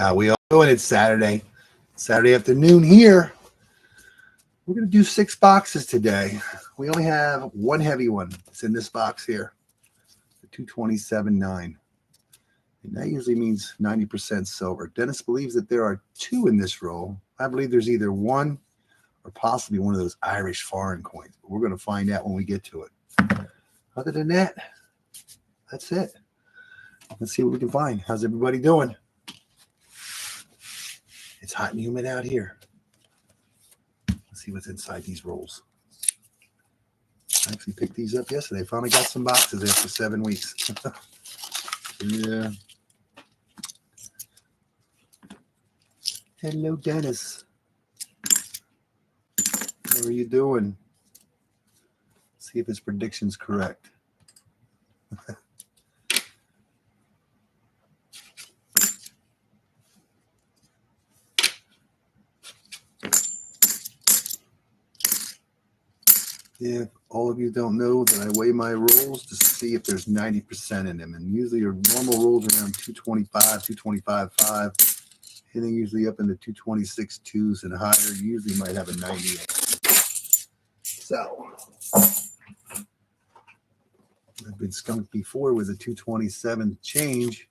How we all doing? It's Saturday afternoon here. We're going to do 6 boxes today. We only have one heavy one. It's in this box here, the 227.9. And that usually means 90% silver. Dennis believes that there are 2 in this roll. I believe there's either 1 or possibly one of those Irish foreign coins. But we're going to find out when we get to it. Other than that, that's it. Let's see what we can find. How's everybody doing? It's hot and humid out here. Let's see what's inside these rolls. I actually picked these up yesterday. Finally got some boxes after 7 weeks. Yeah. Hello, Dennis. How are you doing? See if his prediction's correct. Yeah, all of you don't know that I weigh my rolls to see if there's 90% in them. And usually your normal rolls around 225, 225.5. And then usually up into 226.2s and higher. You usually might have a 98. So, I've been skunked before with a 227 change.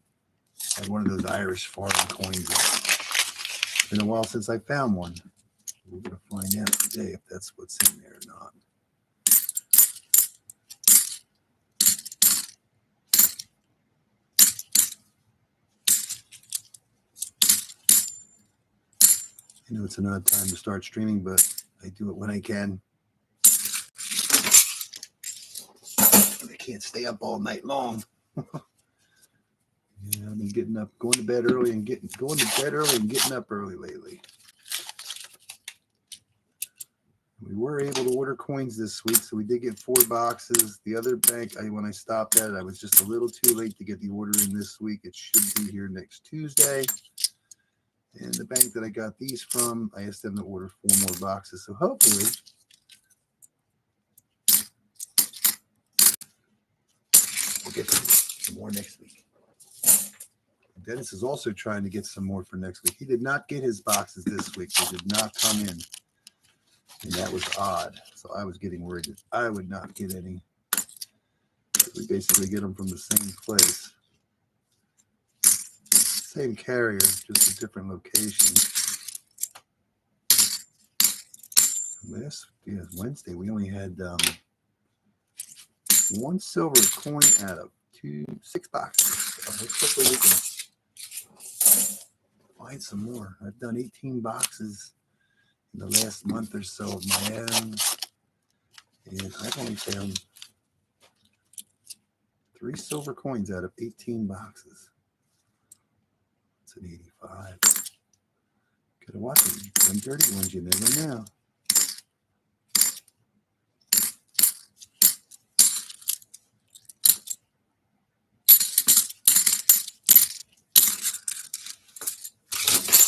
I had one of those Irish foreign coins. It's been a while since I found one. We're going to find out today if that's what's in there or not. I know it's an odd time to start streaming, but I do it when I can. I can't stay up all night long. Yeah, I've been getting up, going to bed early and getting up early lately. We were able to order coins this week, so we did get 4 boxes. The other bank, when I stopped at it, I was just a little too late to get the order in this week. It should be here next Tuesday. And the bank that I got these from, I asked them to order 4 more boxes. So hopefully we'll get some more next week. Dennis is also trying to get some more for next week. He did not get his boxes this week. They did not come in. And that was odd. So I was getting worried that I would not get any. We basically get them from the same place. Same carrier, just a different location. Wednesday, we only had 1 silver coin out of 6 boxes. So hopefully we can find some more. I've done 18 boxes in the last month or so of my own, and I've only found 3 silver coins out of 18 boxes. It's an 85. Gotta watch it. Some dirty ones, you never know.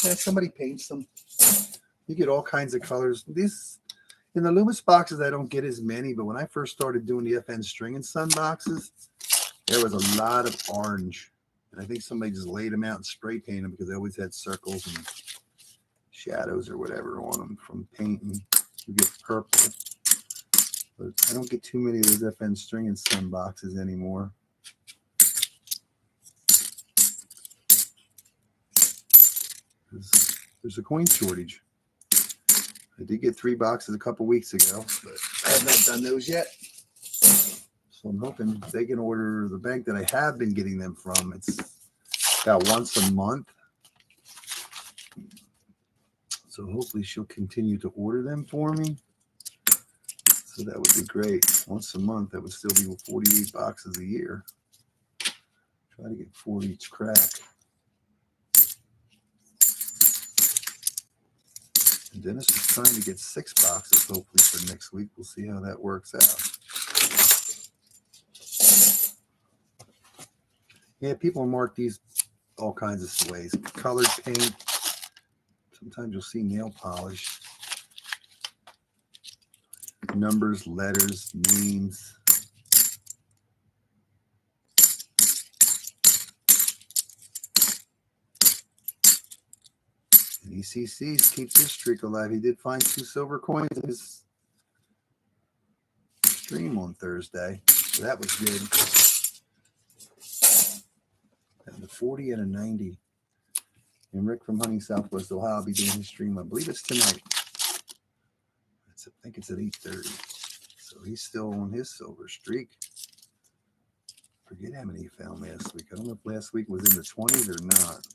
Yeah, somebody paints them. You get all kinds of colors. These in the Loomis boxes, I don't get as many, but when I first started doing the FN String and Sun boxes, there was a lot of orange. And I think somebody just laid them out and spray painted them because they always had circles and shadows or whatever on them from painting. You get purple. But I don't get too many of those FN String and Sun boxes anymore. There's a coin shortage. I did get 3 boxes a couple weeks ago, but I have not done those yet. So I'm hoping they can order the bank that I have been getting them from. It's about once a month. So hopefully she'll continue to order them for me. So that would be great. Once a month, that would still be 48 boxes a year. Try to get 4 each crack. And Dennis is trying to get 6 boxes hopefully for next week. We'll see how that works out. Yeah, people mark these all kinds of ways. Colored paint. Sometimes you'll see nail polish. Numbers, letters, names. ECC keeps his streak alive. He did find 2 silver coins in his stream on Thursday. So that was good. And a 40 and a 90. And Rick from Hunting, Southwest Ohio, will be doing his stream. I believe it's tonight. I think it's at 8:30. So he's still on his silver streak. Forget how many he found last week. I don't know if last week was in the 20s or not.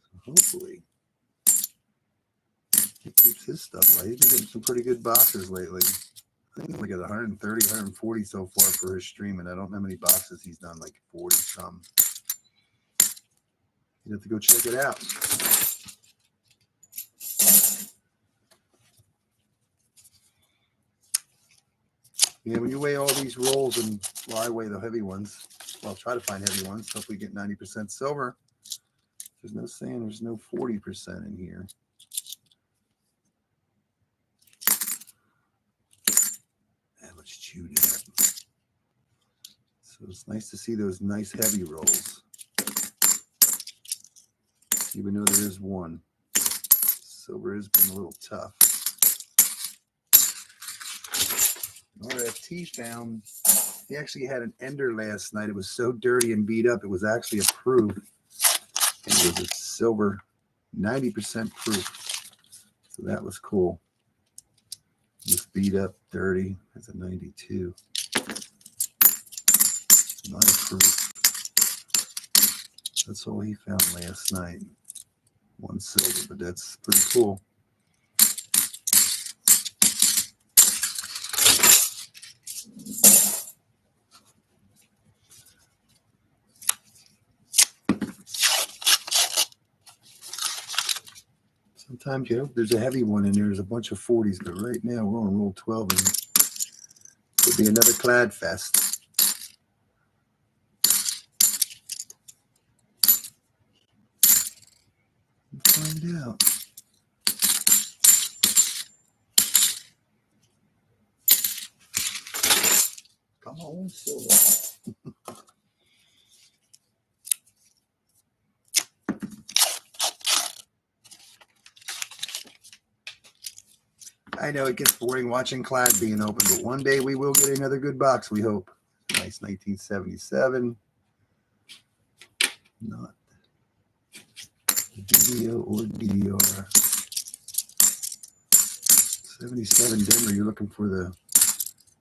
So hopefully he keeps his stuff light. He's been getting some pretty good boxes lately. I think we got 130, 140 so far for his stream, and I don't know how many boxes he's done, like 40 some. You have to go check it out. Yeah, when you weigh all these rolls, and well, I weigh the heavy ones. Well, I'll try to find heavy ones. Hopefully get 90% silver. There's no saying there's no 40% in here. That was chewed up. So it's nice to see those nice heavy rolls. Even though there is one. Silver has been a little tough. RFT found, he actually had an ender last night. It was so dirty and beat up, it was actually approved. And it was a silver, 90% proof. So that was cool. It was beat up, dirty. That's a 92. Nice proof. That's all he found last night. 1 silver, but that's pretty cool. Sometimes, you know, there's a heavy one in there. There's a bunch of 40s, but right now we're on roll 12 and it could be another clad fest. We'll find out. Come on, silver. I know it gets boring watching clad being open, but one day we will get another good box, we hope. Nice 1977. Not video or DDR. 77 Denver, you're looking for the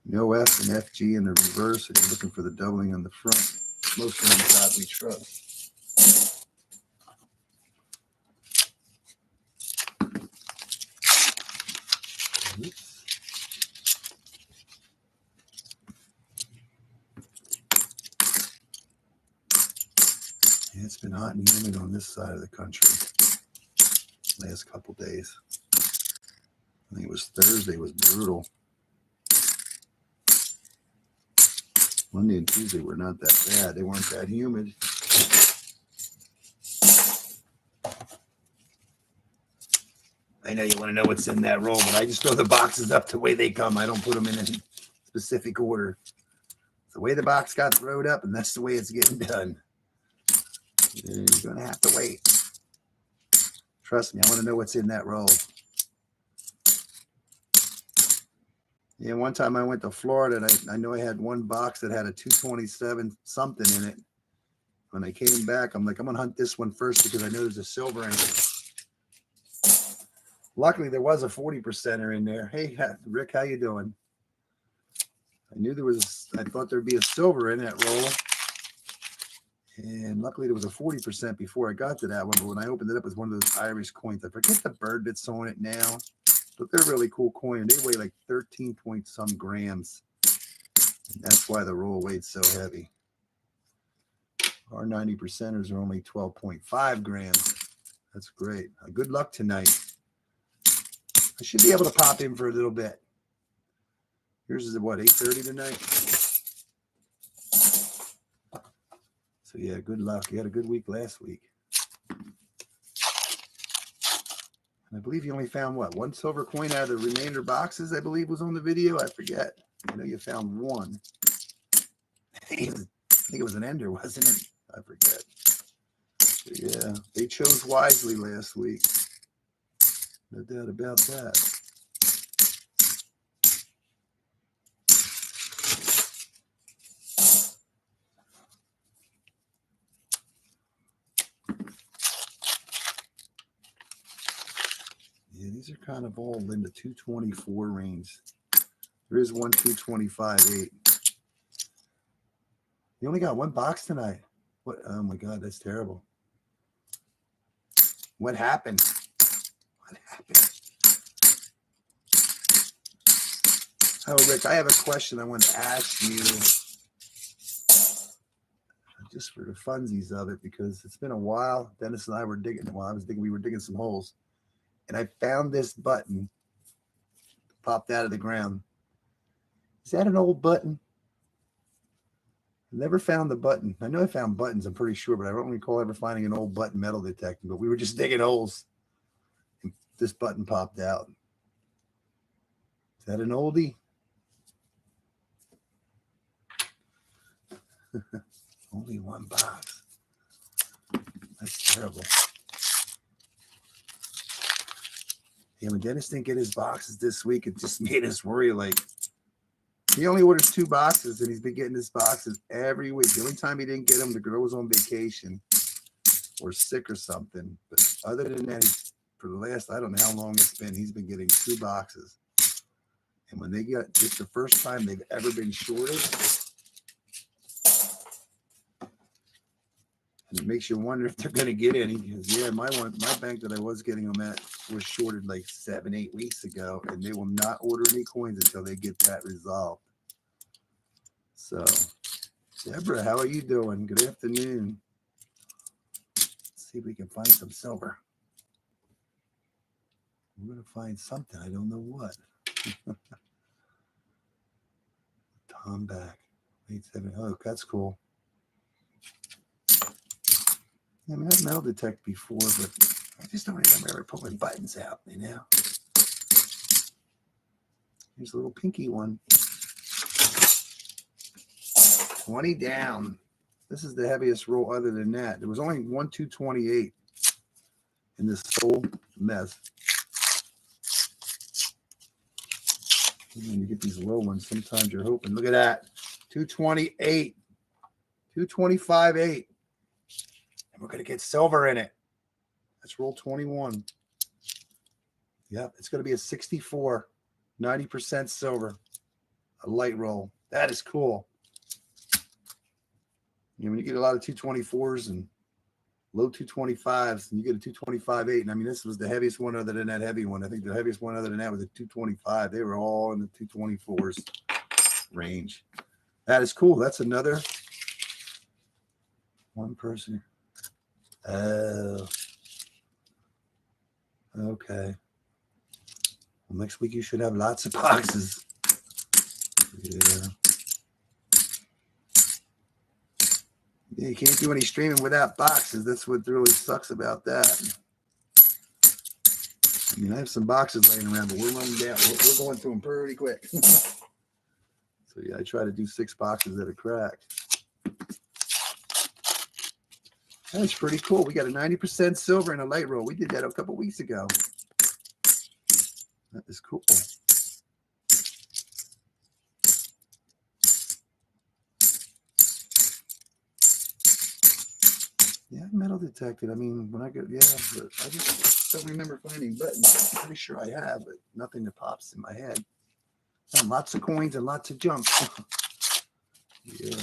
no F and FG in the reverse, and you're looking for the doubling on the front. Most of them God we trust. Oops. Yeah, it's been hot and humid on this side of the country last couple days. I think it was Thursday was brutal. Monday and Tuesday were not that bad. They weren't that humid. I know you want to know what's in that roll, but I just throw the boxes up the way they come. I don't put them in any specific order. It's the way the box got thrown up, and that's the way it's getting done. You're going to have to wait. Trust me, I want to know what's in that roll. Yeah, one time I went to Florida, and I know I had one box that had a 227 something in it. When I came back, I'm like, I'm going to hunt this one first because I know there's a silver in it. Luckily, there was a 40%er in there. Hey, Rick, how you doing? I knew there was, I thought there'd be a silver in that roll. And luckily, there was a 40% before I got to that one. But when I opened it up, it was one of those Irish coins. I forget the bird that's on it now. But they're really cool coin. They weigh like 13 point some grams. And that's why the roll weighed so heavy. Our 90%ers are only 12.5 grams. That's great. Good luck tonight. I should be able to pop in for a little bit. Yours is at what, 8:30 tonight? So yeah, good luck. You had a good week last week. And I believe you only found what, 1 silver coin out of the remainder boxes, I believe was on the video. I forget. I know you found one. I think it was an ender, wasn't it? I forget. Yeah, they chose wisely last week. No doubt about that. Yeah, these are kind of all in the 224 range. There is one 225.8. You only got one box tonight. What? Oh my God, that's terrible. What happened? What happened? Oh, Rick, I have a question I want to ask you, just for the funsies of it, because it's been a while. Dennis and I were digging. Well, I was digging. We were digging some holes, and I found this button popped out of the ground. Is that an old button? Never found the button. I know I found buttons, I'm pretty sure, but I don't recall ever finding an old button metal detector. But we were just digging holes, and this button popped out. Is that an oldie? Only one box. That's terrible. Yeah, when Dennis didn't get his boxes this week, it just made us worry. Like, he only orders 2 boxes, and he's been getting his boxes every week. The only time he didn't get them, the girl was on vacation or sick or something. But other than that, for the last, I don't know how long it's been, he's been getting 2 boxes. And when they get, it's the first time they've ever been shorted. And it makes you wonder if they're going to get any. Because, yeah, my bank that I was getting them at was shorted like 7-8 weeks ago. And they will not order any coins until they get that resolved. So, Deborah, how are you doing? Good afternoon. Let's see if we can find some silver. We're going to find something. I don't know what. Tom back. 870. Oh, that's cool. I mean, I've metal detected before, but I just don't remember ever pulling buttons out, you know? Here's a little pinky one. 20 down. This is the heaviest roll other than that. There was only one 228 in this whole mess. When you get these low ones, sometimes you're hoping. Look at that. 228. 225.8. And we're going to get silver in it. That's roll 21. Yep, it's going to be a 64. 90% silver. A light roll. That is cool. You know, when you get a lot of 224s and low 225s, and you get a 225.8, and I mean, this was the heaviest one other than that heavy one. I think the heaviest one other than that was a 225. They were all in the 224s range. That is cool. That's another one person. Oh. Okay. Well, next week you should have lots of boxes. Yeah. Yeah, you can't do any streaming without boxes. That's what really sucks about that. I mean, I have some boxes laying around, but we're running down. We're going through them pretty quick. So, yeah, I try to do 6 boxes at a crack. That's pretty cool. We got a 90% silver and a light roll. We did that a couple weeks ago. That is cool. Yeah, metal detected. I mean, when I go, yeah, but I just don't remember finding buttons. I'm pretty sure I have, but nothing that pops in my head. And lots of coins and lots of junk. Yeah.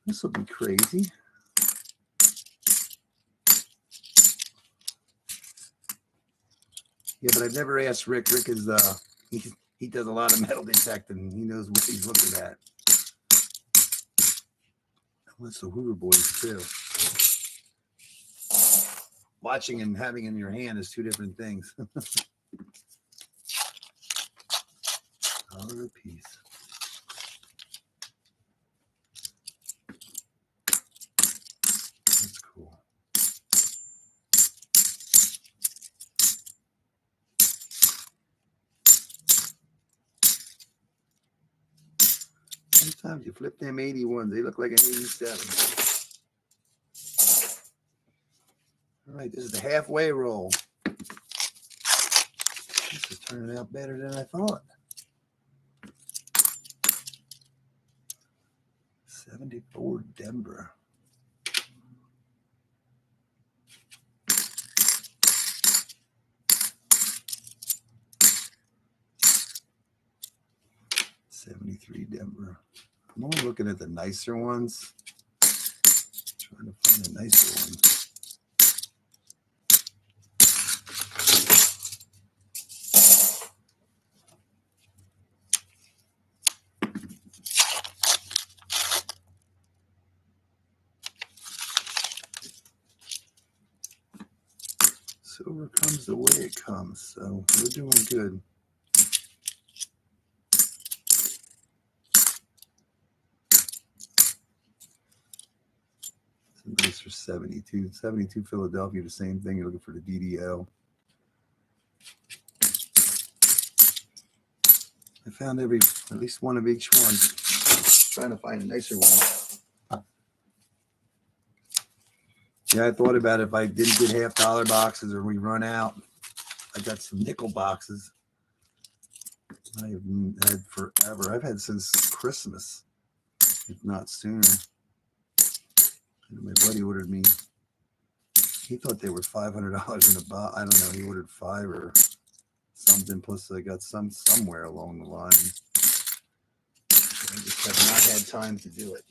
This will be crazy. Yeah, but I've never asked Rick. Rick is he does a lot of metal detecting. He knows what he's looking at. What's the Hoover Boys too? Watching and having in your hand is 2 different things. $1 a piece. That's cool. Sometimes you flip them 81s, they look like an 87. All right, this is the halfway roll. This is turning out better than I thought. 74 Denver. $73 Denver. I'm only looking at the nicer ones. Trying to find a nicer one. Silver comes the way it comes, so we're doing good. Nice for 72. 72 Philadelphia, the same thing. You're looking for the DDL. I found at least one of each one. Trying to find a nicer one. Yeah, I thought about it. If I didn't get $half boxes or we run out, I got some nickel boxes. I have had forever. I've had since Christmas, if not sooner. And my buddy ordered me. He thought they were $500 in a box. I don't know. He ordered 5 or something. Plus, I got somewhere along the line. I just have not had time to do it.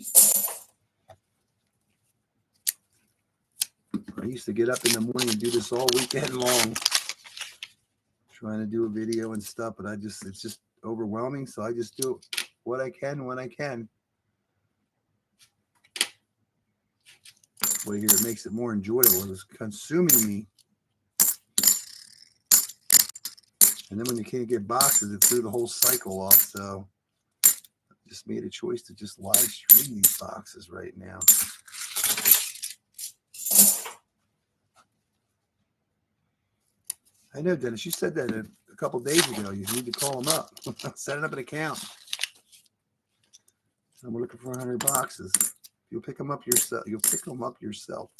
I used to get up in the morning and do this all weekend long, trying to do a video and stuff, but it's just overwhelming. So I just do what I can when I can. Way here, it makes it more enjoyable. It was consuming me. And then when you can't get boxes, it threw the whole cycle off. So I just made a choice to just live stream these boxes right now. I know, Dennis, you said that a couple days ago. You need to call them up. Set up an account. And we're looking for 100 boxes. You'll pick them up yourself. You'll pick them up yourself.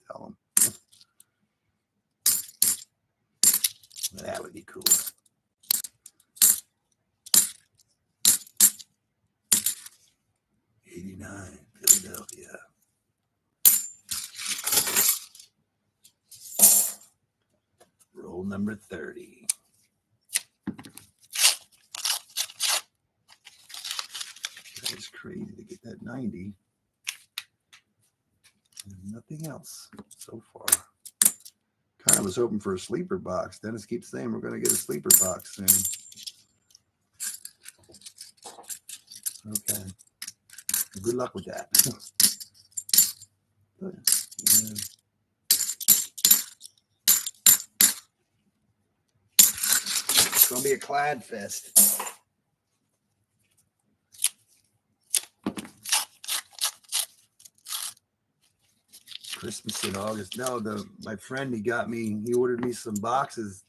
Tell them. That would be cool. '89 Philadelphia. Roll number 30. That is crazy to get that 90. And nothing else so far. Kind of was hoping for a sleeper box. Dennis keeps saying we're going to get a sleeper box soon. Okay. Good luck with that. But, yeah. It's going to be a clad fest. Christmas in August. No, my friend, he ordered me some boxes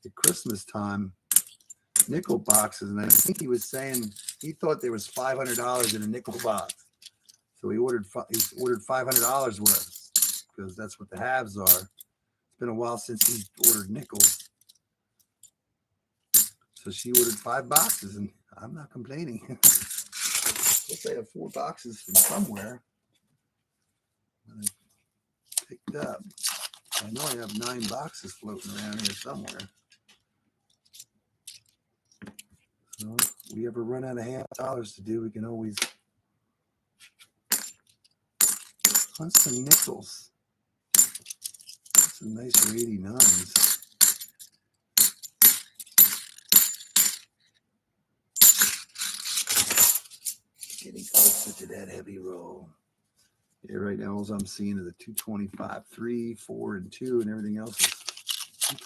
at Christmas time, nickel boxes, and I think he was saying he thought there was $500 in a nickel box, so he ordered $500 worth because that's what the halves are. It's been a while since he ordered nickels, so she ordered 5 boxes, and I'm not complaining. Let's say I have 4 boxes from somewhere. Picked up. I know I have 9 boxes floating around here somewhere. So if we ever run out of $half to do, we can always hunt some nickels. Some nicer 89s. Getting closer to that heavy roll. Yeah, right now all I'm seeing is a 225, 3, 4, and 2, and everything else is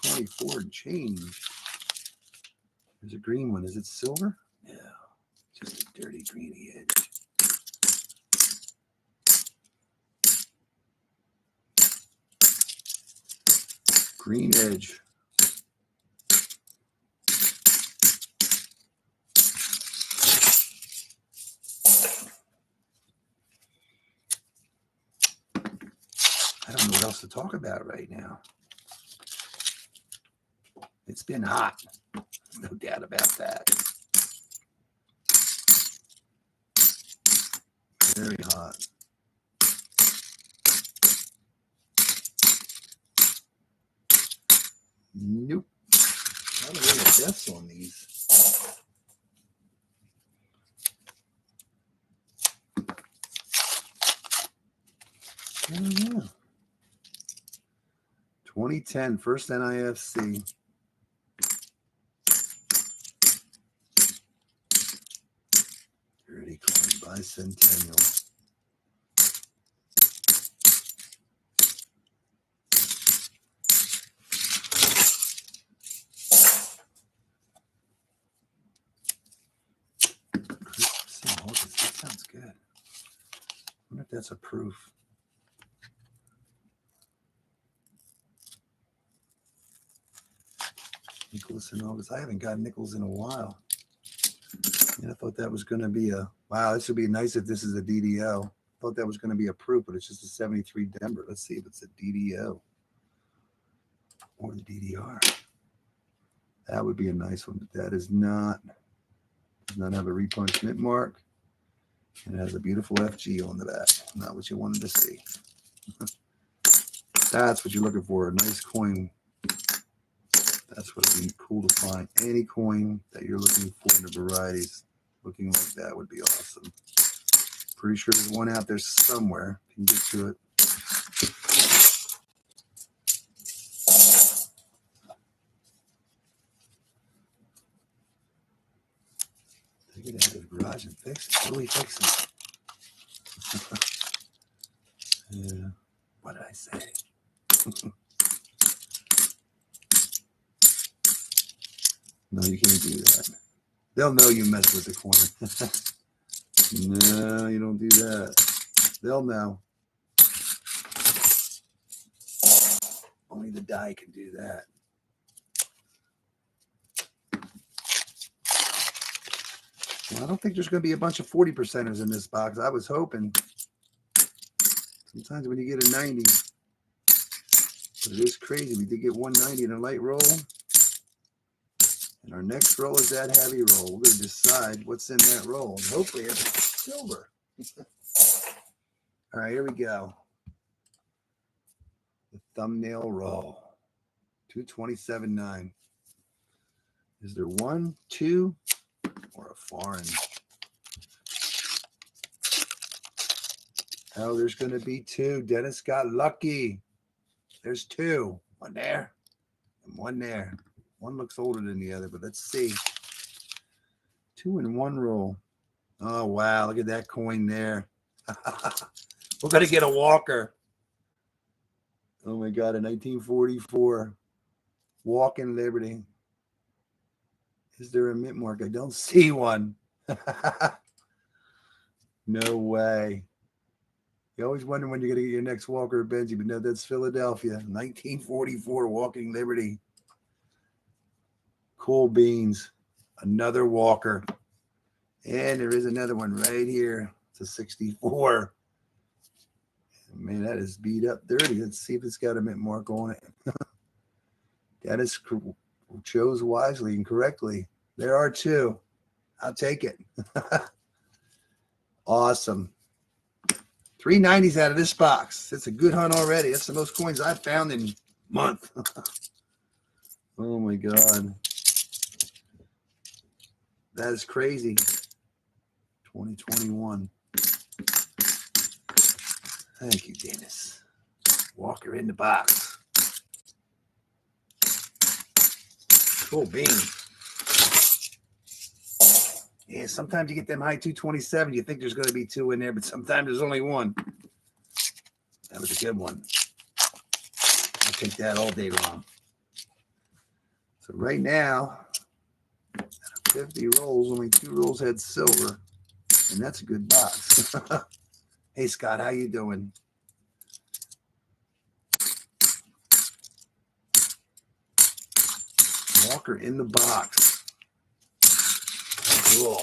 224 and change. There's a green one. Is it silver? No, just a dirty greeny edge. Green edge. I don't know what else to talk about right now. It's been hot. No doubt about that. Very hot. Nope. I don't really have deaths on these. I don't know. 2010, first NIFC. Dirty coin, bicentennial. That sounds good. I wonder if that's a proof. Nicholas in August. I haven't got nickels in a while. And I thought that was going to be a, wow, this would be nice if this is a DDO. I thought that was going to be a proof, but it's just a 73 Denver. Let's see if it's a DDO or the DDR. That would be a nice one, but that is not, does not have a repunch mint mark. And it has a beautiful FG on the back. Not what you wanted to see. That's what you're looking for, a nice coin. That's what would be cool to find. Any coin that you're looking for in the varieties looking like that would be awesome. Pretty sure there's one out there somewhere. You can get to it. Take it out of the garage and fix it. Really fix it. Yeah. What did I say? No, you can't do that. They'll know you mess with the coin. No, you don't do that. They'll know. Only the die can do that. Well, I don't think there's going to be a bunch of 40%ers in this box. I was hoping. Sometimes when you get a 90, but it is crazy. We did get 190 in a light roll. And our next roll is that heavy roll. We're going to decide what's in that roll. And hopefully it's silver. All right, here we go. The thumbnail roll. 227.9. Is there 1, 2, or a foreign? Oh, there's going to be 2. Dennis got lucky. There's 2. One there and one there. One looks older than the other, but let's see. 2 in 1 roll. Oh, wow. Look at that coin there. We're going to get a Walker. Oh, my God. A 1944 Walking Liberty. Is there a mint mark? I don't see one. No way. You always wonder when you're going to get your next Walker or Benji, but no, that's Philadelphia. 1944 Walking Liberty. Cool beans. Another Walker. And there is another one right here. It's a 64. Man, that is beat up dirty. Let's see if it's got a mint mark on it. Dennis chose wisely and correctly. There are 2. I'll take it. Awesome. 390s out of this box. It's a good hunt already. That's the most coins I've found in a month. Oh, my God. That is crazy. 2021. Thank you, Dennis. Walker in the box. Cool bean. Yeah, sometimes you get them high 227. You think there's going to be 2 in there, but sometimes there's only 1. That was a good one. I'll take that all day long. So right now, 50 rolls, only 2 rolls had silver, and that's a good box. Hey, Scott, how you doing? Walker in the box. Cool.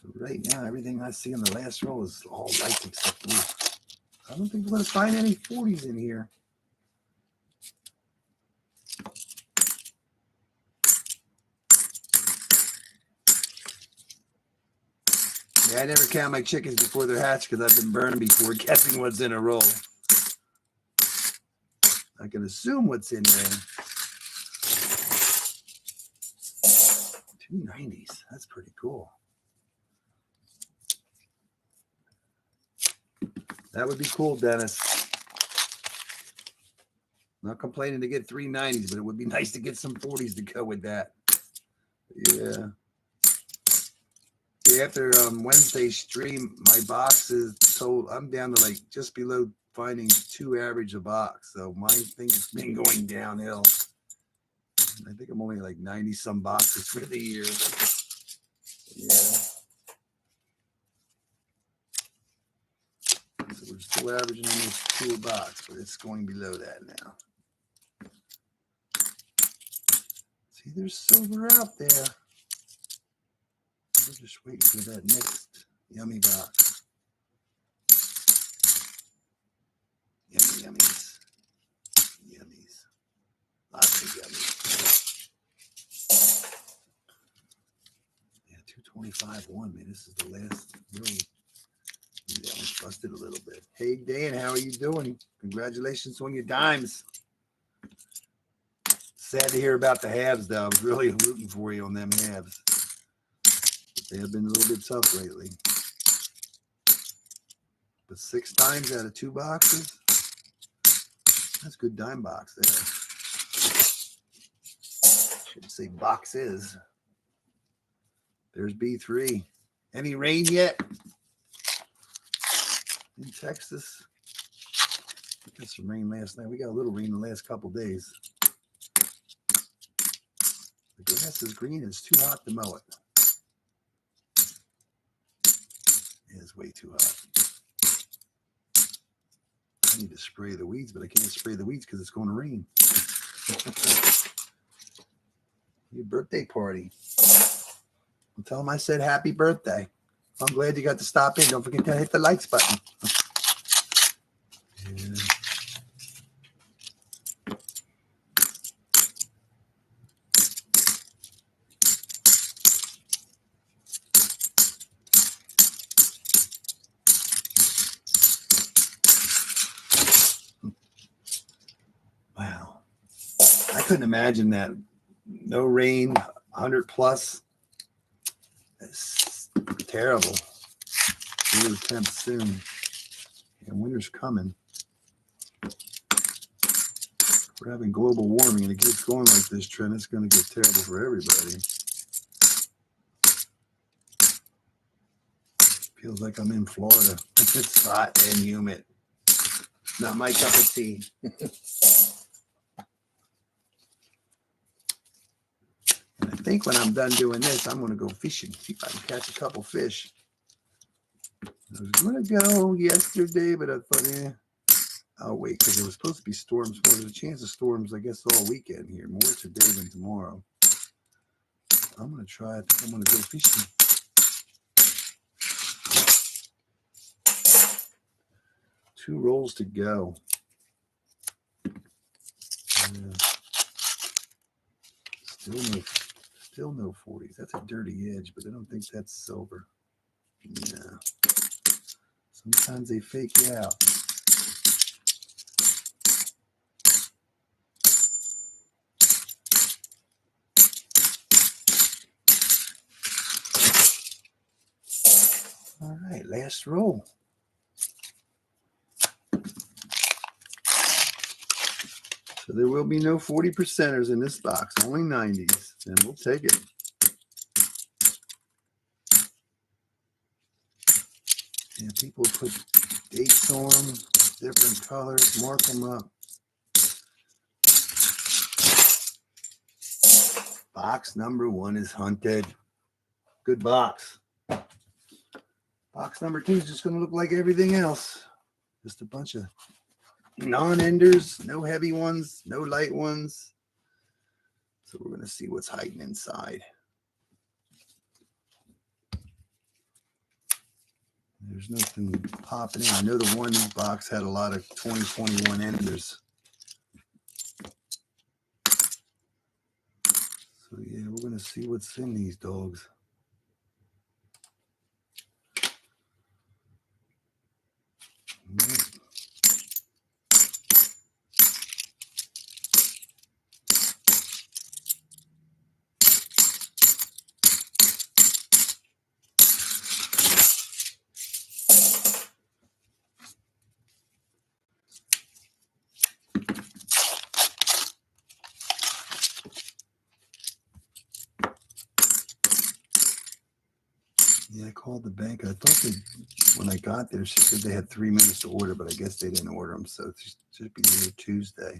So right now, everything I see in the last roll is all lights except blue. I don't think we're going to find any 40s in here. Yeah, I never count my chickens before they're hatched because I've been burned before guessing what's in a roll. I can assume what's in there. 290s. That's pretty cool. That would be cool, Dennis. Not complaining to get 390s, but it would be nice to get some 40s to go with that. Yeah. After Wednesday's stream, my box is told I'm down to like just below finding 2 average a box. So my thing has been going downhill. I think I'm only like 90 some boxes for the year. Yeah. So we're still averaging almost 2 a box, but it's going below that now. See, there's silver out there. We're just waiting for that next yummy box. Yummies. Yummies. Lots of yummies. Yeah, 225.1, man. This is the last really. That one's busted a little bit. Hey, Dan, how are you doing? Congratulations on your dimes. Sad to hear about the halves, though. I was really rooting for you on them halves. But they have been a little bit tough lately. But 6 times out of 2 boxes, that's a good dime box there. Should say boxes. There's B3. Any rain yet? In Texas, we got some rain last night. We got a little rain the last couple days. The grass is green. It's too hot to mow it. It's way too hot. I need to spray the weeds, but I can't spray the weeds because it's going to rain. Your birthday party. I'll tell them I said happy birthday. I'm glad you got to stop in. Don't forget to hit the likes button. Yeah. Wow. I couldn't imagine that. No rain, 100 plus. It's terrible. Winter temps soon. And winter's coming. We're having global warming, and it keeps going like this, Trent. It's going to get terrible for everybody. Feels like I'm in Florida. It's hot and humid. Not my cup of tea. And I think when I'm done doing this, I'm going to go fishing. See if I can catch a couple fish. I was going to go yesterday, but I thought, I'll wait because there was supposed to be storms. Well, there's a chance of storms, I guess, all weekend here. More today than tomorrow. I'm going to try. I think I'm going to go fishing. Two rolls to go. Still no 40s. That's a dirty edge, but I don't think that's silver. No. Sometimes they fake you out. All right, last roll. So there will be no 40%ers in this box, only 90s, and we'll take it. Yeah, people put dates on them, different colors, mark them up. Box number 1 is hunted. Good box. Box number 2 is just going to look like everything else. Just a bunch of non-enders, no heavy ones, no light ones. So we're going to see what's hiding inside. There's nothing popping in. I know the one box had a lot of 2021 enders. So yeah, we're going to see what's in these dogs. Yeah, I called the bank. I thought when I got there, she said they had 3 minutes to order, but I guess they didn't order them, so it should be here Tuesday.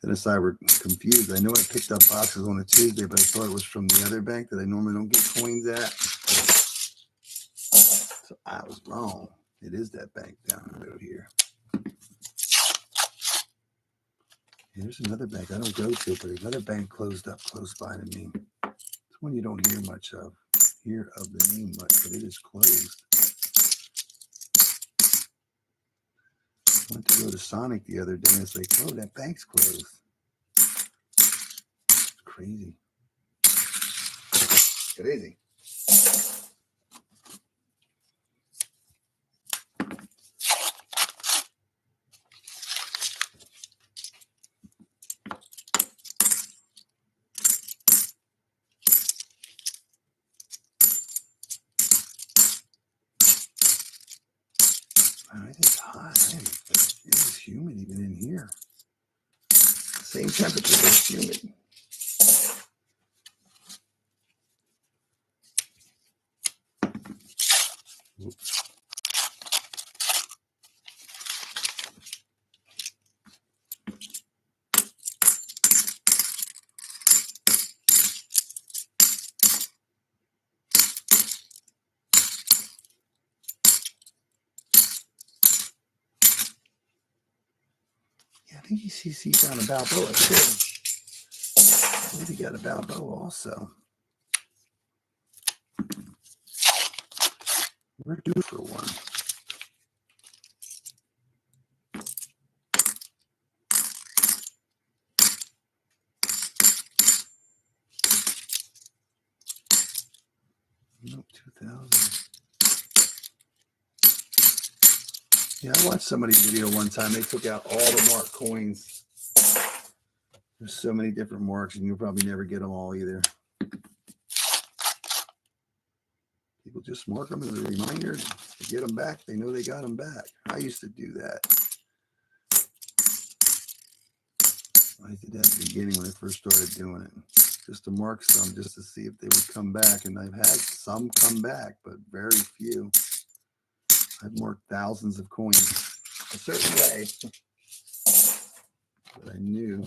Dennis and I were confused. I know I picked up boxes on a Tuesday, but I thought it was from the other bank that I normally don't get coins at. So I was wrong. It is that bank down the road here. Here's another bank I don't go to, but another bank closed up close by to me. It's one you don't hear much of. Hear of the name much, but it is closed. I went to go to Sonic the other day and it's like, oh, that bank's closed. It's crazy. Crazy. Wow, it is hot. It is humid even in here. Same temperature, but it's humid. Oops. Yeah, I think ECC found a Balboa too. I believe he got a Balboa also. We're due for one. Nope, 2000. Yeah, I watched somebody's video one time. They took out all the marked coins. There's so many different marks, and you'll probably never get them all either. People just mark them as a reminder to get them back. They know they got them back. I used to do that. I did that at the beginning when I first started doing it. Just to mark some, just to see if they would come back. And I've had some come back, but very few. I've marked thousands of coins a certain way that I knew.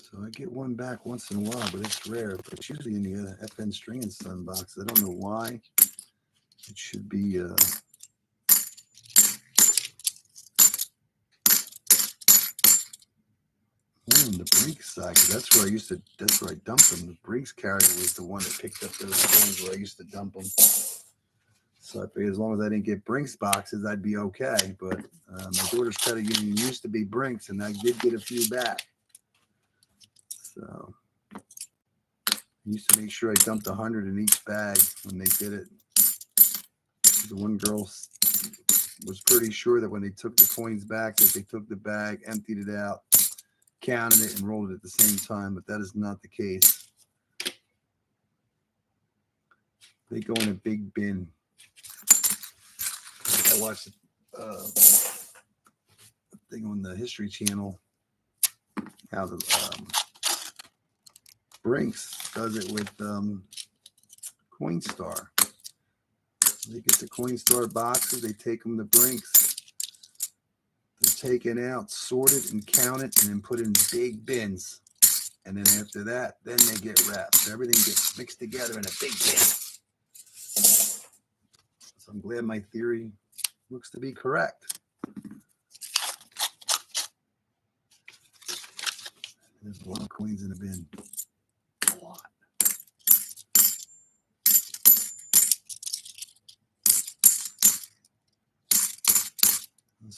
So I get one back once in a while, but it's rare. But it's usually in the FN String and Sun box. I don't know why. It should be on the Brinks side, because that's where I dumped them. The Brinks carrier was the one that picked up those coins where I used to dump them. So I figured as long as I didn't get Brinks boxes, I'd be okay. But my daughter's credit union used to be Brinks, and I did get a few back. So I used to make sure I dumped 100 in each bag when they did it. The one girl was pretty sure that when they took the coins back, that they took the bag, emptied it out, counted it, and rolled it at the same time, but that is not the case. They go in a big bin. I watched a thing on the History Channel how the Brinks does it with Coinstar. They get the Coinstar boxes, they take them to Brinks. They're taken out, sorted, and counted, and then put in big bins. And then after that, then they get wrapped. So everything gets mixed together in a big bin. So I'm glad my theory looks to be correct. There's a lot of coins in the bin. A lot.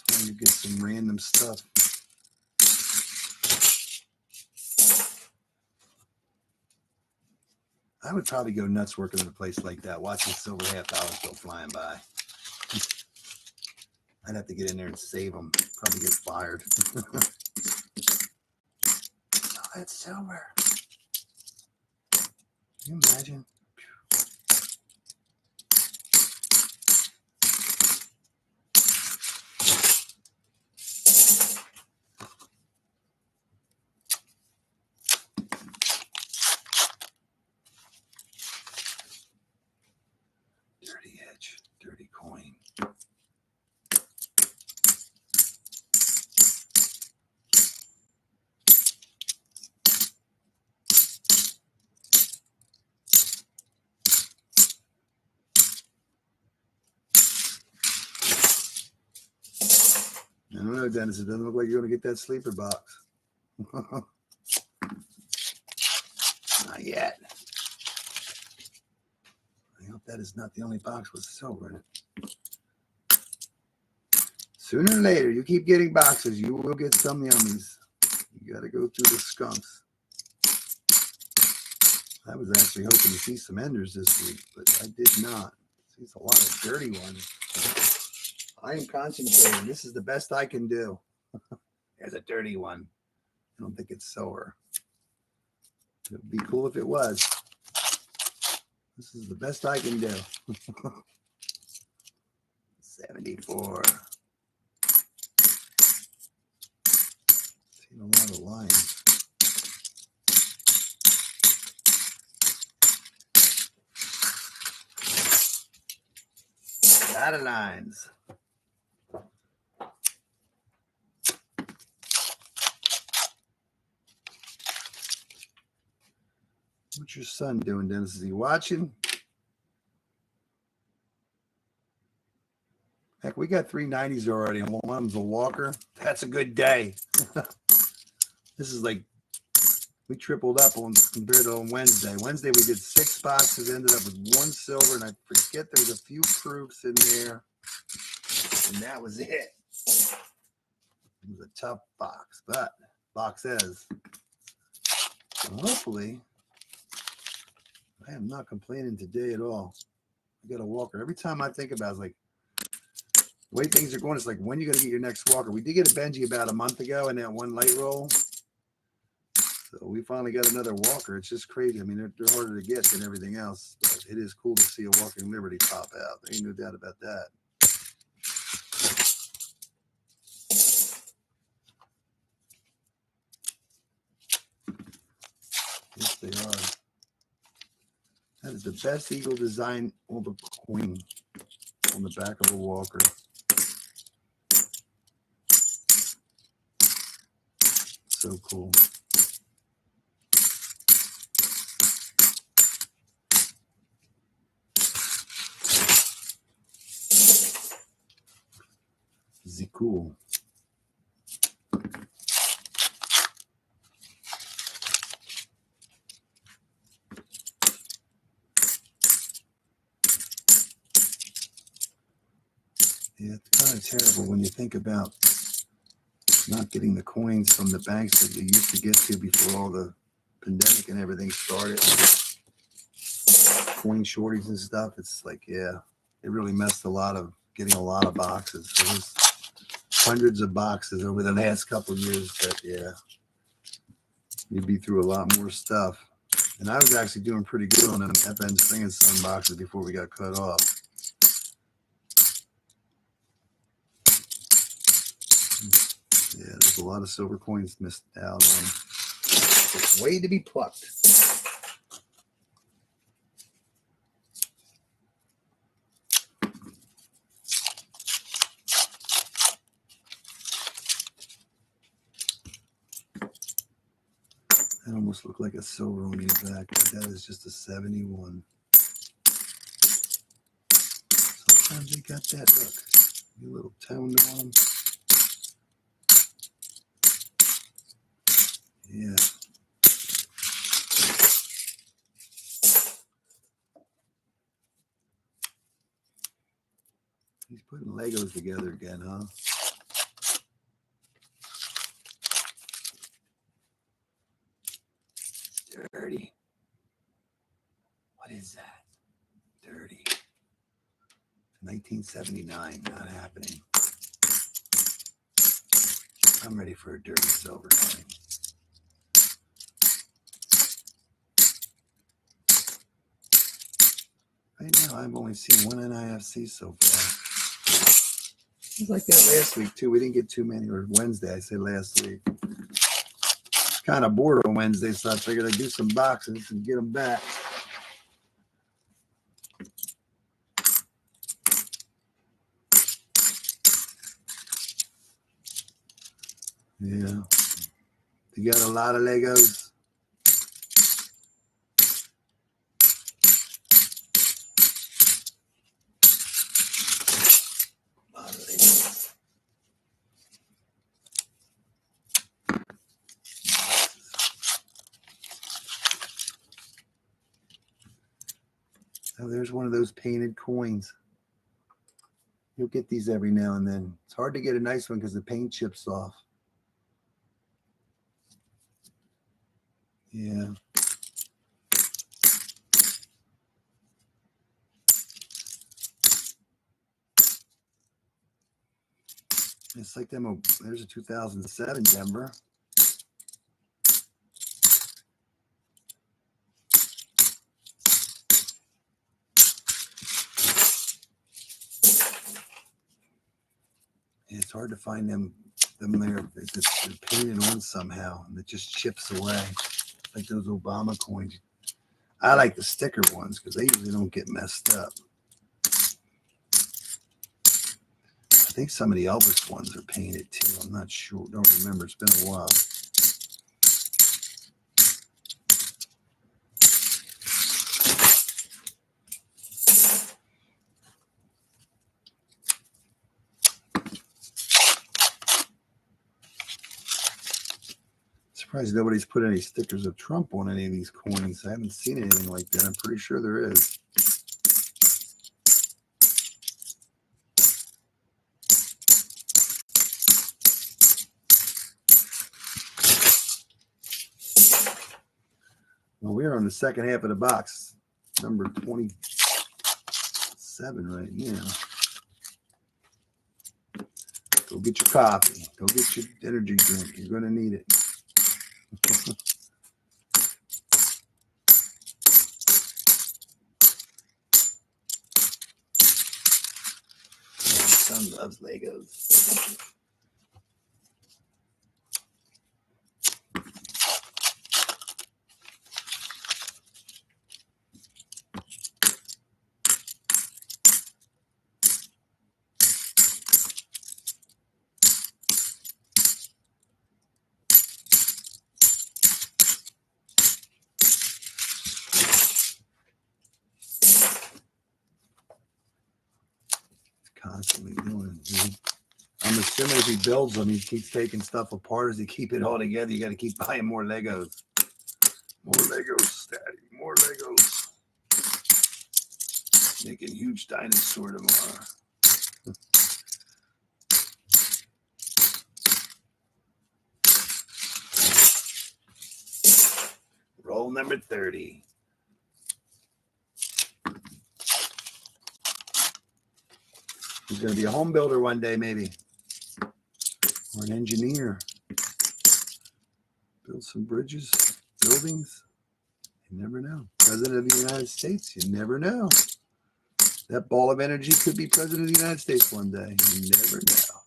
That's why you get some random stuff. I would probably go nuts working in a place like that, watching silver $half go flying by. I'd have to get in there and save them. Probably get fired. Oh, that's silver. Can you imagine? Dirty edge, dirty coin. I don't know, Dennis. It doesn't look like you're going to get that sleeper box. Not yet. I hope that is not the only box with silver in it. Sooner or later, you keep getting boxes, you will get some yummies. You got to go through the skunks. I was actually hoping to see some enders this week, but I did not. See a lot of dirty ones. I am concentrating. This is the best I can do. There's a dirty one. I don't think it's silver. It would be cool if it was. This is the best I can do. 74. Seen a lot of lines. A lot of lines. What's your son doing, Dennis? Is he watching? Heck, we got 390s already, and one of them's a walker. That's a good day. This is like, we tripled up on compared to on Wednesday. Wednesday, we did 6 boxes, ended up with 1 silver, and I forget there was a few proofs in there, and that was it. It was a tough box, but box is. So hopefully, I am not complaining today at all. I got a walker. Every time I think about it, it's like, the way things are going, it's like, when are you going to get your next walker? We did get a Benji about a month ago in that one light roll. So we finally got another walker. It's just crazy. I mean, they're harder to get than everything else. But it is cool to see a Walking Liberty pop out. There ain't no doubt about that. Yes, they are. That is the best eagle design on the coin on the back of a walker. So cool. Z cool. Yeah, it's kind of terrible when you think about not getting the coins from the banks that you used to get to before all the pandemic and everything started. Coin shorties and stuff. It's like, yeah, it really messed getting a lot of boxes. There was hundreds of boxes over the last couple of years, but yeah, you'd be through a lot more stuff. And I was actually doing pretty good on them FN Spring and Sun boxes before we got cut off. Yeah, there's a lot of silver coins missed out on. It's way to be plucked. That almost looked like a silver on the back, but that is just a 71. Sometimes they got that look. A little tone on them. Yeah. He's putting Legos together again, huh? is that? Dirty. 1979. Not happening. I'm ready for a dirty silver coin. Right now, I've only seen one NIFC so far. It was like that last week, too. We didn't get too many. Or Wednesday, I said last week. Kind of bored on Wednesday, so I figured I'd do some boxes and get them back. Yeah. You got a lot of Legos. A lot of Legos. Oh, there's one of those painted coins. You'll get these every now and then. It's hard to get a nice one because the paint chips off. Yeah. It's like them. There's a 2007 Denver. It's hard to find them there. They're painted on somehow, and it just chips away, like those Obama coins. I like the sticker ones because they usually don't get messed up. I think some of the Elvis ones are painted too. I'm not sure. Don't remember. It's been a while. Surprised nobody's put any stickers of Trump on any of these coins. I haven't seen anything like that. I'm pretty sure there is. Well, we're on the second half of the box, number 27 right now. Go get your coffee. Go get your energy drink. You're going to need it. My son loves Legos. Constantly doing it. I'm assuming if he builds them, he keeps taking stuff apart as he keep it all together. You got to keep buying more Legos. More Legos, Daddy. More Legos. Making huge dinosaur tomorrow. Roll number 30. He's going to be a home builder one day, maybe. Or an engineer. Build some bridges, buildings. You never know. President of the United States, you never know. That ball of energy could be President of the United States one day. You never know.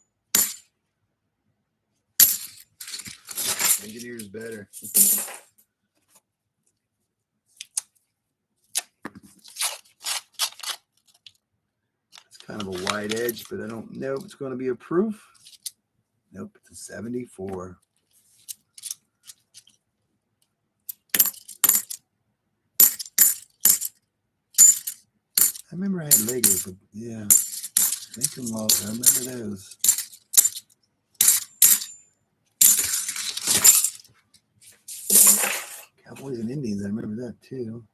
Engineer's better. It's kind of a wide edge, but I don't know if it's going to be a proof. Nope, it's a 74. I remember I had Legos, but yeah, Lincoln Logs, I remember those. Cowboys and Indians, I remember that too.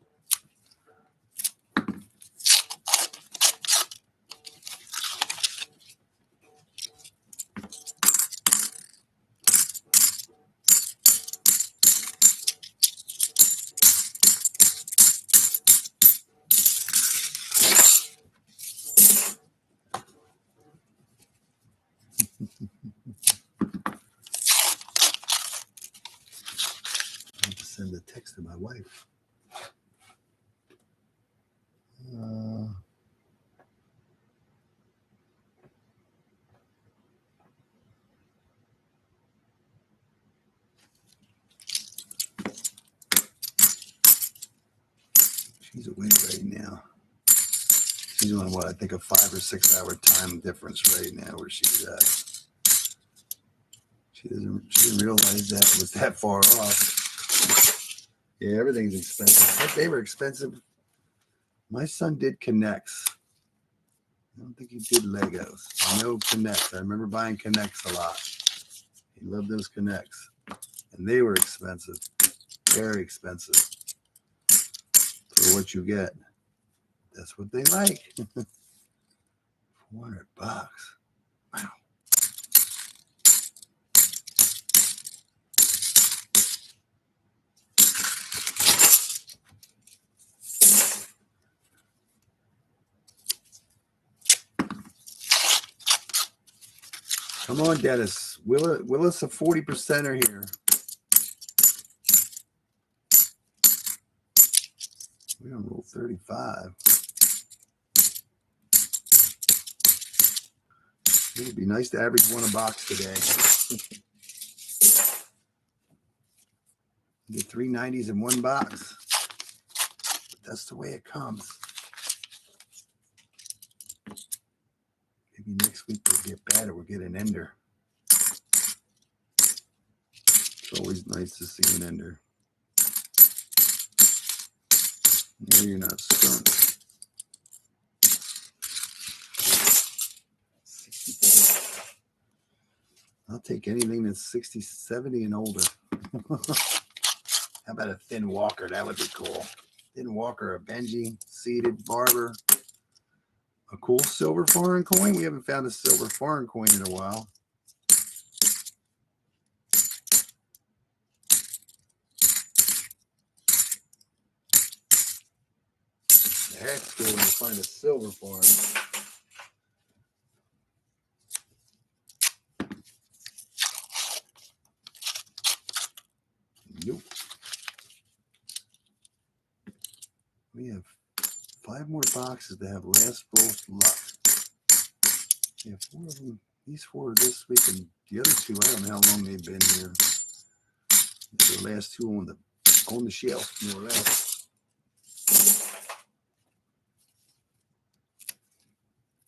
texted my wife. She's away right now. She's on what I think a 5 or 6 hour time difference right now where she's at. She didn't realize that it was that far off. Yeah, everything's expensive. But they were expensive. My son did Connects. I don't think he did Legos. I know Connects. I remember buying Connects a lot. He loved those Connects. And they were expensive. Very expensive. For what you get. That's what they like. $400. Wow. Come on, Dennis. Will us a 40%er here. We're on roll 35. It would be nice to average one a box today. Get 3 90s in one box. But that's the way it comes. Maybe next week we'll get better. We'll get an ender. It's always nice to see an ender. No, you're not stunned. I'll take anything that's 60, 70 and older. How about a thin Walker? That would be cool. Thin Walker, a Benji, seeded Barber. A cool silver foreign coin. We haven't found a silver foreign coin in a while. That's cool when you find a silver foreign. Nope. We have 5 more boxes to have last roll's luck. We have 4 of them. These 4 are this week, and the other 2, I don't know how long they've been here. The last 2 on the shelf, more or less.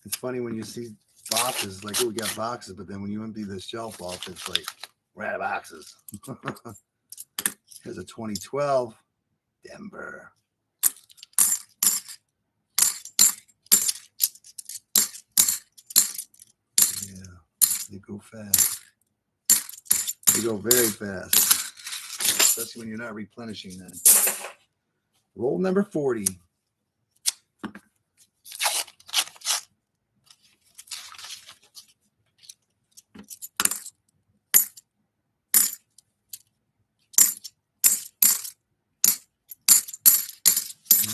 It's funny when you see boxes, like, oh, we got boxes, but then when you empty the shelf off, it's like, we're out of boxes. Here's a 2012 Denver. Yeah, they go fast. They go very fast, especially when you're not replenishing them. Roll number 40.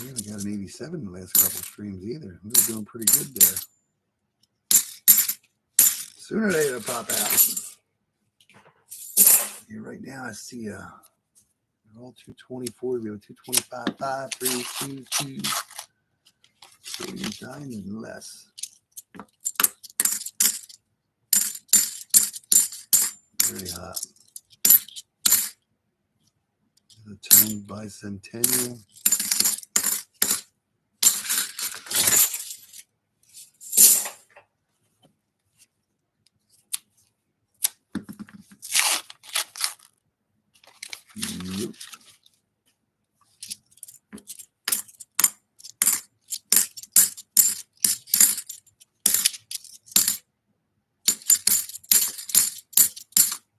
We haven't got an 87 in the last couple streams either. We were doing pretty good there. Sooner or later, it'll pop out. Here right now, I see they're all 224. We have a 225, 5, 3, 2, 2. 9 and less. Very hot. The toned bicentennial. Nope.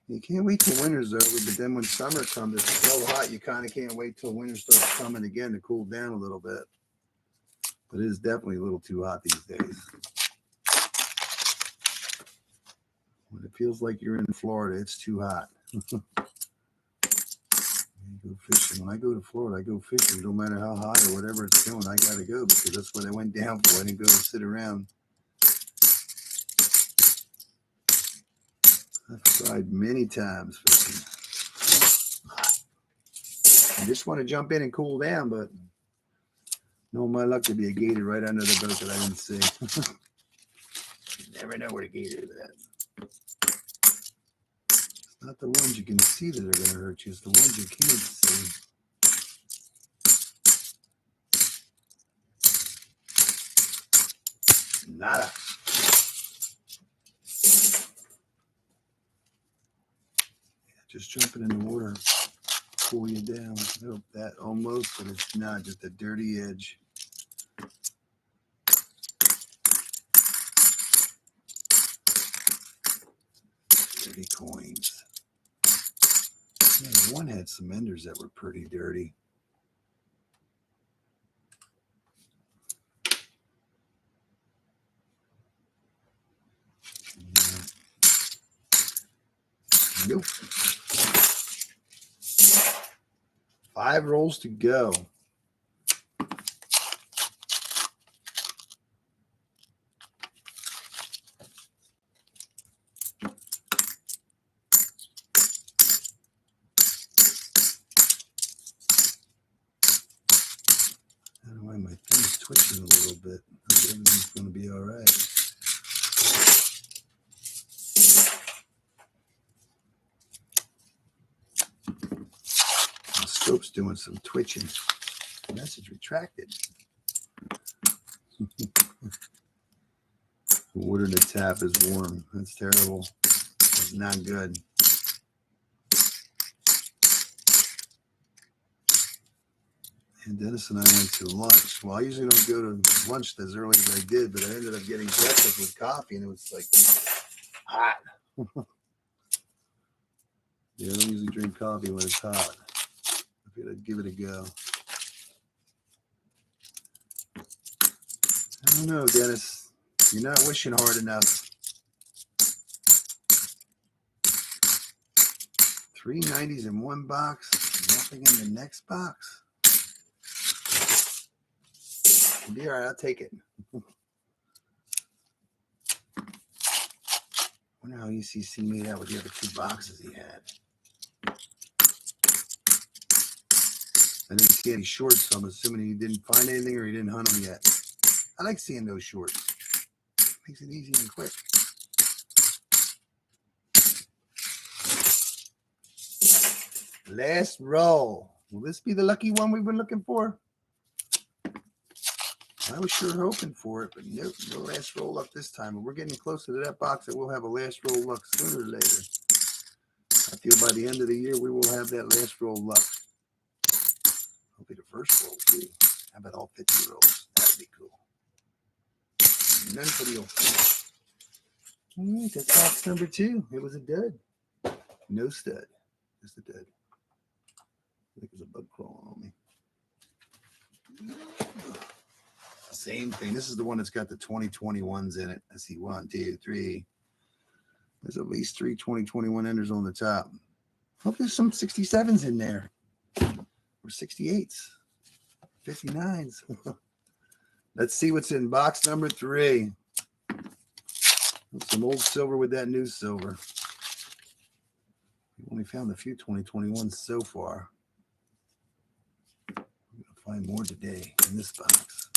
You can't wait till winter's over, but then when summer comes, it's so hot you kind of can't wait till winter starts coming again to cool down a little bit. But it is definitely a little too hot these days. When it feels like you're in Florida, it's too hot. You go fishing. When I go to Florida, I go fishing. No matter how hot or whatever it's doing, I got to go because that's what I went down for. I didn't go and sit around. I've tried many times fishing. I just want to jump in and cool down, but no, my luck to be a gator right under the boat that I didn't see. You never know where the gator is at. It's not the ones you can see that are going to hurt you. It's the ones you can't see. Nada. Yeah, just jumping in the water, pull you down. Nope, that almost, but it's not. Just a dirty edge. Dirty coins. Yeah, one had some enders that were pretty dirty. Yeah. Nope. 5 rolls to go. I don't know why my thing's twitching a little bit. I think everything's going to be all right. The scope's doing some twitching. Message retracted. The water in the tap is warm. That's terrible. That's not good. And Dennis and I went to lunch. Well, I usually don't go to lunch as early as I did, but I ended up getting breakfast with coffee, and it was like hot. Yeah, I don't usually drink coffee when it's hot. I figured I'd give it a go. I don't know, Dennis. You're not wishing hard enough. 3 90s in one box. Nothing in the next box. It'll be all right. I'll take it. I wonder how ECC made out with the other 2 boxes he had. I didn't see any shorts, so I'm assuming he didn't find anything or he didn't hunt them yet. I like seeing those shorts. Makes it easy and quick. Last roll. Will this be the lucky one we've been looking for? I was sure hoping for it, but nope, no last roll luck this time. But we're getting closer to that box that we'll have a last roll luck sooner or later. I feel by the end of the year we will have that last roll luck. It'll be the first roll too. How about all 50 rolls? That'd be cool. None for the old. All right, that's box number 2. It was a dud. No stud. Just a dud. I think there's a bug crawling on me. Same thing. This is the one that's got the 2021s in it. I see 1, 2, 3. There's at least 3 2021 enders on the top. Hope there's some 67s in there. Or 68s. 59s. Let's see what's in box number 3. Some old silver with that new silver. We only found a few 2021s so far. We're going to find more today in this box.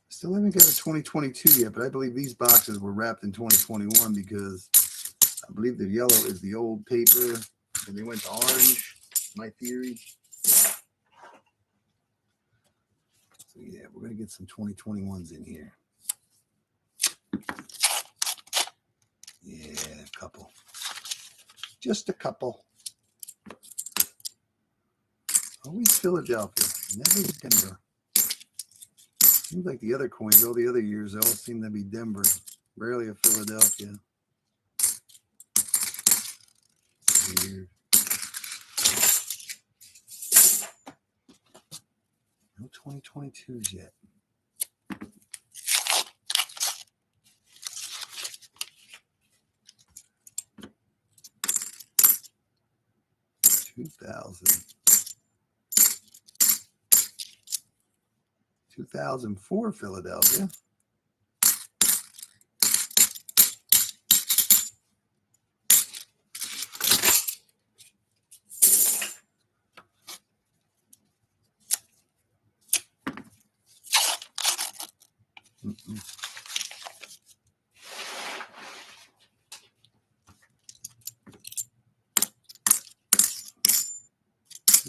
Still haven't got a 2022 yet, but I believe these boxes were wrapped in 2021 because I believe the yellow is the old paper and they went to orange, my theory. So yeah, we're going to get some 2021s in here. Yeah, a couple. Just a couple. Always Philadelphia, never Denver. Seems like the other coins, all the other years, they all seem to be Denver. Rarely a Philadelphia. Weird. No 2022s yet. $2,000. 2004 Philadelphia.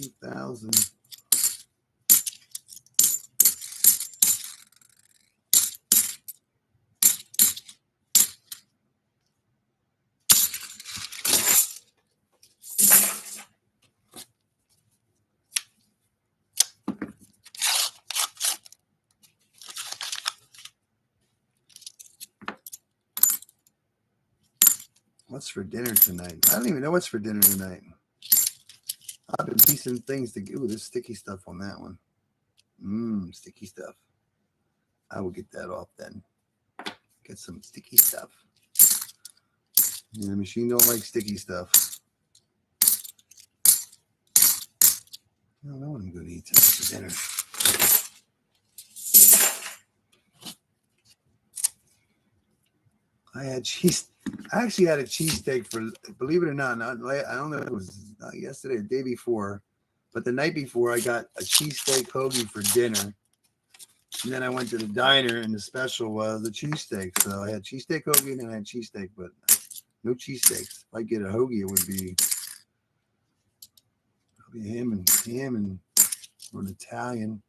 2,000. What's for dinner tonight? I don't even know what's for dinner tonight. I've been piecing things together. Ooh, there's sticky stuff on that one. Sticky stuff. I will get that off then. Get some sticky stuff. Yeah, the machine don't like sticky stuff. I don't know what I'm going to eat tonight for dinner. I actually had a cheesesteak for, believe it or not, I don't know if it was not yesterday or the day before, but the night before I got a cheesesteak hoagie for dinner. And then I went to the diner and the special was a cheesesteak. So I had cheesesteak hoagie and then I had cheesesteak, but no cheesesteaks. If I get a hoagie, it would be probably ham and or an Italian.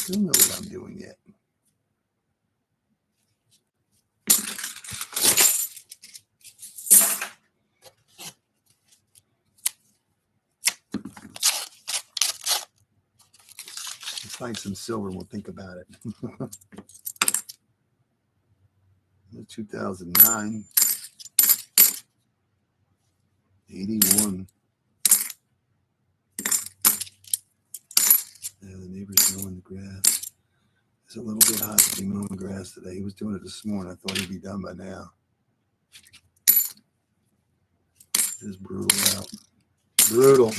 I don't know what I'm doing yet. Let's find some silver and we'll think about it. 2009. 81. Yeah, the neighbor's mowing the grass. It's a little bit hot to be mowing grass today. He was doing it this morning. I thought he'd be done by now. It is brutal out. Brutal.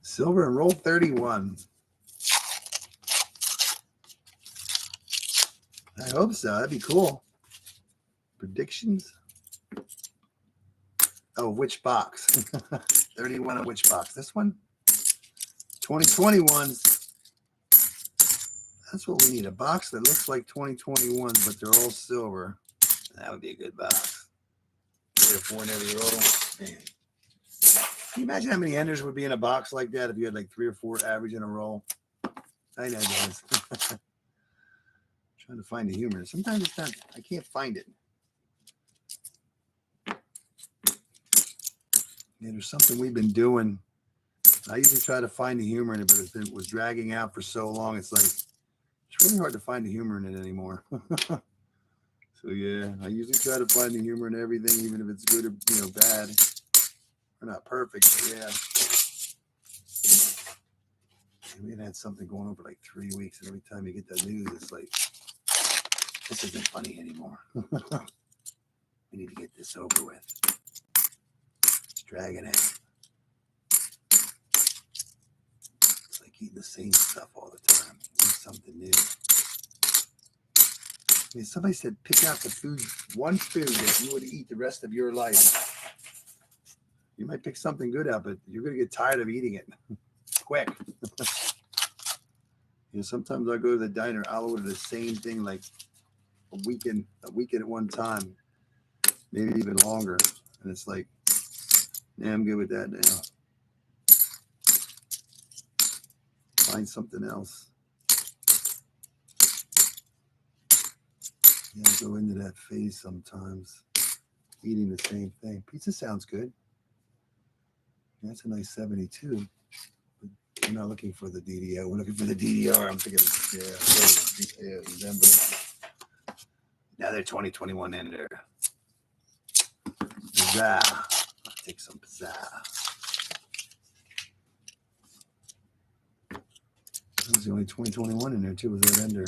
Silver and roll 31. I hope so. That'd be cool. Predictions? Oh, which box? 31 of which box? This one? 2021s. That's what we need. A box that looks like 2021, but they're all silver. That would be a good box. 3 or 4 in every roll. Man. Can you imagine how many enders would be in a box like that if you had like 3 or 4 average in a roll? I know, guys. Trying to find the humor. Sometimes it's not, I can't find it. Yeah, there's something we've been doing. I usually try to find the humor in it, but it was dragging out for so long. It's like, it's really hard to find the humor in it anymore. So yeah, I usually try to find the humor in everything, even if it's good or bad. Or not perfect, but yeah. We had something going on for like 3 weeks, and every time you get that news, it's like, this isn't funny anymore. We need to get this over with. It's dragging out. It's like eating the same stuff all the time. Eat something new. I mean, somebody said pick out the food, one food that you would eat the rest of your life. You might pick something good out, but you're going to get tired of eating it quick. Sometimes I go to the diner, I'll order the same thing like a weekend at one time, maybe even longer. And it's like, yeah, I'm good with that now. Find something else. Yeah, I go into that phase sometimes, eating the same thing. Pizza sounds good. That's a nice 72. But we're not looking for the DDR. We're looking for the DDR. I'm thinking, yeah, December. Another 2021 ender. Pizzah. I'll take some pizzah. That was the only 2021 in there, too, was that ender.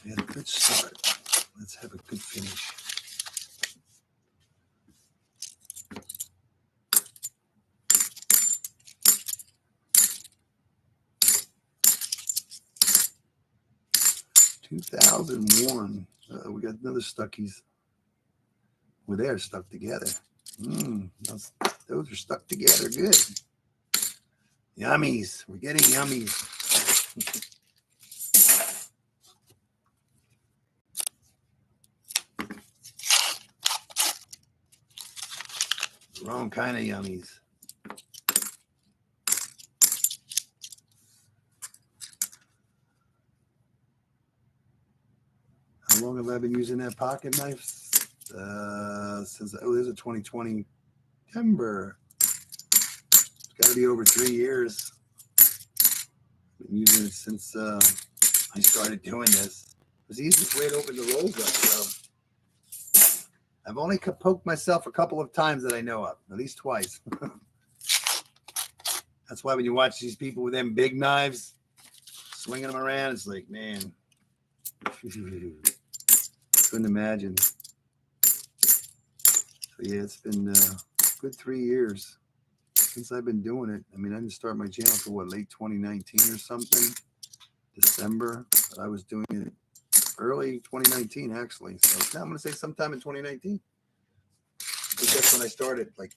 We had a good start. Let's have a good finish. 2001. We got another Stuckies. Well, they're stuck together. Those are stuck together. Good. Yummies. We're getting yummies. Wrong kind of yummies. How long have I been using that pocket knife? Since, there's a 2020 September. It's got to be over 3 years. Been using it since I started doing this. It was the easiest way to open the rolls up. So I've only poked myself a couple of times that I know of, at least twice. That's why when you watch these people with them big knives, swinging them around, it's like, man, couldn't imagine. So yeah, it's been a good 3 years since I've been doing it. I mean, I didn't start my channel until what, late 2019 or something, December. But I was doing it early 2019 actually. So I'm going to say sometime in 2019. I think that's when I started. Like,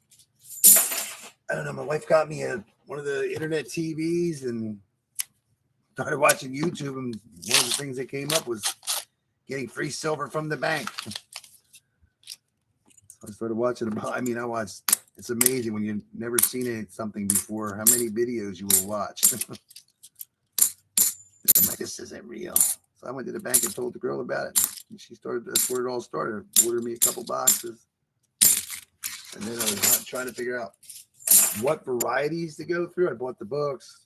I don't know. My wife got me one of the internet TVs and started watching YouTube. And one of the things that came up was getting free silver from the bank. I started watching about. I mean, I watched. It's amazing when you've never seen something before, how many videos you will watch. I'm like, this isn't real. So I went to the bank and told the girl about it. And she started. That's where it all started. Ordered me a couple boxes, and then I was trying to figure out what varieties to go through. I bought the books.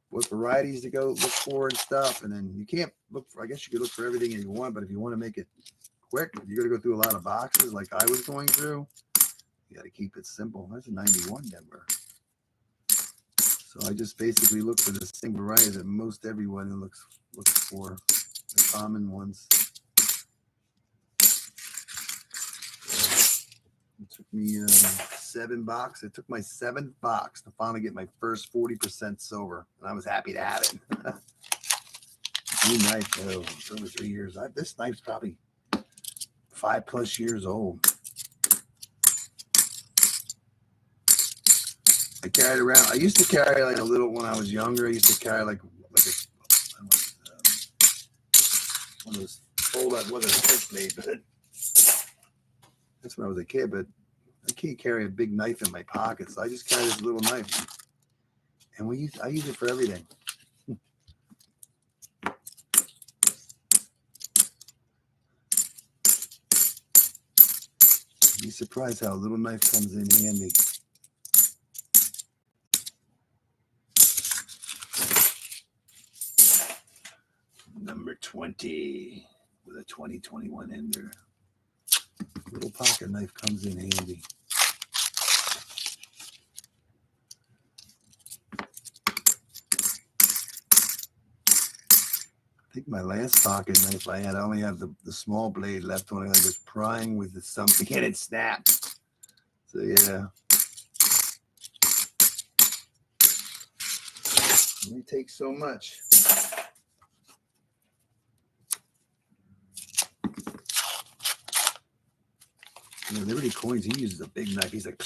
What varieties to go look for and stuff, and then you can't look for. I guess you could look for everything you want, but if you want to make it quick, you're going to go through a lot of boxes like I was going through. You got to keep it simple. That's a 91 Denver. So I just basically look for the same variety that most everyone looks for, the common ones. It took me 7 boxes. It took my 7th box to finally get my first 40% silver, and I was happy to have it. New knife, though. It's over 3 years. This knife's probably 5+ years old. I carried around. I used to carry like a little when I was younger. I used to carry like one of those fold up, wasn't a fish made, but that's when I was a kid. But I can't carry a big knife in my pocket, so I just carry this little knife, and I use it for everything. You'd be surprised how a little knife comes in handy. Number 20 with a 2021 ender. Little pocket knife comes in handy. I think my last pocket knife I only have the small blade left on it. I was prying with something and it snapped. So yeah. It only takes so much. You know, Liberty Coins, he uses a big knife. He's like,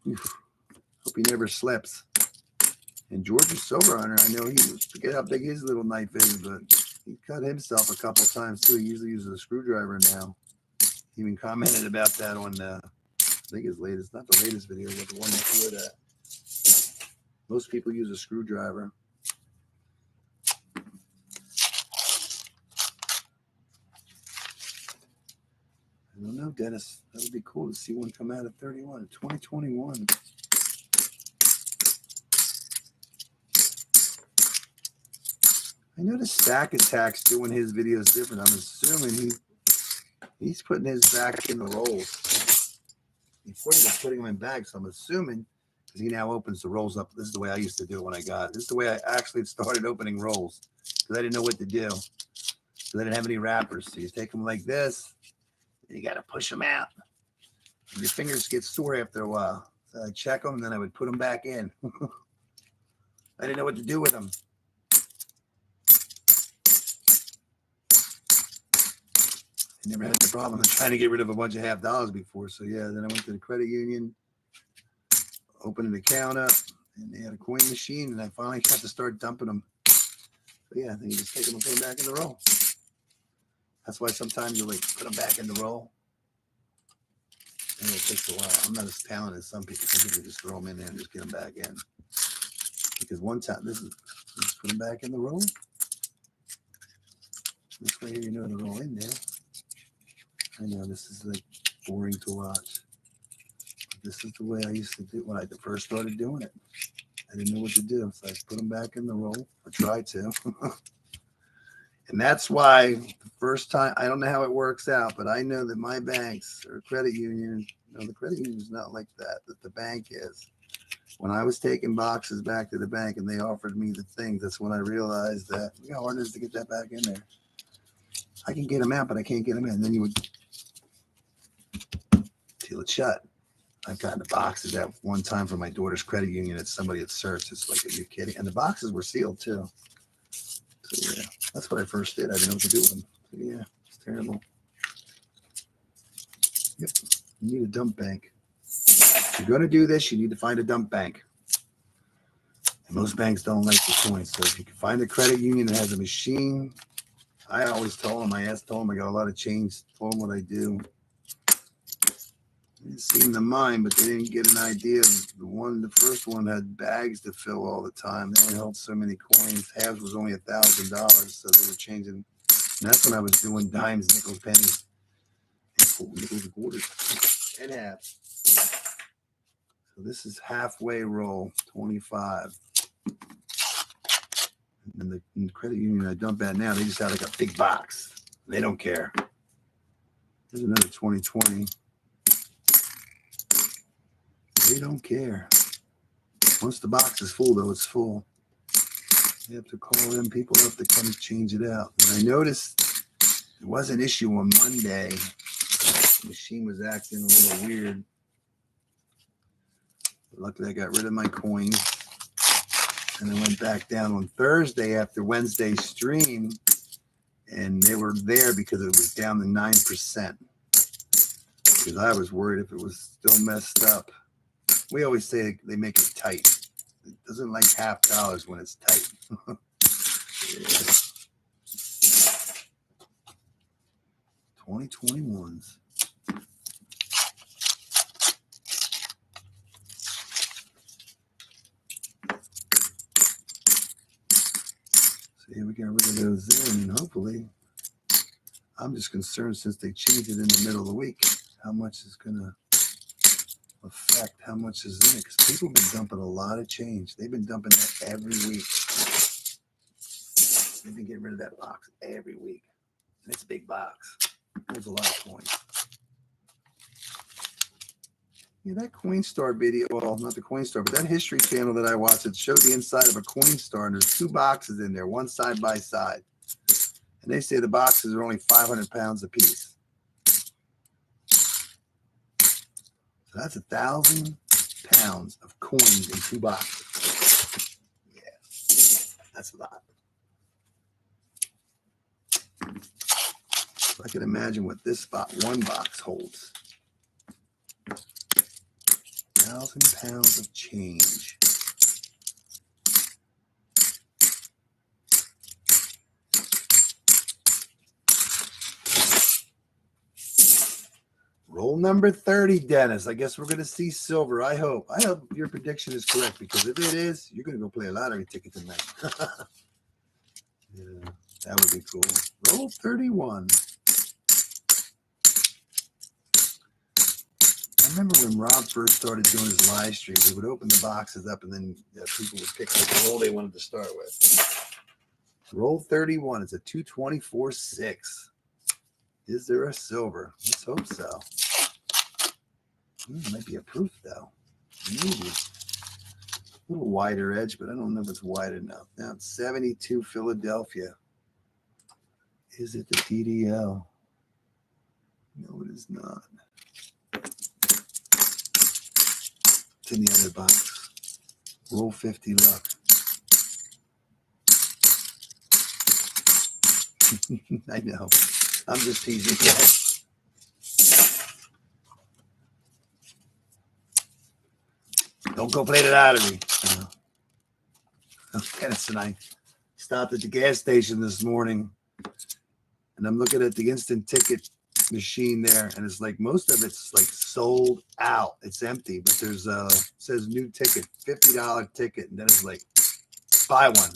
oof. Hope he never slips. And George's Silver Hunter, I know forget how big his little knife is, but he cut himself a couple times too. He usually uses a screwdriver now. He even commented about that on, I think his latest, not the latest video, but the one before that. Most people use a screwdriver. I don't know, Dennis. That would be cool to see one come out of 31, 2021. I noticed Stack Attack's doing his videos different. I'm assuming he's putting his back in the rolls. Before he was putting them in bags, so I'm assuming because he now opens the rolls up. This is the way I used to do it when I got it. This is the way I actually started opening rolls because I didn't know what to do. So I didn't have any wrappers. So you take them like this. You got to push them out. Your fingers get sore after a while. So I'd check them, and then I would put them back in. I didn't know what to do with them. I never had the problem of trying to get rid of a bunch of half dollars before. So yeah, then I went to the credit union, opened an account up, and they had a coin machine, and I finally got to start dumping them. But yeah, then you just take them and put them back in the roll. That's why sometimes you like put them back in the roll. And it takes a while. I'm not as talented as some people. Some people just throw them in there and just get them back in. Because one time, just put them back in the roll. This way here, you know, they're all in there. I know this is like boring to watch. But this is the way I used to do it when I first started doing it. I didn't know what to do. So I put them back in the roll, or try to. And that's why the first time, I don't know how it works out, but I know that my banks or credit union, no, the credit union is not like that the bank is. When I was taking boxes back to the bank and they offered me the things, that's when I realized that, you know, how hard it is to get that back in there. I can get them out, but I can't get them in. And then you would seal it shut. I've gotten the boxes out one time from my daughter's credit union that somebody had searched. It's like, are you kidding? And the boxes were sealed too. So yeah, that's what I first did. I didn't know what to do with them. So yeah, it's terrible. Yep, you need a dump bank. If you're going to do this, you need to find a dump bank. And most banks don't like the coins. So if you can find a credit union that has a machine, I always told them, I got a lot of change, told them what I do. They didn't seem to mind, but they didn't get an idea of the first one had bags to fill all the time. They only held so many coins. Halves was only $1,000, so they were changing. And that's when I was doing dimes, nickels, pennies, nickels and quarters, and halves. So this is halfway roll, 25. And the credit union I dump at now, they just have like a big box. They don't care. There's another 2020. They don't care. Once the box is full, though, it's full. You have to call them people up to come change it out. And I noticed there was an issue on Monday. The machine was acting a little weird. Luckily, I got rid of my coins. And I went back down on Thursday after Wednesday's stream. And they were there because it was down to 9%. Because I was worried if it was still messed up. We always say they make it tight. It doesn't like half dollars when it's tight. Yeah. 2021s. See, we got rid of those in, and hopefully, I'm just concerned since they changed it in the middle of the week, how much is going to affect how much is in it, because people have been dumping a lot of change. They've been dumping that every week. They've been getting rid of that box every week. And it's a big box. There's a lot of coins. Yeah, that Coinstar video, well, not the Coinstar, but that History Channel that I watched, it showed the inside of a Coinstar, and there's two boxes in there, one side by side. And they say the boxes are only 500 pounds a piece. So that's 1,000 pounds of coins in two boxes. Yeah, that's a lot. So I can imagine what this one box holds. 1,000 pounds of change. Roll number 30, Dennis. I guess we're going to see silver. I hope your prediction is correct, because if it is, you're going to go play a lottery ticket tonight. Yeah, that would be cool. Roll 31. I remember when Rob first started doing his live streams, he would open the boxes up and then people would pick the roll they wanted to start with. Roll 31. It's a 224.6. Is there a silver? Let's hope so. Might be a proof, though. Maybe. A little wider edge, but I don't know if it's wide enough. Now it's 72 Philadelphia. Is it the DDL? No, it is not. It's in the other box. Roll 50 luck. I know. I'm just teasing you. Don't go play the lottery. Dennis and I stopped at the gas station this morning, and I'm looking at the instant ticket machine there, and it's like most of it's like sold out. It's empty, but there's says new ticket, $50 ticket, and then it's like buy one.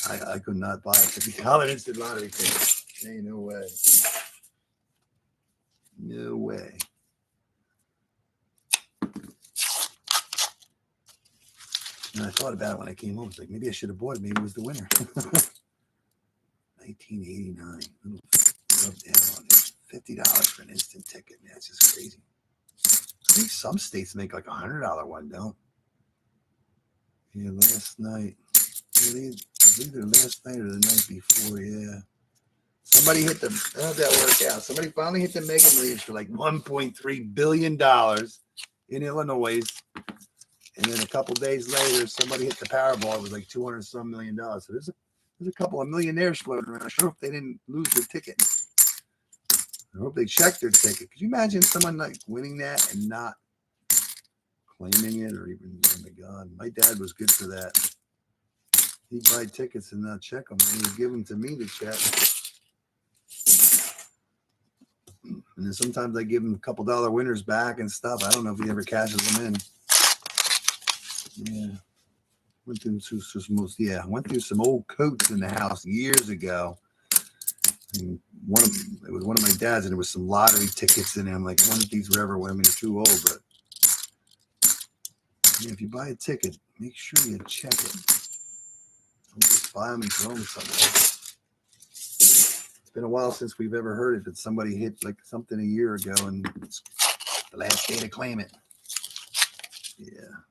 I could not buy a $50 instant lottery ticket. Ain't no way. No way. And I thought about it when I came home. It's like, maybe I should have bought it. Maybe it was the winner. 1989. Little rub down on it. $50 for an instant ticket. Man, that's just crazy. I think some states make like $100 one, don't? Yeah, last night. Either last night or the night before, yeah. Somebody hit the, how'd that work out? Somebody finally hit the Mega Millions for like $1.3 billion in Illinois. And then a couple days later, somebody hit the Powerball. It was like $200-some million. So there's a couple of millionaires floating around. I sure hope they didn't lose their ticket. I hope they checked their ticket. Could you imagine someone like winning that and not claiming it or even, oh my God. My dad was good for that. He'd buy tickets and not check them. And he'd give them to me to check. And then sometimes I give him a couple dollar winners back and stuff. I don't know if he ever cashes them in. Yeah. Went through some old coats in the house years ago. And it was one of my dad's, and there was some lottery tickets in it. I'm like, I wonder if these were ever when I'm too old, but yeah, if you buy a ticket, make sure you check it. Don't just buy them and throw them somewhere. It's been a while since we've ever heard it that somebody hit like something a year ago and it's the last day to claim it. Yeah.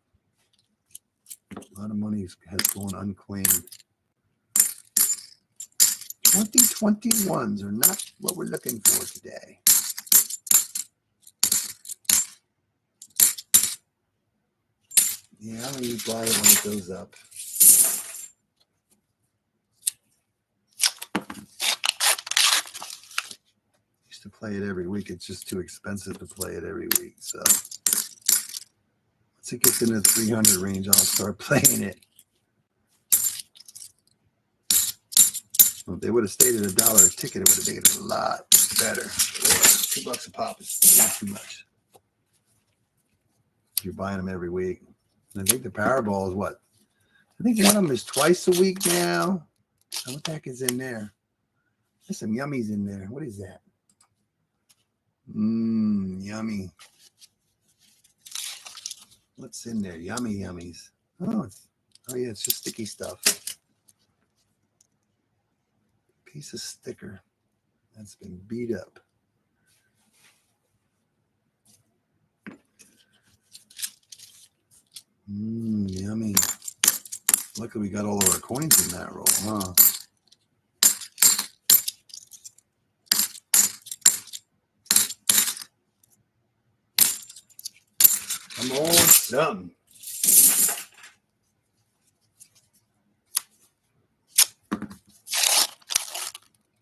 A lot of money has gone unclaimed. 2021s are not what we're looking for today. Yeah, I'm going to buy it when it goes up. Used to play it every week. It's just too expensive to play it every week. So once it gets in the 300 range, I'll start playing it. Well, if they would have stayed at $1 a ticket, it would have made it a lot better. $2 a pop is not too much. You're buying them every week. And I think the Powerball is what? I think one of them is twice a week now. What the heck is in there? There's some yummies in there. What is that? Yummy. What's in there? Yummy yummies. Oh yeah, it's just sticky stuff. Piece of sticker that's been beat up. Yummy. Luckily we got all of our coins in that roll, huh? Come on, something.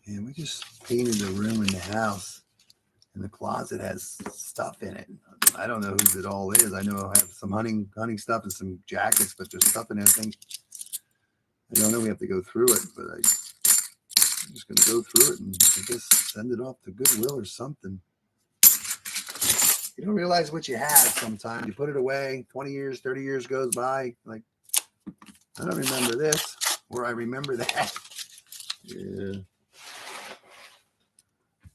And we just painted the room in the house, and the closet has stuff in it. I don't know whose it all is. I know I have some hunting stuff and some jackets, but there's stuff in there. I don't know. We have to go through it, but I'm just going to go through it and I guess send it off to Goodwill or something. You don't realize what you have sometimes. You put it away, 20 years, 30 years goes by. Like, I don't remember this, or I remember that. Yeah.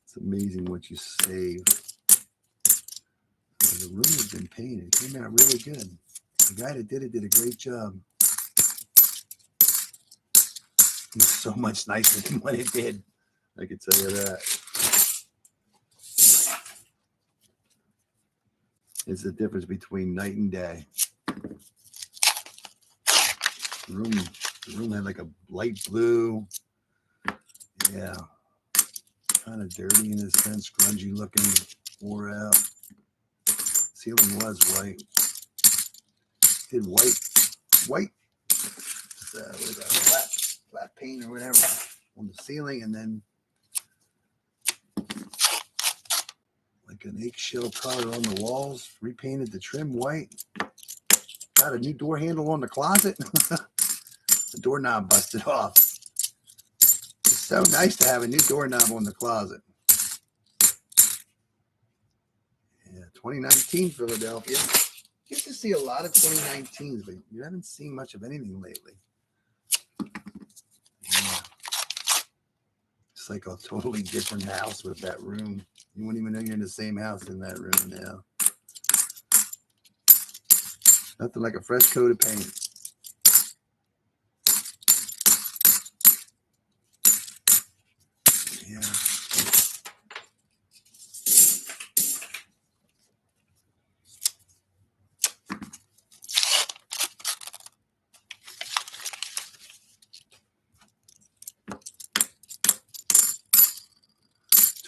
It's amazing what you save. The room has been painted. It came out really good. The guy that did it did a great job. It was so much nicer than what it did. I can tell you that. It's the difference between night and day. The room had like a light blue. Yeah. Kind of dirty in a sense, grungy looking, wore out. Ceiling was white. Did white, what is that, flat paint or whatever on the ceiling, and then like an eggshell color on the walls. Repainted the trim white. Got a new door handle on the closet. The doorknob busted off. It's so nice to have a new doorknob on the closet. Yeah, 2019 Philadelphia. You get to see a lot of 2019s, but you haven't seen much of anything lately. Yeah. It's like a totally different house with that room. You wouldn't even know you're in the same house in that room now. Nothing like a fresh coat of paint. Yeah.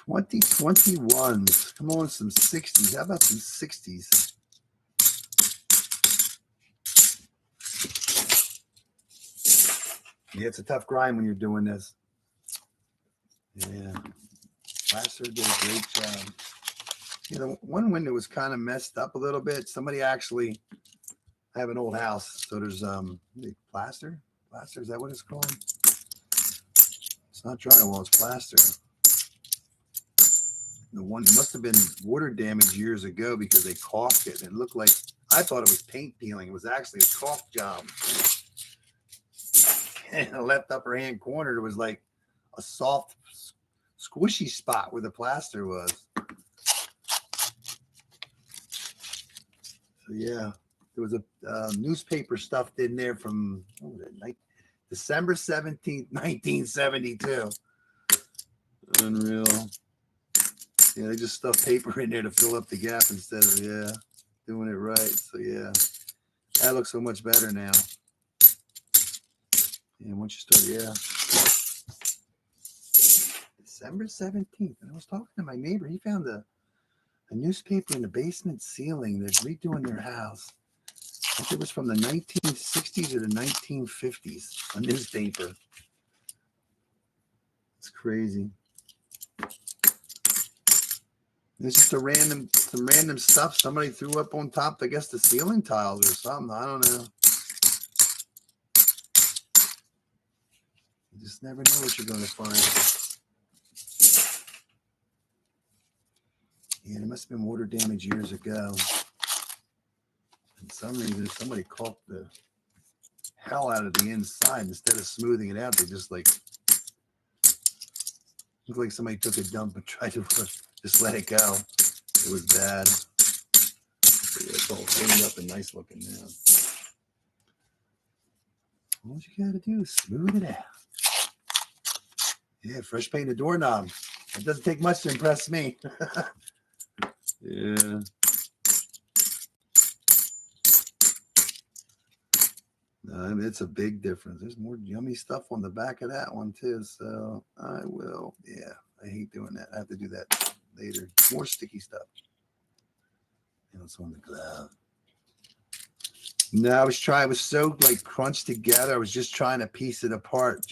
$2021s. Come on, some 60s. How about some 60s? Yeah, it's a tough grind when you're doing this. Yeah. Plaster did a great job. You know, one window was kind of messed up a little bit. Somebody actually, I have an old house, so there's plaster. Plaster, is that what it's called? It's not drywall, it's plaster. The one, it must have been water damage years ago because they caulked it. And it looked like, I thought it was paint peeling. It was actually a caulk job. And in the left upper hand corner, there was like a soft, squishy spot where the plaster was. So yeah, there was a newspaper stuffed in there from December 17th, 1972. Unreal. Yeah, they just stuffed paper in there to fill up the gap instead of, doing it right. So yeah, that looks so much better now. And once you start, December 17th. And I was talking to my neighbor. He found a newspaper in the basement ceiling. They're redoing their house. I think it was from the 1960s or the 1950s, a newspaper. It's crazy. It's just some random stuff somebody threw up on top, I guess, the ceiling tiles or something. I don't know. You just never know what you're going to find. Yeah, there must have been water damage years ago. For some reason, somebody caulked the hell out of the inside. Instead of smoothing it out, they just looked like somebody took a dump and tried to just let it go. It was bad. So yeah, it's all cleaned up and nice looking now. All you gotta do is smooth it out. Yeah, fresh painted doorknob. It doesn't take much to impress me. Yeah. No, I mean, it's a big difference. There's more yummy stuff on the back of that one too. So I will. Yeah, I hate doing that. I have to do that later. More sticky stuff. And it's on the glove. No, I was so like crunched together. I was just trying to piece it apart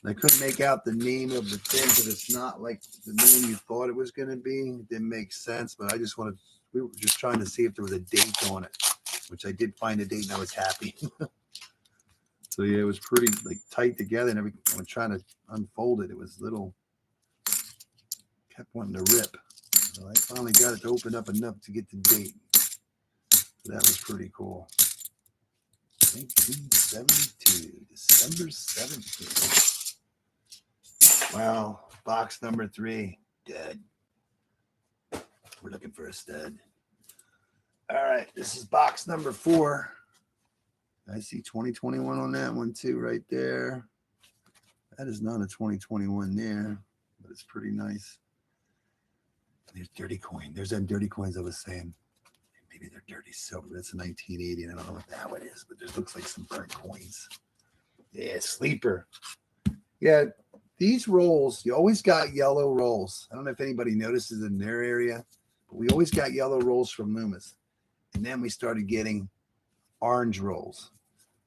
I couldn't make out the name of the thing because it's not like the name you thought it was going to be. It didn't make sense, but we were just trying to see if there was a date on it, which I did find a date and I was happy. So yeah, it was pretty like tight together, and I was trying to unfold it. It was kept wanting to rip. So I finally got it to open up enough to get the date. So that was pretty cool. 1972, December 17th. Wow, box number 3, dead. We're looking for a stud. All right, this is box number 4. I see 2021 on that one too, right there. That is not a 2021 there, but it's pretty nice. There's dirty coin. There's them dirty coins I was saying. Maybe they're dirty silver. That's a 1980, and I don't know what the hell it is, but there looks like some burnt coins. Yeah, sleeper. Yeah, these rolls, you always got yellow rolls. I don't know if anybody notices in their area, but we always got yellow rolls from Loomis. And then we started getting orange rolls.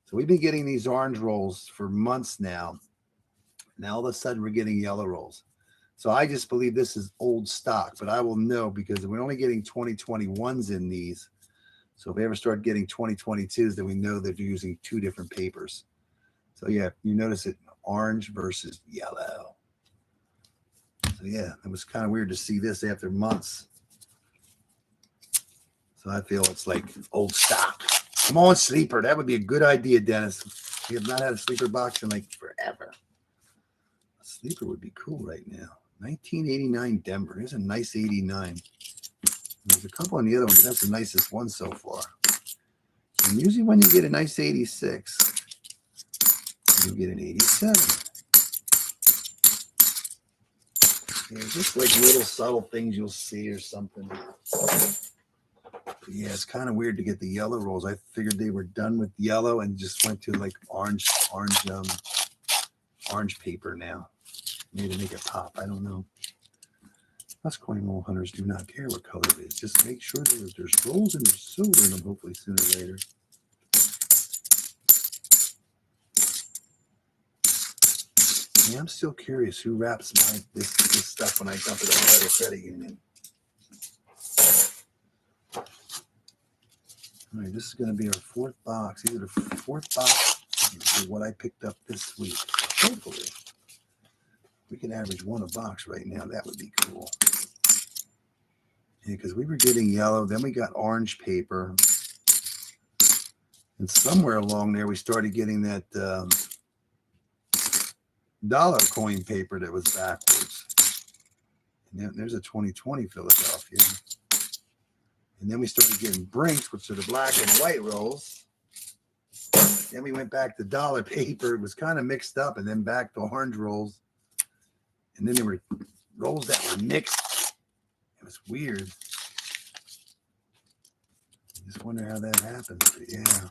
So we've been getting these orange rolls for months now. Now all of a sudden we're getting yellow rolls. So I just believe this is old stock, but I will know because we're only getting 2021s in these. So if we ever start getting 2022s, then we know that you're using two different papers. So yeah, you notice it, orange versus yellow. So yeah, it was kind of weird to see this after months. So I feel it's like old stock. Come on, sleeper. That would be a good idea, Dennis. We have not had a sleeper box in like forever. A sleeper would be cool right now. 1989 Denver. Here's a nice 89. There's a couple on the other one, but that's the nicest one so far. And usually when you get a nice 86, you get an 87. Yeah, just like little subtle things you'll see or something. But yeah, it's kind of weird to get the yellow rolls. I figured they were done with yellow and just went to like orange paper now. Maybe to make it pop. I don't know. Us coin roll hunters do not care what color it is. Just make sure that there's rolls and there's silver in them, hopefully sooner or later. Yeah, I'm still curious who wraps this stuff when I dump it on the credit union. All right, this is going to be our fourth box. These are the fourth box of what I picked up this week. Hopefully, we can average one a box right now. That would be cool. Yeah, because we were getting yellow, then we got orange paper, and somewhere along there we started getting that dollar coin paper that was backwards. And there's a 2020 Philadelphia. And then we started getting brinks, which are the black and white rolls. Then we went back to dollar paper. It was kind of mixed up, and then back to orange rolls. And then there were rolls that were mixed. It was weird. I just wonder how that happened. But yeah,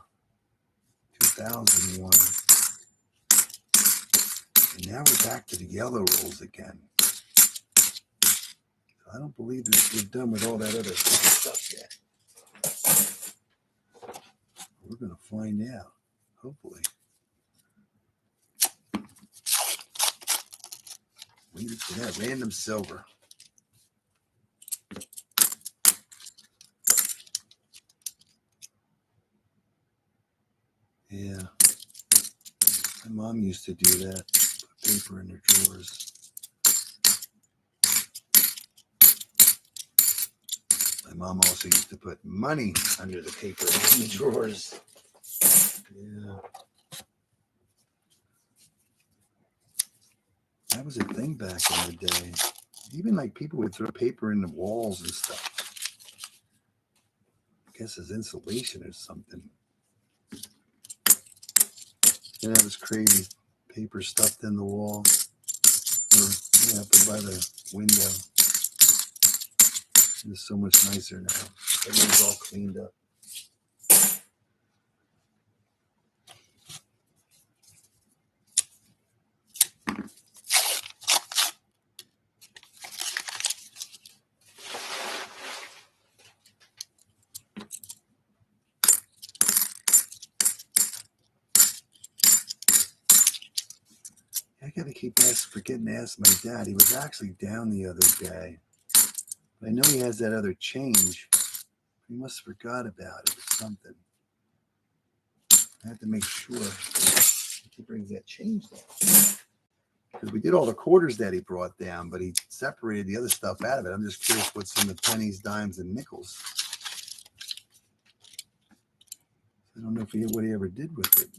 2001. And now we're back to the yellow rolls again. So I don't believe that we're done with all that other stuff yet. We're going to find out, hopefully. Waited for that random silver. Yeah. My mom used to do that. Put paper in their drawers. My mom also used to put money under the paper in the drawers. Yeah. That was a thing back in the day. Even like people would throw paper in the walls and stuff. I guess it's insulation or something. Yeah, that was crazy. Paper stuffed in the wall. Or, yeah, up by the window. It's so much nicer now. Everything's all cleaned up. I got to keep forgetting to ask my dad. He was actually down the other day. But I know he has that other change. He must have forgot about it or something. I have to make sure he brings that change down. Because we did all the quarters that he brought down, but he separated the other stuff out of it. I'm just curious what's in the pennies, dimes, and nickels. I don't know what he ever did with it.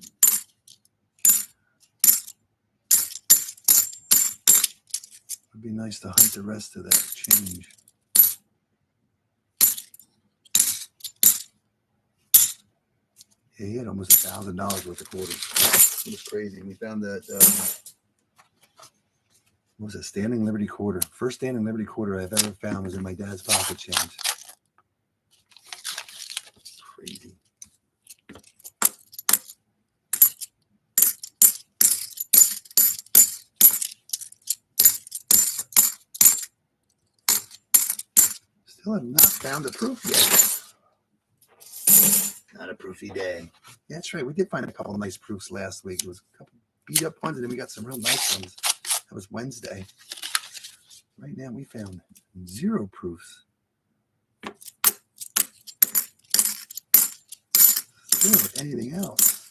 It'd be nice to hunt the rest of that change. Yeah, he had almost $1,000 worth of quarters. It was crazy. We found that, what was it, Standing Liberty quarter. First Standing Liberty quarter I've ever found was in my dad's pocket change. Crazy. Still have not found a proof yet. Not a proofy day. Yeah, that's right. We did find a couple of nice proofs last week. It was a couple beat up ones, and then we got some real nice ones. That was Wednesday. Right now we found 0 proofs. Still anything else.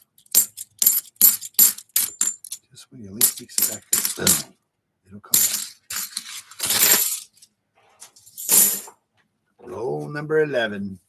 Just when you least expect it, boom, it'll come out. Roll number 11.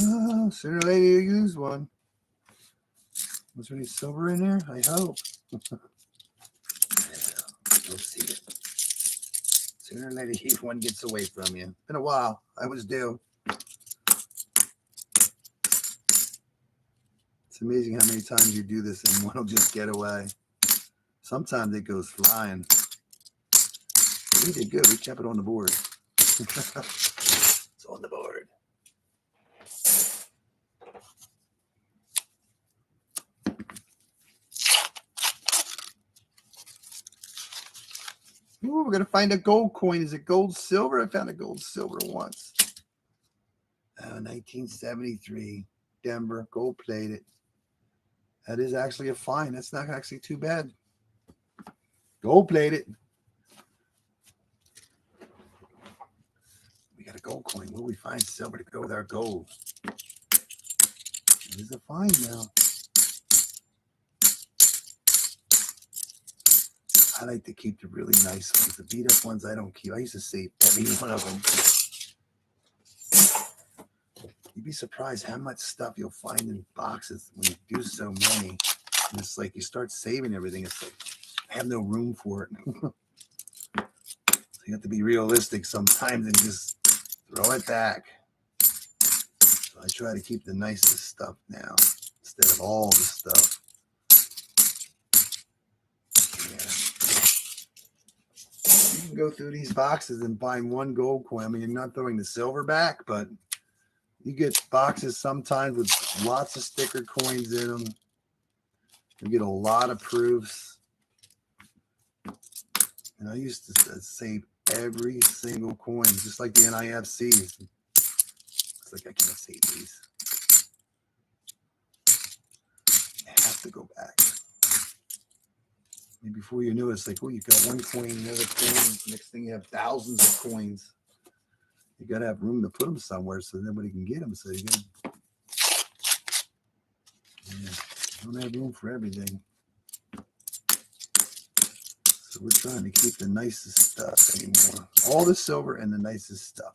Oh, sooner or later you use one. Was there any silver in there? I hope. We'll see it. Sooner or later one gets away from you. Been a while. I was due. It's amazing how many times you do this and one will just get away. Sometimes it goes flying. We did good. We kept it on the board. It's on the board. Ooh, we're going to find a gold coin. Is it gold silver? I found a gold silver once. 1973. Denver. Gold plated. That is actually a fine. That's not actually too bad. Gold plated. We got a gold coin. Will we find silver to go with our gold? It is a fine now. I like to keep the really nice ones. The beat up ones I don't keep. I used to save every one of them. You'd be surprised how much stuff you'll find in boxes when you do so many. And it's like you start saving everything. It's like I have no room for it. So you have to be realistic sometimes and just throw it back. So I try to keep the nicest stuff now instead of all the stuff. Yeah. You can go through these boxes and find one gold coin. I mean, you're not throwing the silver back, but you get boxes sometimes with lots of sticker coins in them. You get a lot of proofs. And I used to save every single coin, just like the NIFCs. It's like I can't save these. I have to go back. And before you know it, it's like, oh, you got one coin, another coin. Next thing you have thousands of coins. You got to have room to put them somewhere so nobody can get them. So you got, yeah, don't have room for everything. So we're trying to keep the nicest stuff anymore. All the silver and the nicest stuff.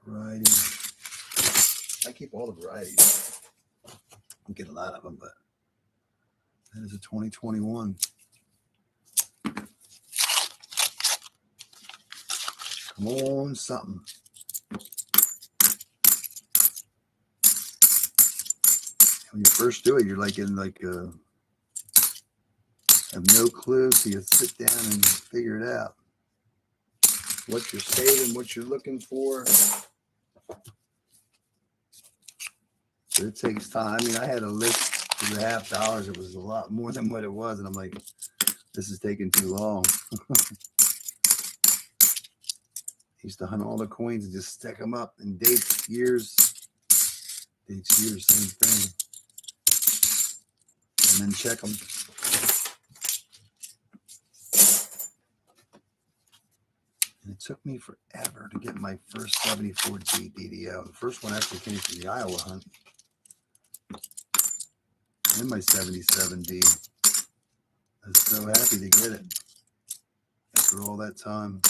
Varieties. I keep all the varieties. I get a lot of them, but that is a 2021. Come on, something. When you first do it, you're like in like have no clue, so you sit down and figure it out. What you're saving, what you're looking for. So it takes time. I mean, I had a list for the $50. It was a lot more than what it was, and I'm like, this is taking too long. Used to hunt all the coins and just stack them up in dates, years. Dates, years, same thing. And then check them. And it took me forever to get my first 74G DDO. The first one actually came from the Iowa hunt. And my 77D. I was so happy to get it after all that time.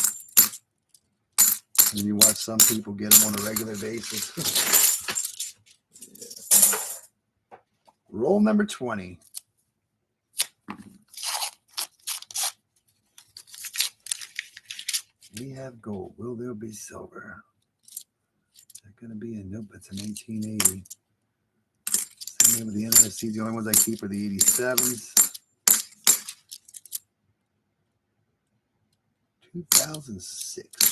And then you watch some people get them on a regular basis. Yeah. Roll number 20. We have gold. Will there be silver? Is that going to be a nope? It's an 1880. Same with the NIFC. The only ones I keep are the 87s. 2006.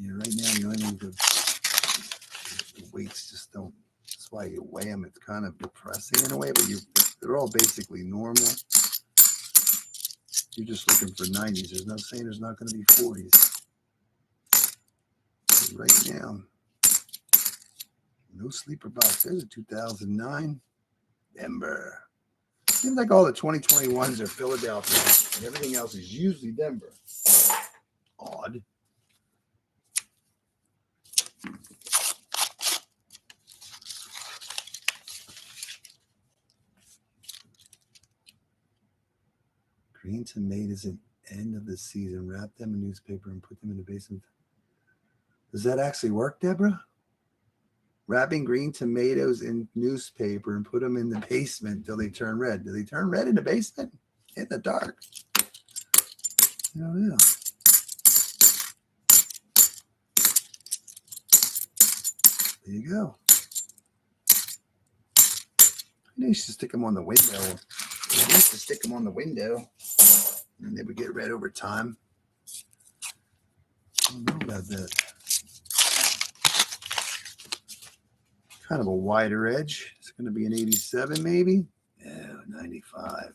Yeah, right now the only thing the weights just don't. That's why you weigh them. It's kind of depressing in a way, but they're all basically normal. You're just looking for 90s. There's no saying there's not going to be 40s. But right now, no sleeper box. There's a 2009 Denver. Seems like all the 2021s are Philadelphia, and everything else is usually Denver. Odd. Green tomatoes at end of the season. Wrap them in newspaper and put them in the basement. Does that actually work, Deborah? Wrapping green tomatoes in newspaper and put them in the basement until they turn red. Do they turn red in the basement? In the dark? I don't know. There you go. I used to stick them on the window. I used to stick them on the window, and they would get red over time. I don't know about that. Kind of a wider edge. It's going to be an 87 maybe. Yeah, 95.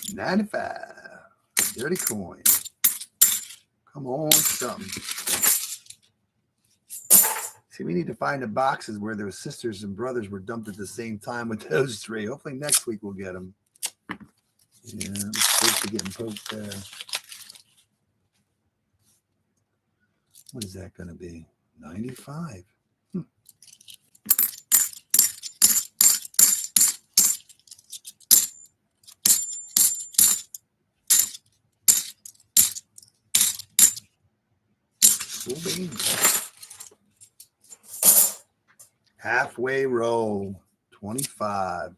$95. Dirty coin. Come on, something. See, we need to find the boxes where those sisters and brothers were dumped at the same time with those three. Hopefully next week we'll get them. Yeah, I'm supposed to get them poked there. What is that going to be? 95. Hmm. Cool beans. Halfway roll. 25.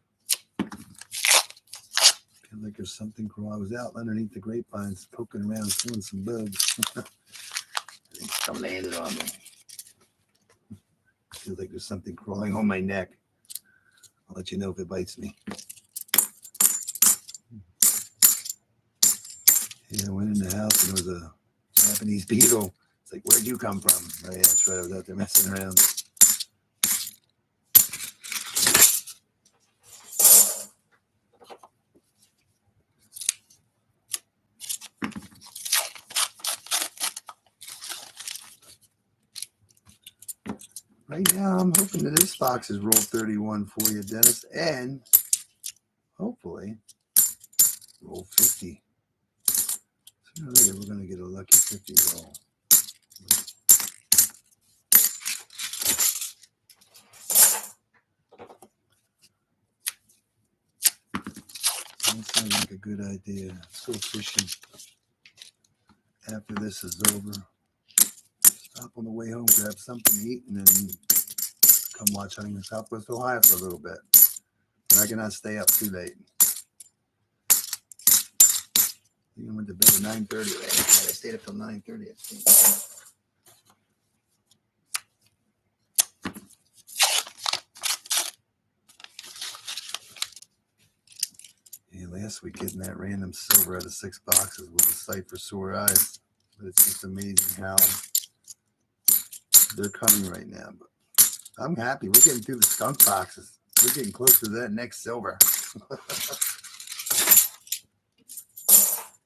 Feel like there's something cool. I was out underneath the grapevines poking around, killing some bugs. I think something landed on me. Feels like there's something crawling on my neck. I'll let you know if it bites me. Yeah, I went in the house and there was a Japanese beetle. It's like, where'd you come from? Oh, yeah, that's right. I was out there messing around. Right now, I'm hoping that this box is roll 31 for you, Dennis, and hopefully roll 50. Sooner or later, we're going to get a lucky 50 roll. That sounds like a good idea. Let's go fishing after this is over. Stop on the way home, grab something to eat, and then come watch Hunting in Southwest Ohio for a little bit. And I cannot stay up too late. Even went to bed at 9:30 last night. I stayed up till 9:30. I think. Yeah, last week getting that random silver out of 6 boxes was a sight for sore eyes. But it's just amazing how they're coming right now. But I'm happy. We're getting through the skunk boxes. We're getting close to that next silver.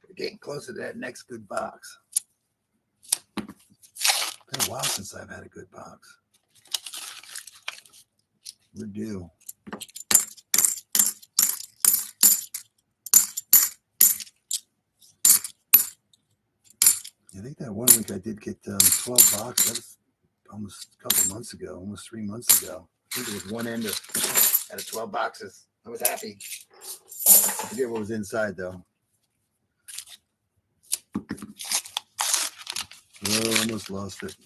We're getting close to that next good box. Been a while since I've had a good box. We're due. I think that one week I did get 12 boxes. That was almost a couple months ago, almost 3 months ago. I think it was one ender out of 12 boxes. I was happy. I forget what was inside, though. Oh, almost lost it.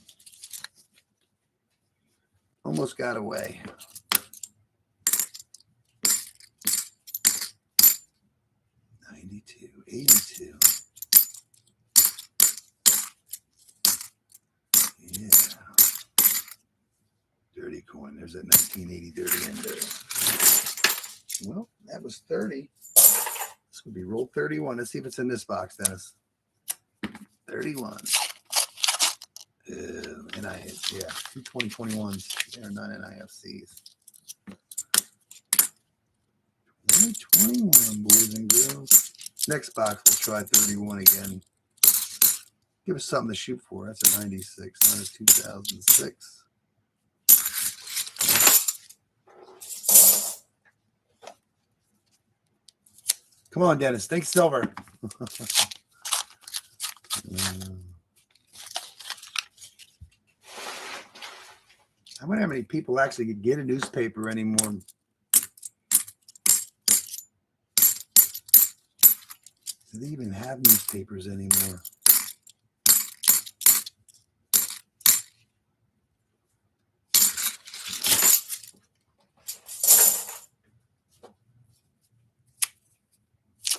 Almost got away. coin. There's that 1980 dirty end there. Well, that was 30. This would be roll 31. Let's see if it's in this box, Dennis. 31. NIFC, yeah, 2 2021s. They're not NIFCs. 2021, boys and girls. Next box, we'll try 31 again. Give us something to shoot for. That's a 96, not a 2006. Come on, Dennis. Think silver. I wonder how many people actually could get a newspaper anymore. Do they even have newspapers anymore?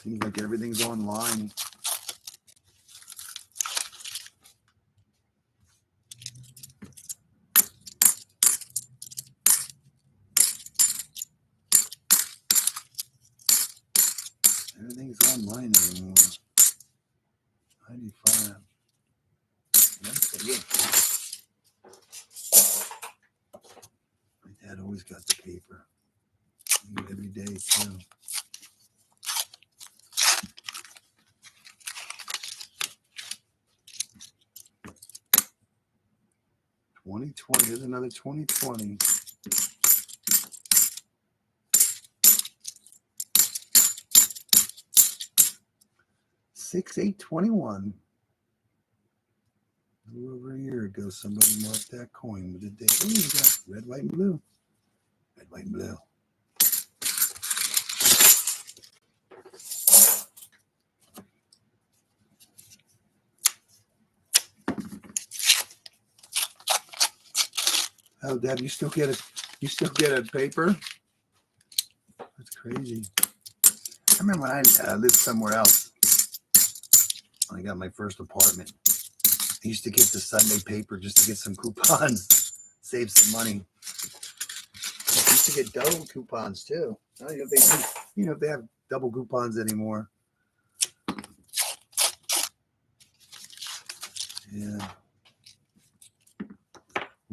Seems like everything's online. Everything's online anymore. 95. My dad always got the paper. Every day, too. $2020. There's another 2020. $6/8/21. A little over a year ago, somebody marked that coin with a date. Oh, you got red, white, and blue. Red, white, and blue. Oh, Dad, you still get it? You still get a paper? That's crazy. I remember when I lived somewhere else. When I got my first apartment, I used to get the Sunday paper just to get some coupons, save some money. I used to get double coupons too. I don't know if they have double coupons anymore. Yeah.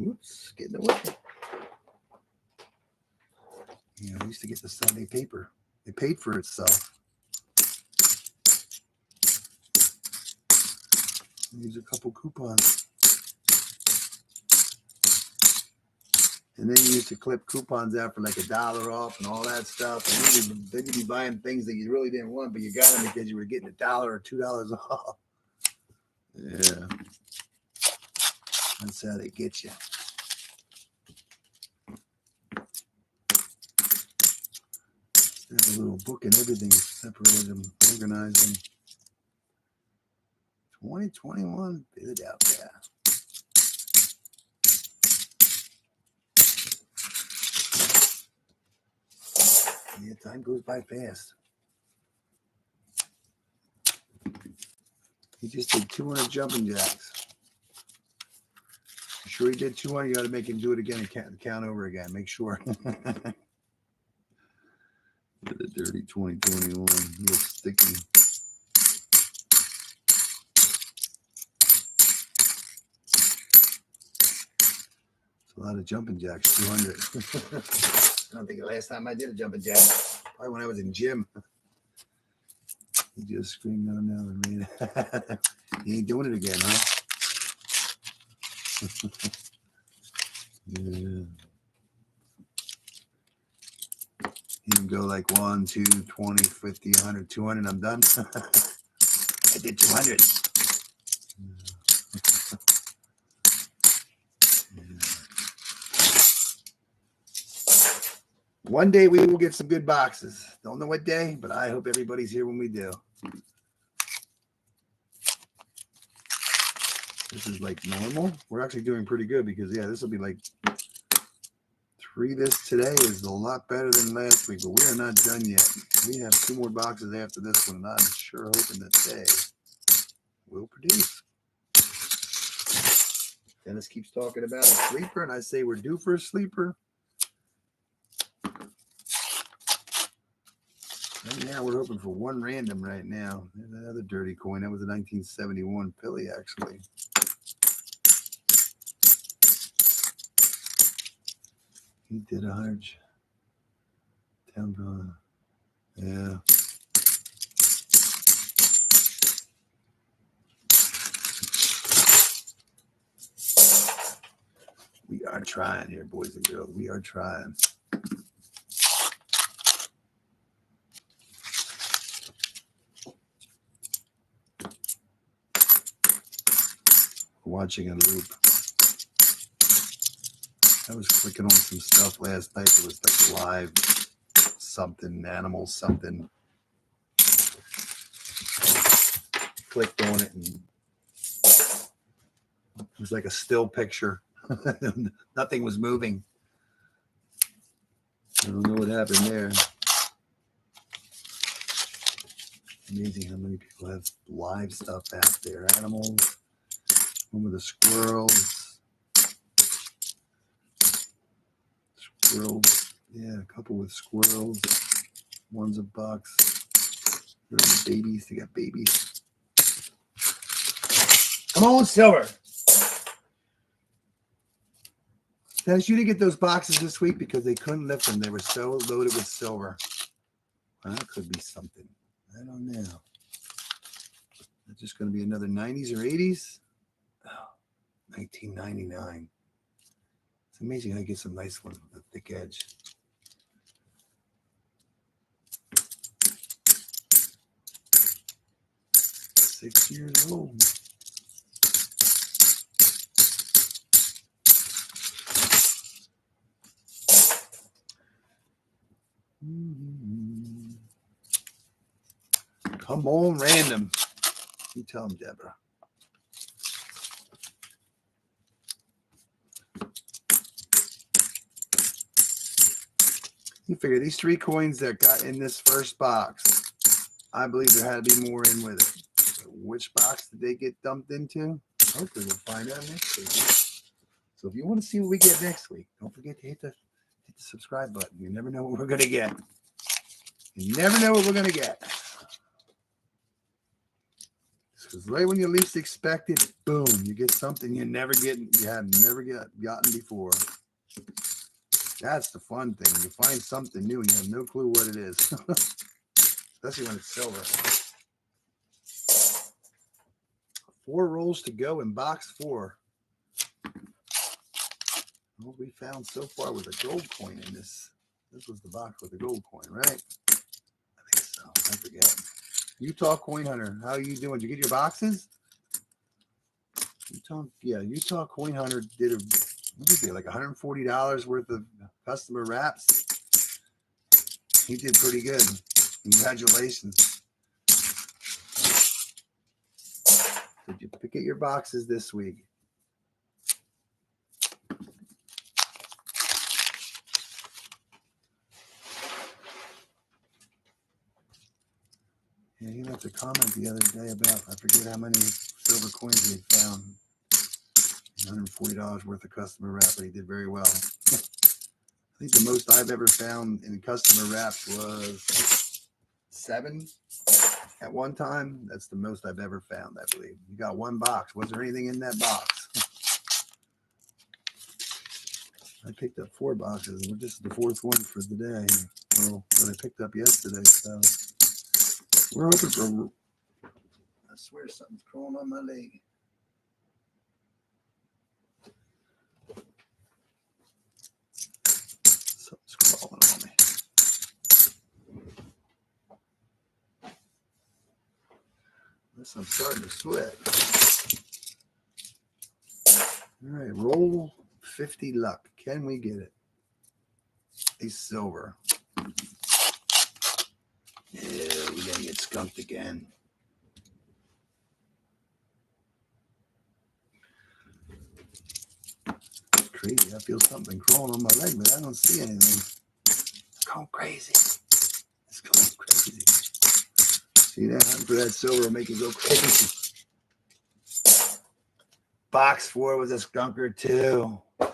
Oops, getting away. Yeah, I used to get the Sunday paper. It paid for itself. Use a couple coupons. And then you used to clip coupons out for like $1 off and all that stuff. And then you'd be buying things that you really didn't want, but you got them because you were getting $1 or $2 off. Yeah. That's how they get you. They have a little book and everything, separated them, organized them. 2021, bid out there. Yeah, time goes by fast. He just did 200 jumping jacks. You sure he did 200? You got to make him do it again and count over again. Make sure. Look at the dirty 2021. He looks sticky. It's a lot of jumping jacks, 200. I don't think the last time I did a jumping jack, probably when I was in gym. He just screamed no and ran. He ain't doing it again, huh? Yeah. You can go like 1, 2, 20, 50, 100, 200. I'm done. I did 200. One day we will get some good boxes. Don't know what day, but I hope everybody's here when we do. This is like normal. We're actually doing pretty good because, yeah, this will be like 3 this today is a lot better than last week, but we are not done yet. We have 2 more boxes after this one, and I'm sure hoping that they will produce. Dennis keeps talking about a sleeper, and I say we're due for a sleeper. Right now, we're hoping for one random right now. There's another dirty coin. That was a 1971 Philly, actually. He did a 100. Yeah. We are trying here, boys and girls. We are trying. Watching a loop. I was clicking on some stuff last night. It was like live something, animal something. Clicked on it and it was like a still picture. Nothing was moving. I don't know what happened there. Amazing how many people have live stuff out there. Animals. One with the squirrels. Squirrels. Yeah, a couple with squirrels. One's a box. There's babies. They got babies. Come on, silver. Dennis, you didn't get those boxes this week because they couldn't lift them. They were so loaded with silver. Well, that could be something. I don't know. It's just going to be another 90s or 80s. Oh, 1999. It's amazing how you get some nice ones with a thick edge. Six years old. Come on, random. You tell him, Deborah. You figure these 3 coins that got in this first box, I believe there had to be more in with it. So which box did they get dumped into? Hopefully we'll find out next week. So if you want to see what we get next week, don't forget to hit the subscribe button. You never know what we're going to get. You never know what we're going to get. Because right when you least expect it, boom, you get something you have never gotten before. That's the fun thing. You find something new and you have no clue what it is. Especially when it's silver. 4 rolls to go in box 4. What we found so far was a gold coin in this. This was the box with the gold coin, right? I think so. I forget. Utah Coin Hunter, how are you doing? Did you get your boxes? Utah Coin Hunter did like $140 worth of customer wraps. He did pretty good. Congratulations. Did you get your boxes this week? Yeah, he left a comment the other day about, I forget how many silver coins he had found. $140 worth of customer wrap, but he did very well. I think the most I've ever found in customer wraps was 7 at one time. That's the most I've ever found, I believe. You got 1 box. Was there anything in that box? I picked up 4 boxes. This is the 4th one for the day. Well, that I picked up yesterday. So we're hoping for. I swear something's crawling on my leg. Something's crawling on me. Unless I'm starting to sweat. All right, roll 50 luck. Can we get it? A silver. Yeah, we're gonna get skunked again. It's crazy. I feel something crawling on my leg, but I don't see anything. It's going crazy. It's going crazy. See that? Hunting for that silver will make you go crazy. Box 4 was a skunker too. I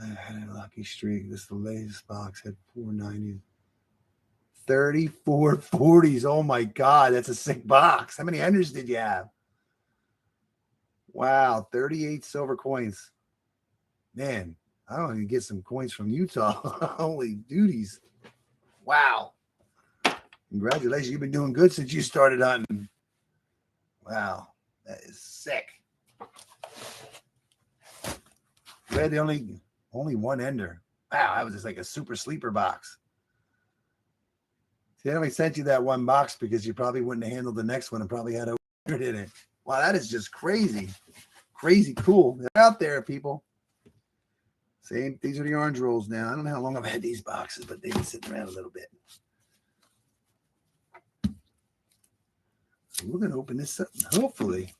had a lucky streak. This is the latest box. Had 490. 34 40s. Oh my God, that's a sick box. How many enders did you have? Wow, 38 silver coins. Man, I don't even get some coins from Utah. Holy duties. Wow. Congratulations. You've been doing good since you started hunting. Wow, that is sick. We had the only one ender. Wow, that was just like a super sleeper box. See, I only sent you that one box because you probably wouldn't have handled the next one and probably had 100 in it. Wow, that is just crazy. Crazy cool. They're out there, people. Same. These are the orange rolls now. I don't know how long I've had these boxes, but they've been sitting around a little bit. So we're going to open this up and hopefully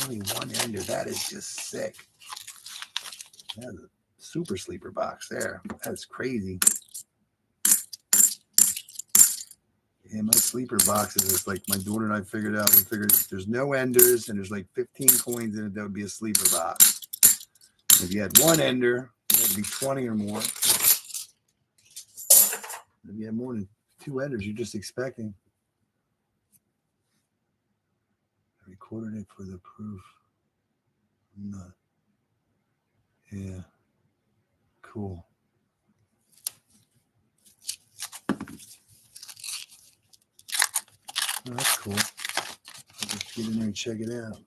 only one ender. That is just sick. That's a super sleeper box there. That's crazy. Yeah, my sleeper boxes is like my daughter and I figured out. We figured if there's no enders and there's like 15 coins in it, that would be a sleeper box. If you had one ender, it had to be 20 or more. If you had more than 2 enders, you're just expecting. I recorded it for the proof. No. Yeah. Cool. Oh, that's cool. I'll just get in there and check it out.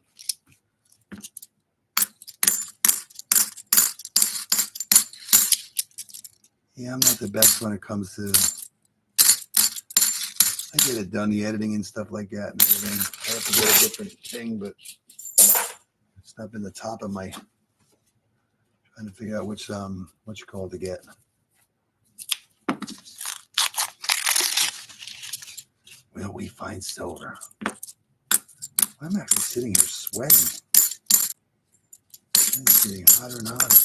Yeah, I'm not the best when it comes to. I get it done, the editing and stuff like that and everything. I have to get a different thing, but it's not been the top of my. Trying to figure out which what you call it to get. Will we find silver? I'm actually sitting here sweating. It's getting hotter and hotter.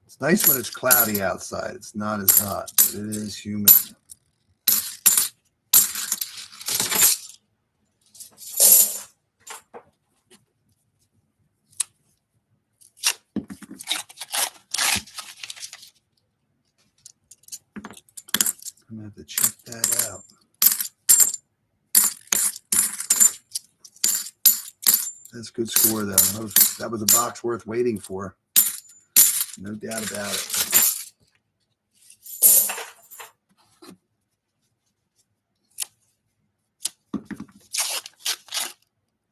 It's nice when it's cloudy outside. It's not as hot, but it is humid. I'm going to have to check that out. That's a good score, though. That was a box worth waiting for. No doubt about it.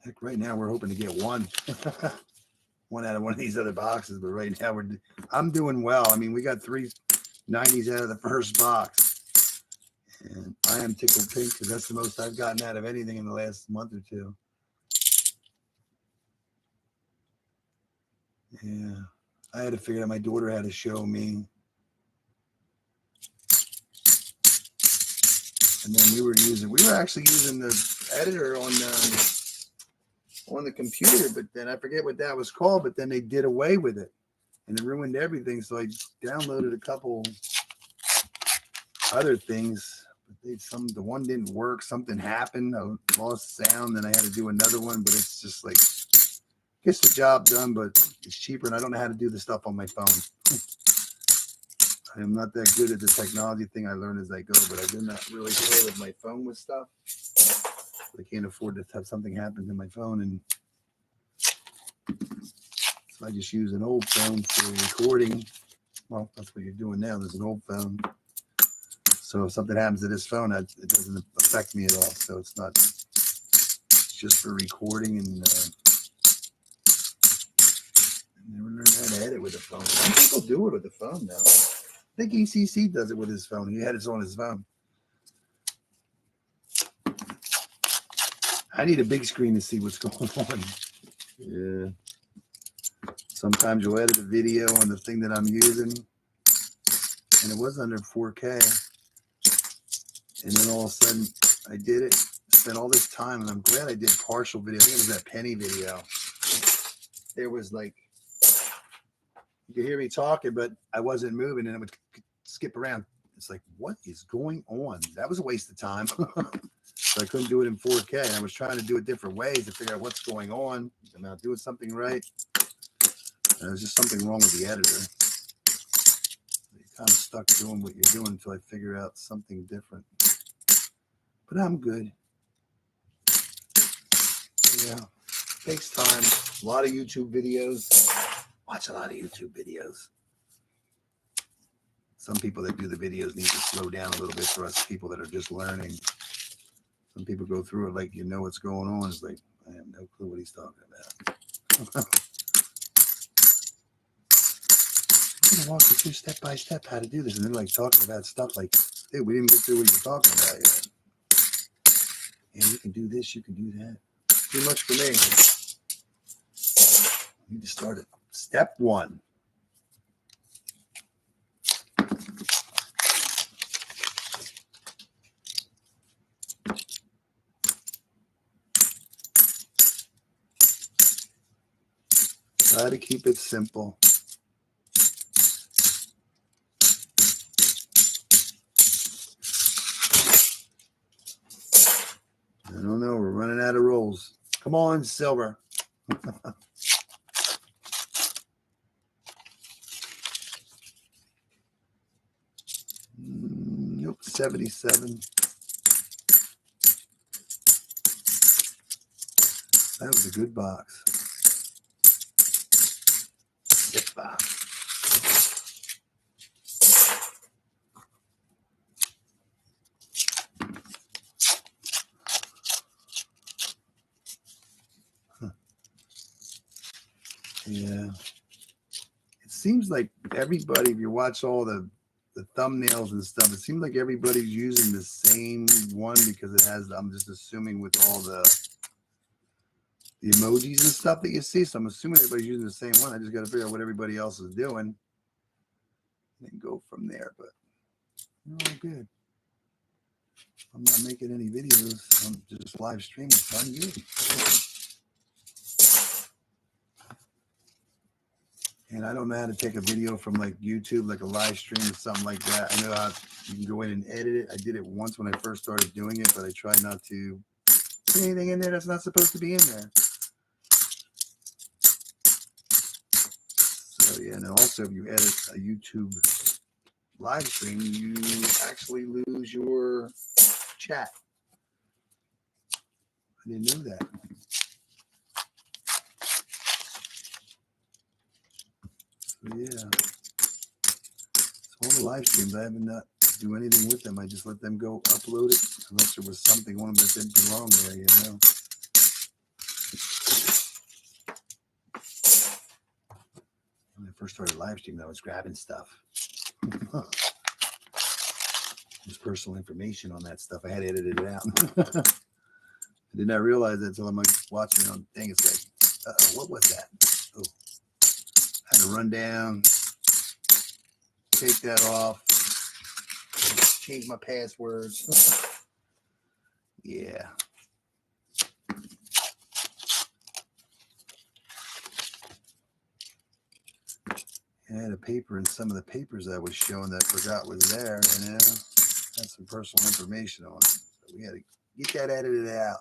Heck, right now we're hoping to get one. One out of one of these other boxes, but right now I'm doing well. I mean, we got 3 90s out of the first box. And I am tickled pink because that's the most I've gotten out of anything in the last month or two. Yeah. I had to figure out, my daughter had to show me. And then we were actually using the editor on the computer, but then I forget what that was called, but then they did away with it and it ruined everything. So I downloaded a couple other things, but the one didn't work. Something happened. I lost sound. Then I had to do another one, but it's just like, gets the job done, but it's cheaper, and I don't know how to do the stuff on my phone. I am not that good at the technology thing. I learn as I go, but I do not really play with my phone with stuff. I can't afford to have something happen to my phone, and so I just use an old phone for recording. Well, that's what you're doing now. There's an old phone. So if something happens to this phone, it doesn't affect me at all. So it's just for recording and never learned how to edit with a phone. Some people do it with the phone now. I think ECC does it with his phone. He had it on his phone. I need a big screen to see what's going on. Yeah. Sometimes you'll edit a video on the thing that I'm using, and it was under 4K. And then all of a sudden, I did it, spent all this time, and I'm glad I did partial video. I think it was that penny video. There was like, you could hear me talking, but I wasn't moving, and it would skip around. It's like, what is going on? That was a waste of time. So I couldn't do it in 4K. And I was trying to do it different ways to figure out what's going on. Am I doing something right? And there's just something wrong with the editor. You're kind of stuck doing what you're doing until I figure out something different. But I'm good. Yeah. Takes time. A lot of YouTube videos. Watch a lot of YouTube videos. Some people that do the videos need to slow down a little bit for us people that are just learning. Some people go through it like you know what's going on. It's like, I have no clue what he's talking about. I'm going to walk you through step by step how to do this. And they're like talking about stuff like, hey, we didn't get through what you're talking about yet. And you can do this, you can do that. Too much for me. I need to start at step 1. Try to keep it simple. I don't know. We're running out of rolls. Come on, silver. Nope, 77. That was a good box. Good box. Yeah. It seems like everybody, if you watch all the thumbnails and stuff, it seems like everybody's using the same one because it has, I'm just assuming with all the emojis and stuff that you see. So I'm assuming everybody's using the same one. I just got to figure out what everybody else is doing and then go from there. But all good. I'm not making any videos. I'm just live streaming. Fun you. And I don't know how to take a video from like YouTube, like a live stream or something like that. I know how you can go in and edit it. I did it once when I first started doing it, but I try not to put anything in there that's not supposed to be in there. So yeah, and also if you edit a YouTube live stream, you actually lose your chat. I didn't know that. So yeah, so all the live streams, I haven't not do anything with them. I just let them go upload it unless there was something on them that didn't belong there, you know. When I first started live streaming, I was grabbing stuff. There's personal information on that stuff. I had edited it out. I did not realize that until I'm like watching it on the thing. It's like, uh-oh, what was that? Oh, I had to run down, take that off, change my passwords. Yeah. I had a paper in some of the papers I was showing that I forgot was there, you know. Had some personal information on it. So we had to get that edited out.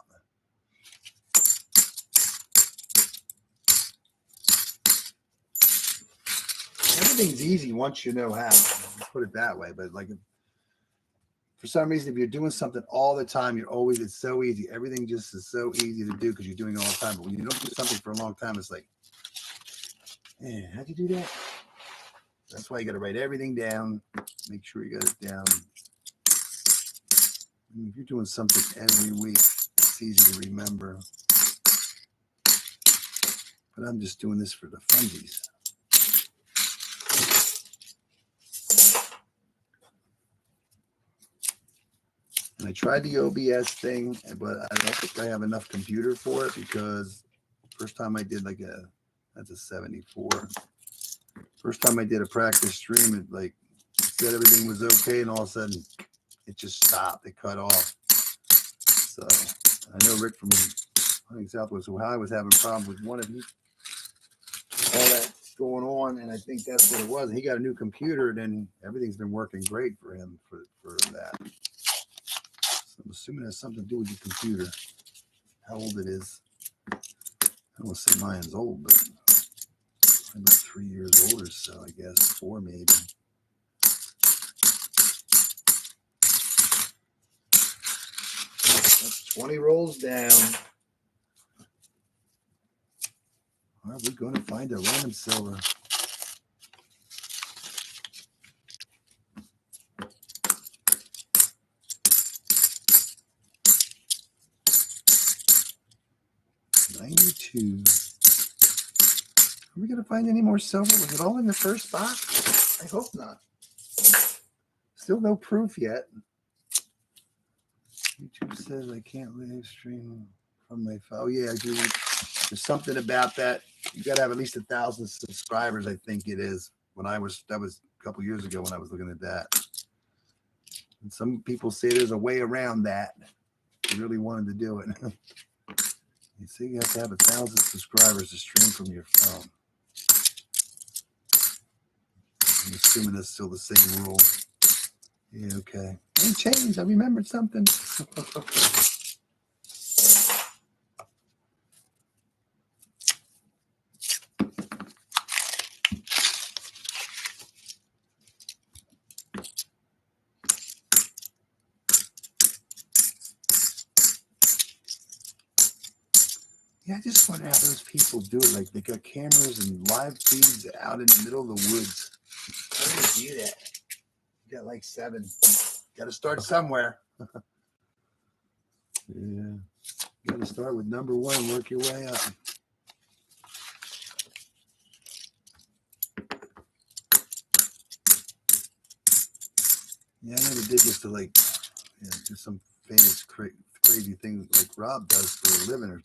Everything's easy once you know how. Let's put it that way. But like, for some reason, if you're doing something all the time, it's so easy. Everything just is so easy to do because you're doing it all the time. But when you don't do something for a long time, it's like, man, how'd you do that? That's why you got to write everything down. Make sure you got it down. I mean, if you're doing something every week, it's easy to remember. But I'm just doing this for the funsies. And I tried the OBS thing, but I don't think I have enough computer for it because first time I did that's a 74. First time I did a practice stream, it like said everything was okay, and all of a sudden it just stopped. It cut off. So I know Rick from Southwest Ohio was having problems with one of you. All that's going on, and I think that's what it was. He got a new computer, and then everything's been working great for him for that. So I'm assuming it has something to do with your computer. How old it is. I don't want to say mine's old, but I'm about 3 years old or so, I guess. 4 maybe. That's 20 rolls down. Are we going to find a random silver? $92. Are we going to find any more silver? Was it all in the first box? I hope not. Still no proof yet. YouTube says I can't live stream from my phone. Oh, yeah, there's something about that. You got to have at least 1,000 subscribers, I think it is. That was a couple years ago when I was looking at that. And some people say there's a way around that. If you really wanted to do it. You see, you have to have 1,000 subscribers to stream from your phone. I'm assuming that's still the same rule. Yeah, okay. Ain't changed. I remembered something. Yeah, I just wonder how those people do it. Like, they got cameras and live feeds out in the middle of the woods. How do they do that? You got like 7. Got to start somewhere. Yeah. You got to start with number 1, work your way up. Yeah, I never did this to like, do some famous crazy thing like Rob does for a living.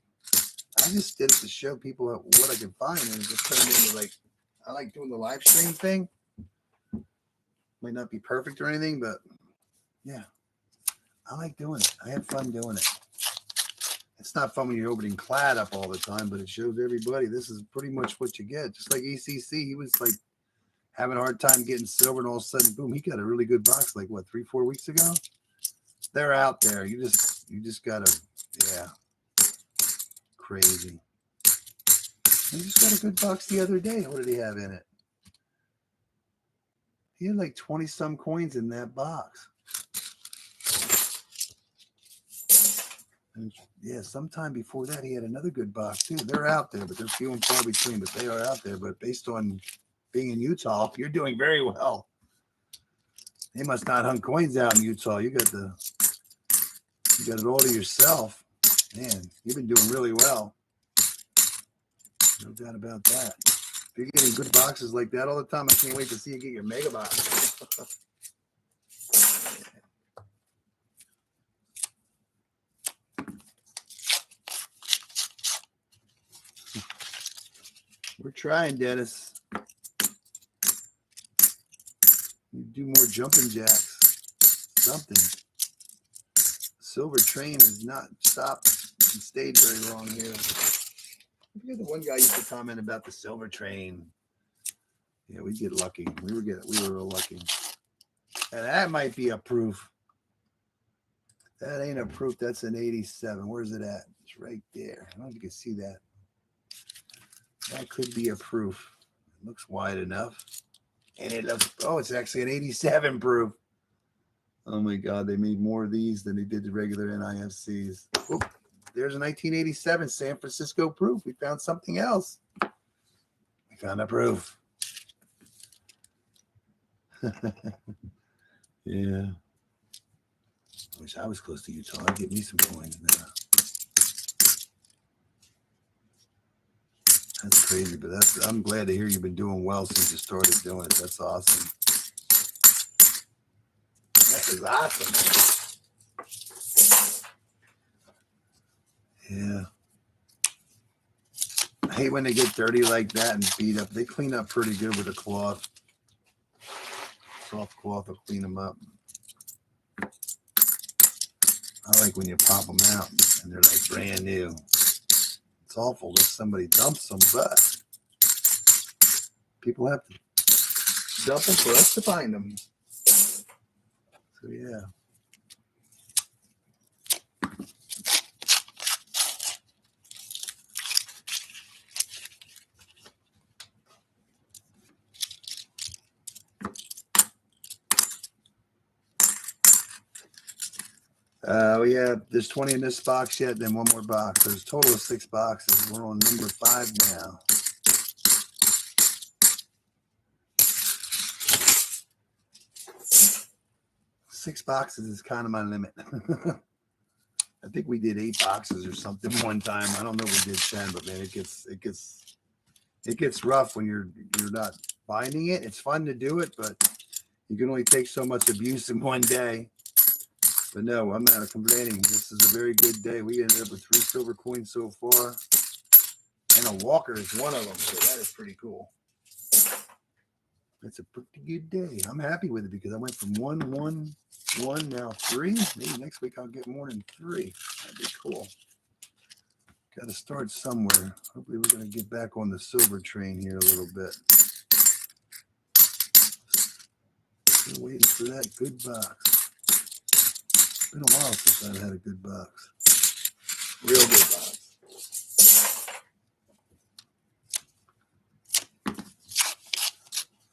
I just did it to show people what I could find, and it just turned into like, I like doing the live stream thing. Might not be perfect or anything, but yeah, I like doing it. I have fun doing it. It's not fun when you're opening clad up all the time, but it shows everybody this is pretty much what you get. Just like ECC, he was like having a hard time getting silver, and all of a sudden, boom, he got a really good box like what, 3-4 weeks ago. They're out there. You just gotta, yeah, crazy. He just got a good box the other day. What did he have in it? He had like 20 some coins in that box. And yeah, sometime before that, he had another good box too. They're out there, but they're few and far between, but they are out there. But based on being in Utah, you're doing very well. They must not hunt coins out in Utah. You got it all to yourself. Man, you've been doing really well. No doubt about that. If you're getting good boxes like that all the time, I can't wait to see you get your mega box. We're trying, Dennis. You do more jumping jacks. Something. Silver train has not stopped and stayed very long here. I forget the one guy used to comment about the silver train. Yeah, we get lucky. We were real lucky. And that might be a proof. That ain't a proof. That's an 87. Where's it at? It's right there. I don't know if you can see that. That could be a proof. It looks wide enough. And it looks, oh, it's actually an 87 proof. Oh my God, they made more of these than they did the regular NIFCs. Oh, there's a 1987 San Francisco proof. We found something else. We found a proof. Yeah. I wish I was close to Utah. I'd get me some coins now. That's crazy, but I'm glad to hear you've been doing well since you started doing it. That's awesome. That is awesome. Yeah. I hate when they get dirty like that and beat up. They clean up pretty good with a cloth. Soft cloth will clean them up. I like when you pop them out and they're like brand new. It's awful if somebody dumps them, but people have to dump them for us to find them. So yeah. Yeah, there's 20 in this box yet, then one more box. There's a total of 6 boxes. We're on number 5 now. Six boxes is kind of my limit. I think we did 8 boxes or something one time. I don't know if we did 10, but man, it gets rough when you're not finding it. It's fun to do it, but you can only take so much abuse in one day. But no, I'm not complaining. This is a very good day. We ended up with 3 silver coins so far. And a Walker is one of them, so that is pretty cool. That's a pretty good day. I'm happy with it because I went from 1, 1, 1, now 3. Maybe next week I'll get more than 3. That'd be cool. Got to start somewhere. Hopefully we're going to get back on the silver train here a little bit. Still waiting for that good box. It's been a while since I've had a good box. Real good box.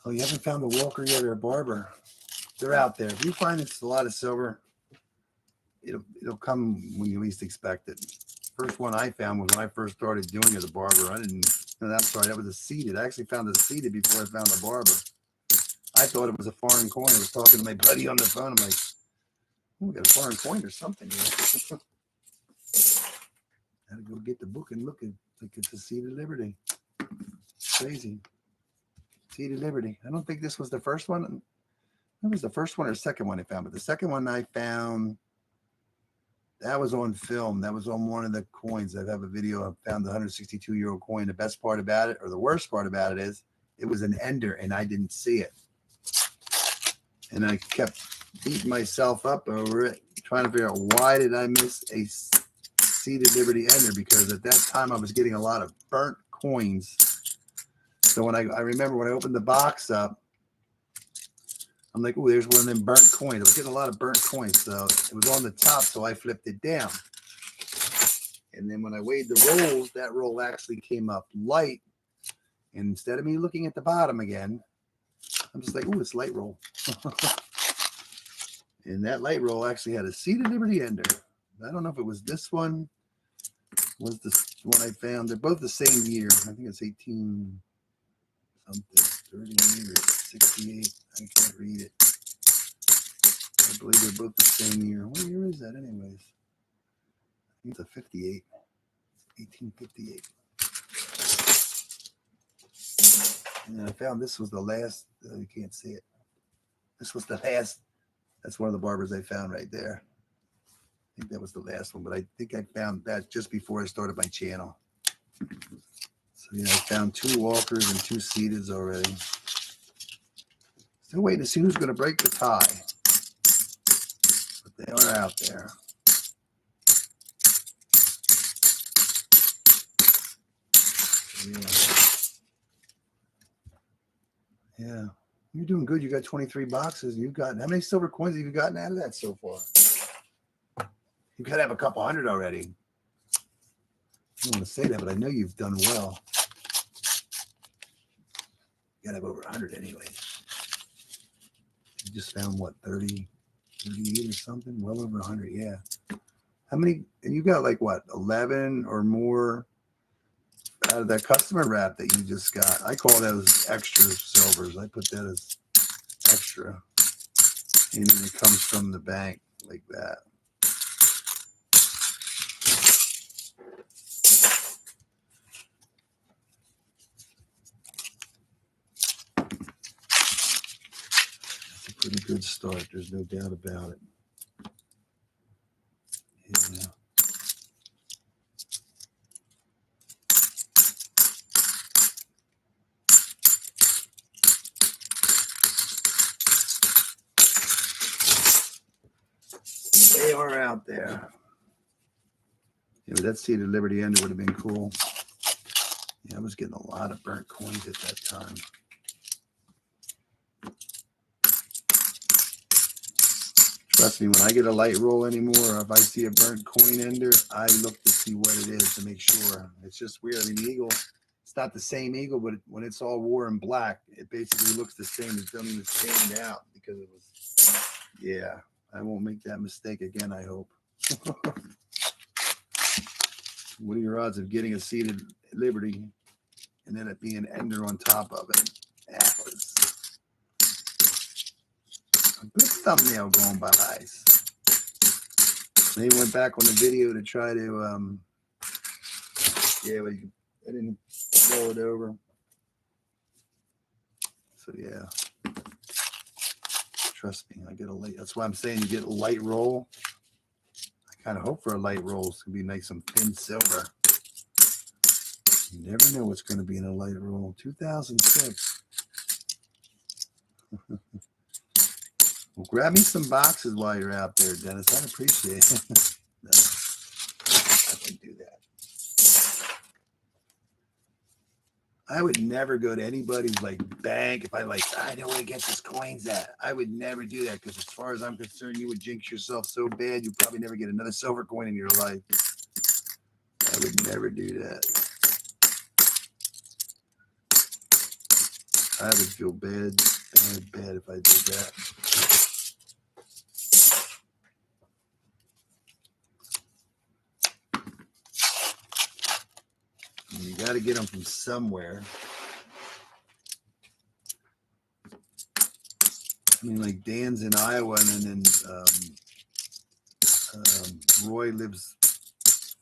Oh, you haven't found a Walker yet or a Barber? They're out there. If you find it's a lot of silver, it'll come when you least expect it. First one I found was when I first started doing it, a Barber. I'm sorry, that was a seeded. I actually found a seeded before I found a Barber. I thought it was a foreign coin. I was talking to my buddy on the phone. I'm like, oh, we got a foreign coin or something here. Had to go get the book and look at like it's a seeded Liberty. Crazy. Seeded Liberty. I don't think this was the first one. It was the first one or second one I found, but the second one I found, that was on film. That was on one of the coins. I have a video. I found the 162-year-old coin. The best part about it, or the worst part about it, is it was an ender, and I didn't see it. And I kept beating myself up over it, trying to figure out why did I miss a seeded Liberty ender, because at that time I was getting a lot of burnt coins. So when I remember when I opened the box up, I'm like, oh, there's one of them burnt coins. I was getting a lot of burnt coins. So it was on the top, so I flipped it down. And then when I weighed the rolls, that roll actually came up light. And instead of me looking at the bottom again, I'm just like, oh, it's light roll. And that light roll actually had a seeded Liberty ender. I don't know if it was this one, was this one I found. They're both the same year. I think it's 18 something, 38 or 68. I can't read it. I believe they're both the same year. What year is that anyways? I think it's a 58. 1858. And I found this was the last, you can't see it. This was the last, that's one of the Barbers I found right there. I think that was the last one, but I think I found that just before I started my channel. So yeah, I found 2 Walkers and 2 seededs already. Still waiting to see who's going to break the tie. But they are out there. Yeah. You're doing good. You got 23 boxes. You've got, how many silver coins have you gotten out of that so far? You've got to have a couple hundred already. I don't want to say that, but I know you've done well. You got to have over 100 anyway. You just found what, 30, 38 or something? Well over 100, yeah. How many, and you got like what, 11 or more out of that customer wrap that you just got? I call those extra silvers. I put that as extra. And then it comes from the bank like that. That's a pretty good start. There's no doubt about it. Yeah. They are out there. Yeah, but that seeded Liberty ender would have been cool. Yeah, I was getting a lot of burnt coins at that time. Trust me, when I get a light roll anymore, or if I see a burnt coin ender, I look to see what it is to make sure. It's just weird. I mean, the eagle, it's not the same eagle, but when it's all war and black, it basically looks the same. It doesn't even stand out because it was, yeah, I won't make that mistake again, I hope. What are your odds of getting a seat at Liberty and then it being Ender on top of it? That was a good thumbnail going by eyes. Then he went back on the video to try to, yeah, but I didn't roll it over. So yeah, trust me, I get a light. That's why I'm saying you get a light roll. I kind of hope for a light roll. It's gonna be nice, some thin silver. You never know what's going to be in a light roll. 2006. Well, grab me some boxes while you're out there, Dennis. I'd appreciate it. No, I can do that. I would never go to anybody's like bank if I know where to get these coins at. I would never do that because as far as I'm concerned, you would jinx yourself so bad you'd probably never get another silver coin in your life. I would never do that. I would feel bad if I did that. You got to get them from somewhere. I mean, like Dan's in Iowa, and then Roy lives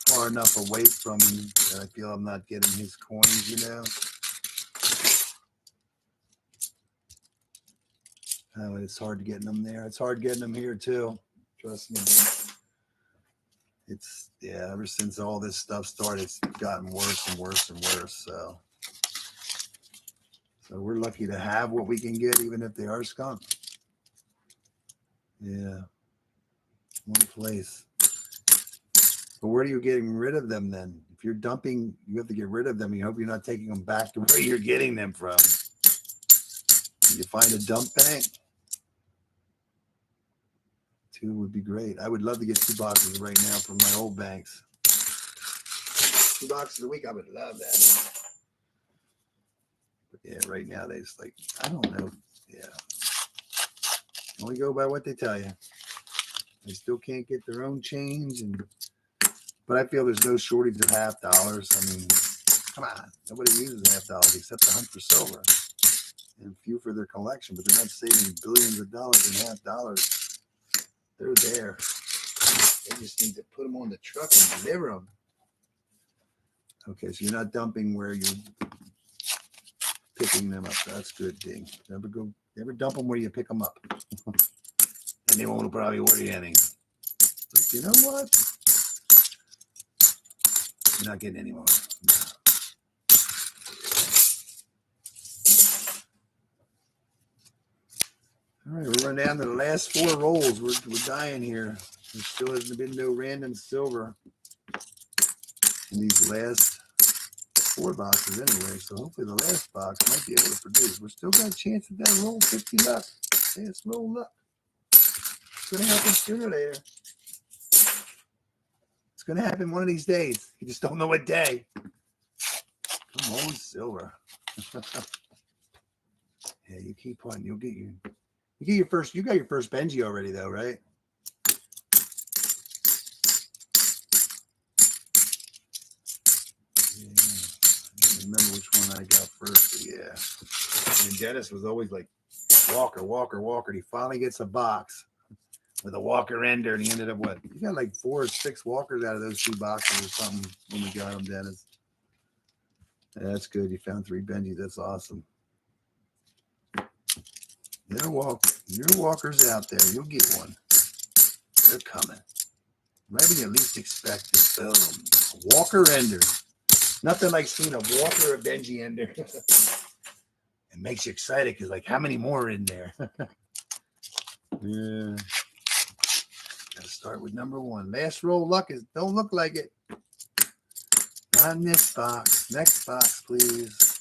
far enough away from him that I feel I'm not getting his coins, you know. Oh, it's hard getting them there. It's hard getting them here too. Trust me. It's, yeah, ever since all this stuff started, it's gotten worse and worse and worse. So we're lucky to have what we can get, even if they are skunked. Yeah. One place. But where are you getting rid of them then? If you're dumping, you have to get rid of them. You hope you're not taking them back to where you're getting them from. You find a dump bank? 2 would be great. I would love to get 2 boxes right now from my old banks. 2 boxes a week, I would love that. But yeah, right now they just like, I don't know. Yeah. Only go by what they tell you. They still can't get their own change, but I feel there's no shortage of $half. I mean, come on. Nobody uses $half except to hunt for silver. And few for their collection, but they're not saving billions of dollars in $half. They're there. They just need to put them on the truck and deliver them. Okay, so you're not dumping where you're picking them up. That's good, Ding. Never dump them where you pick them up. And they won't probably order you any. But you know what? You're not getting any more. No. All right, we're running down to the last 4 rolls. We're dying here. There still hasn't been no random silver in these last 4 boxes anyway. So hopefully the last box might be able to produce. We're still got a chance at that roll 50 luck. Last roll luck. It's going to happen sooner or later. It's going to happen one of these days. You just don't know what day. Come on, silver. Yeah, you keep hunting. You got your first Benji already though, right? Yeah. I don't remember which one I got first, but yeah. And Dennis was always like Walker. And he finally gets a box with a Walker Ender, and he ended up what? You got like 4 or 6 Walkers out of those 2 boxes or something when we got them, Dennis. Yeah, that's good. You found 3 Benjis. That's awesome. There are walkers out there. You'll get one. They're coming. Right when you least expect it. Boom. Walker Ender. Nothing like seeing a Walker or Benji Ender. It makes you excited because, like, how many more are in there? Yeah. Gotta start with number 1. Last roll luck don't look like it. Not in this box. Next box, please.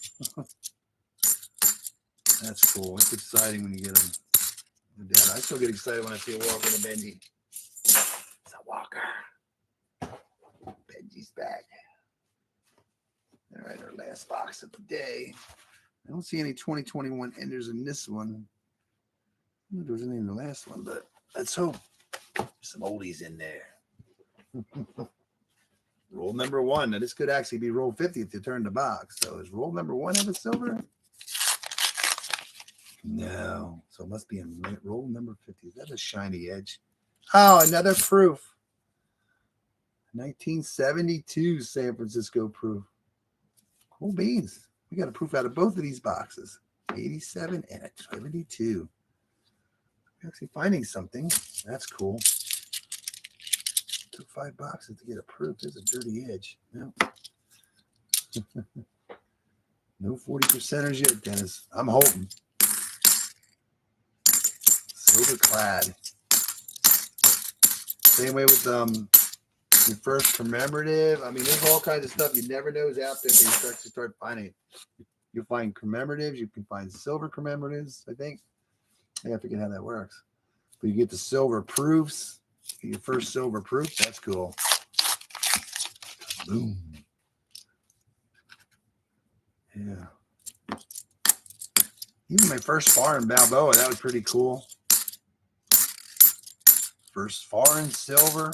That's cool. It's exciting when you get them. I still get excited when I see a Walker and a Benji. It's a Walker. Benji's back. All right, our last box of the day. I don't see any 2021 Enders in this one. I don't know if there was any in the last one, but let's hope there's some oldies in there. Roll number 1. Now this could actually be roll 50 if you turn the box. So is roll number 1 have a silver? No. So it must be in roll number 50. Is that a shiny edge? Oh, another proof. 1972 San Francisco proof. Cool beans. We got a proof out of both of these boxes. 87 and a 72. We're actually finding something. That's cool. Took 5 boxes to get a proof. There's a dirty edge. No. No 40%ers yet, Dennis. I'm hoping. Silver clad. Same way with your first commemorative. I mean, there's all kinds of stuff you never know is out there until you start finding it. You'll find commemoratives. You can find silver commemoratives, I think. I forget how that works. But you get the silver proofs. Your first silver proof. That's cool. Boom. Yeah. Even my first foreign Balboa, that was pretty cool. First foreign silver.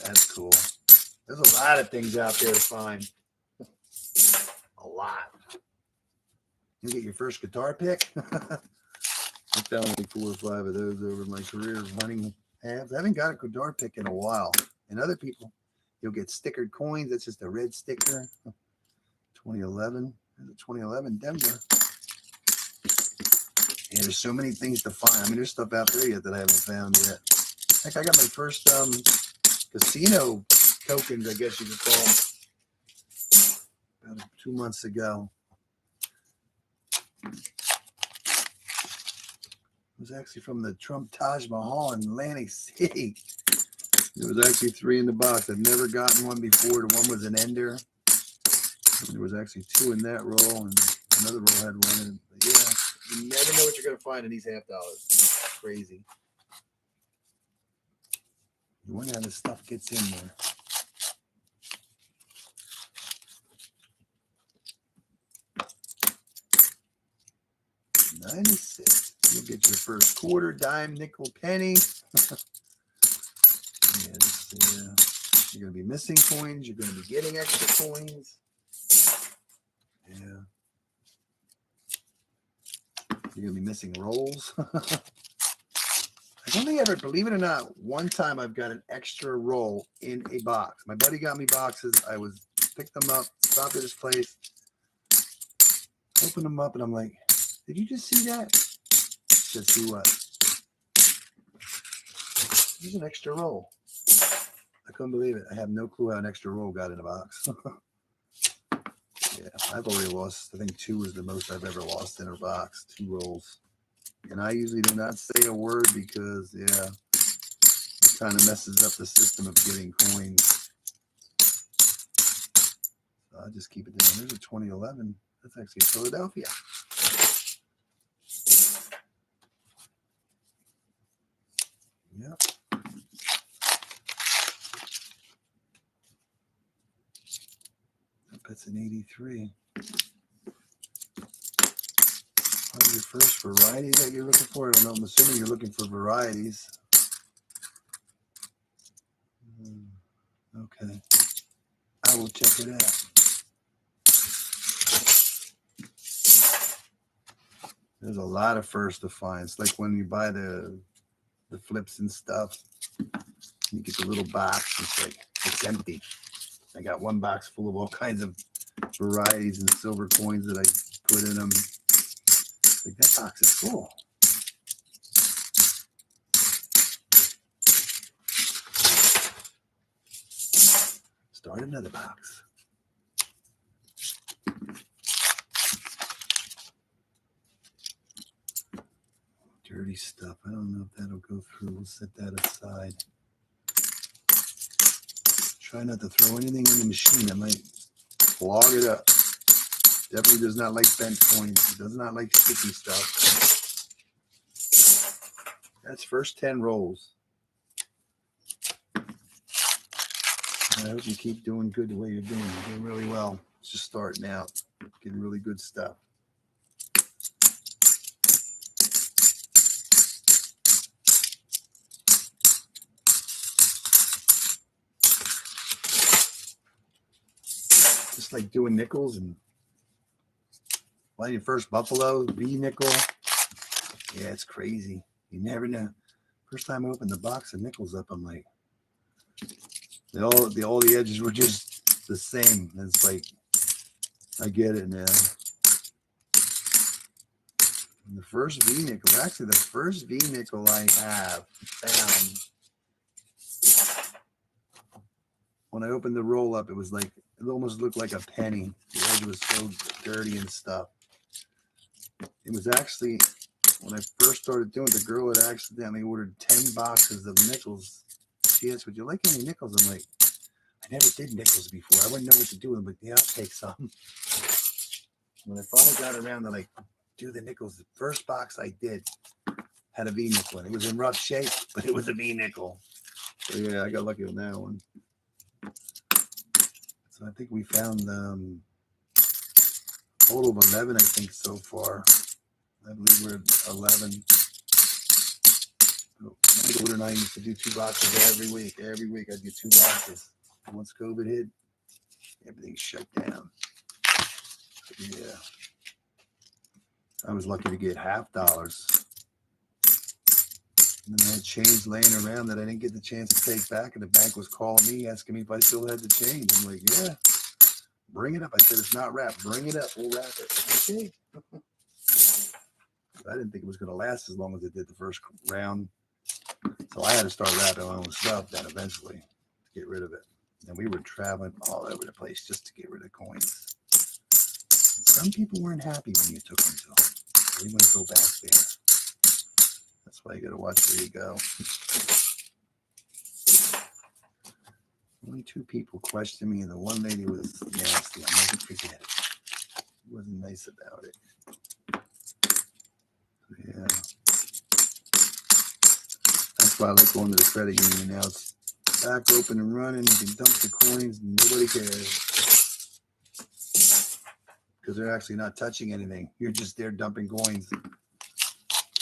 That's cool. There's a lot of things out there to find. A lot. You get your first guitar pick. I found only 4 or 5 of those over my career running halves. I haven't got a guitar pick in a while. And other people, you'll get stickered coins. That's just a red sticker. 2011. There's a 2011 Denver. Yeah, there's so many things to find. I mean, there's stuff out there yet that I haven't found yet. Heck, I got my first casino tokens, I guess you could call them, about 2 months ago. It was actually from the Trump Taj Mahal in Atlantic City. There was actually 3 in the box. I've never gotten one before. The one was an ender. There was actually 2 in that roll, and another roll had 1 in it. But yeah, you never know what you're going to find in these half dollars. It's crazy. You wonder how this stuff gets in there. $96. You'll get your first quarter, dime, nickel, penny. Yeah, you're going to be missing coins. You're going to be getting extra coins. Yeah. You're going to be missing rolls. I don't think ever, believe it or not, one time I've got an extra roll in a box. My buddy got me boxes. I picked them up, stopped at his place, opened them up, and I'm like, did you just see that? He said, see what? There's an extra roll. I couldn't believe it. I have no clue how an extra roll got in a box. Yeah, I've already lost, I think 2 is the most I've ever lost in a box, 2 rolls. And I usually do not say a word because, yeah, it kind of messes up the system of getting coins. So I'll just keep it down. There's a 2011. That's actually Philadelphia. Yep. That's an 83. Your first variety that you're looking for? I don't know. I'm assuming you're looking for varieties. Okay. I will check it out. There's a lot of first to find. It's like when you buy the flips and stuff. You get the little box. It's like, it's empty. I got 1 box full of all kinds of varieties and silver coins that I put in them. Like, that box is full. Start another box. Dirty stuff. I don't know if that'll go through. We'll set that aside. Try not to throw anything in the machine that might clog it up. Definitely does not like bent coins. It does not like sticky stuff. That's first 10 rolls. I hope you keep doing good the way you're doing. You're doing really well. It's just starting out. Getting really good stuff. just like doing nickels and playing your first Buffalo V nickel. Yeah, it's crazy. You never know. First time I opened the box of nickels up, I'm like, all the edges were just the same. And it's like, I get it now. And the first V nickel, actually the first V nickel I have found, when I opened the roll up, it was like, it almost looked like a penny. The edge was so dirty and stuff. It was actually, when I first started doing it, the girl had accidentally ordered 10 boxes of nickels. She asked, would you like any nickels? I'm like, I never did nickels before. I wouldn't know what to do with them, but yeah, I'll take some. When I finally got around to like do the nickels, the first box I did had a V nickel. It was in rough shape, but it was a V nickel. So yeah, I got lucky on that one. So I think we found total of 11, I think, so far. I believe we're at 11. My daughter and I used to do 2 boxes every week. Every week I'd do 2 boxes. Once COVID hit, everything shut down. Yeah. I was lucky to get $50. And then I had change laying around that I didn't get the chance to take back, and the bank was calling me asking me if I still had the change. I'm like, yeah, bring it up. I said, it's not wrapped. Bring it up. We'll wrap it. Okay. I didn't think it was going to last as long as it did the first round. So I had to start wrapping my own stuff then eventually to get rid of it. And we were traveling all over the place just to get rid of coins. And some people weren't happy when you took them to them. They wouldn't go back there. That's why you got to watch where you go. Only 2 people questioned me, and the one lady was nasty. I'll never forget it. She wasn't nice about it. Yeah. That's why I like going to the credit union now. It's back open and running. You can dump the coins and nobody cares. Because they're actually not touching anything. You're just there dumping coins.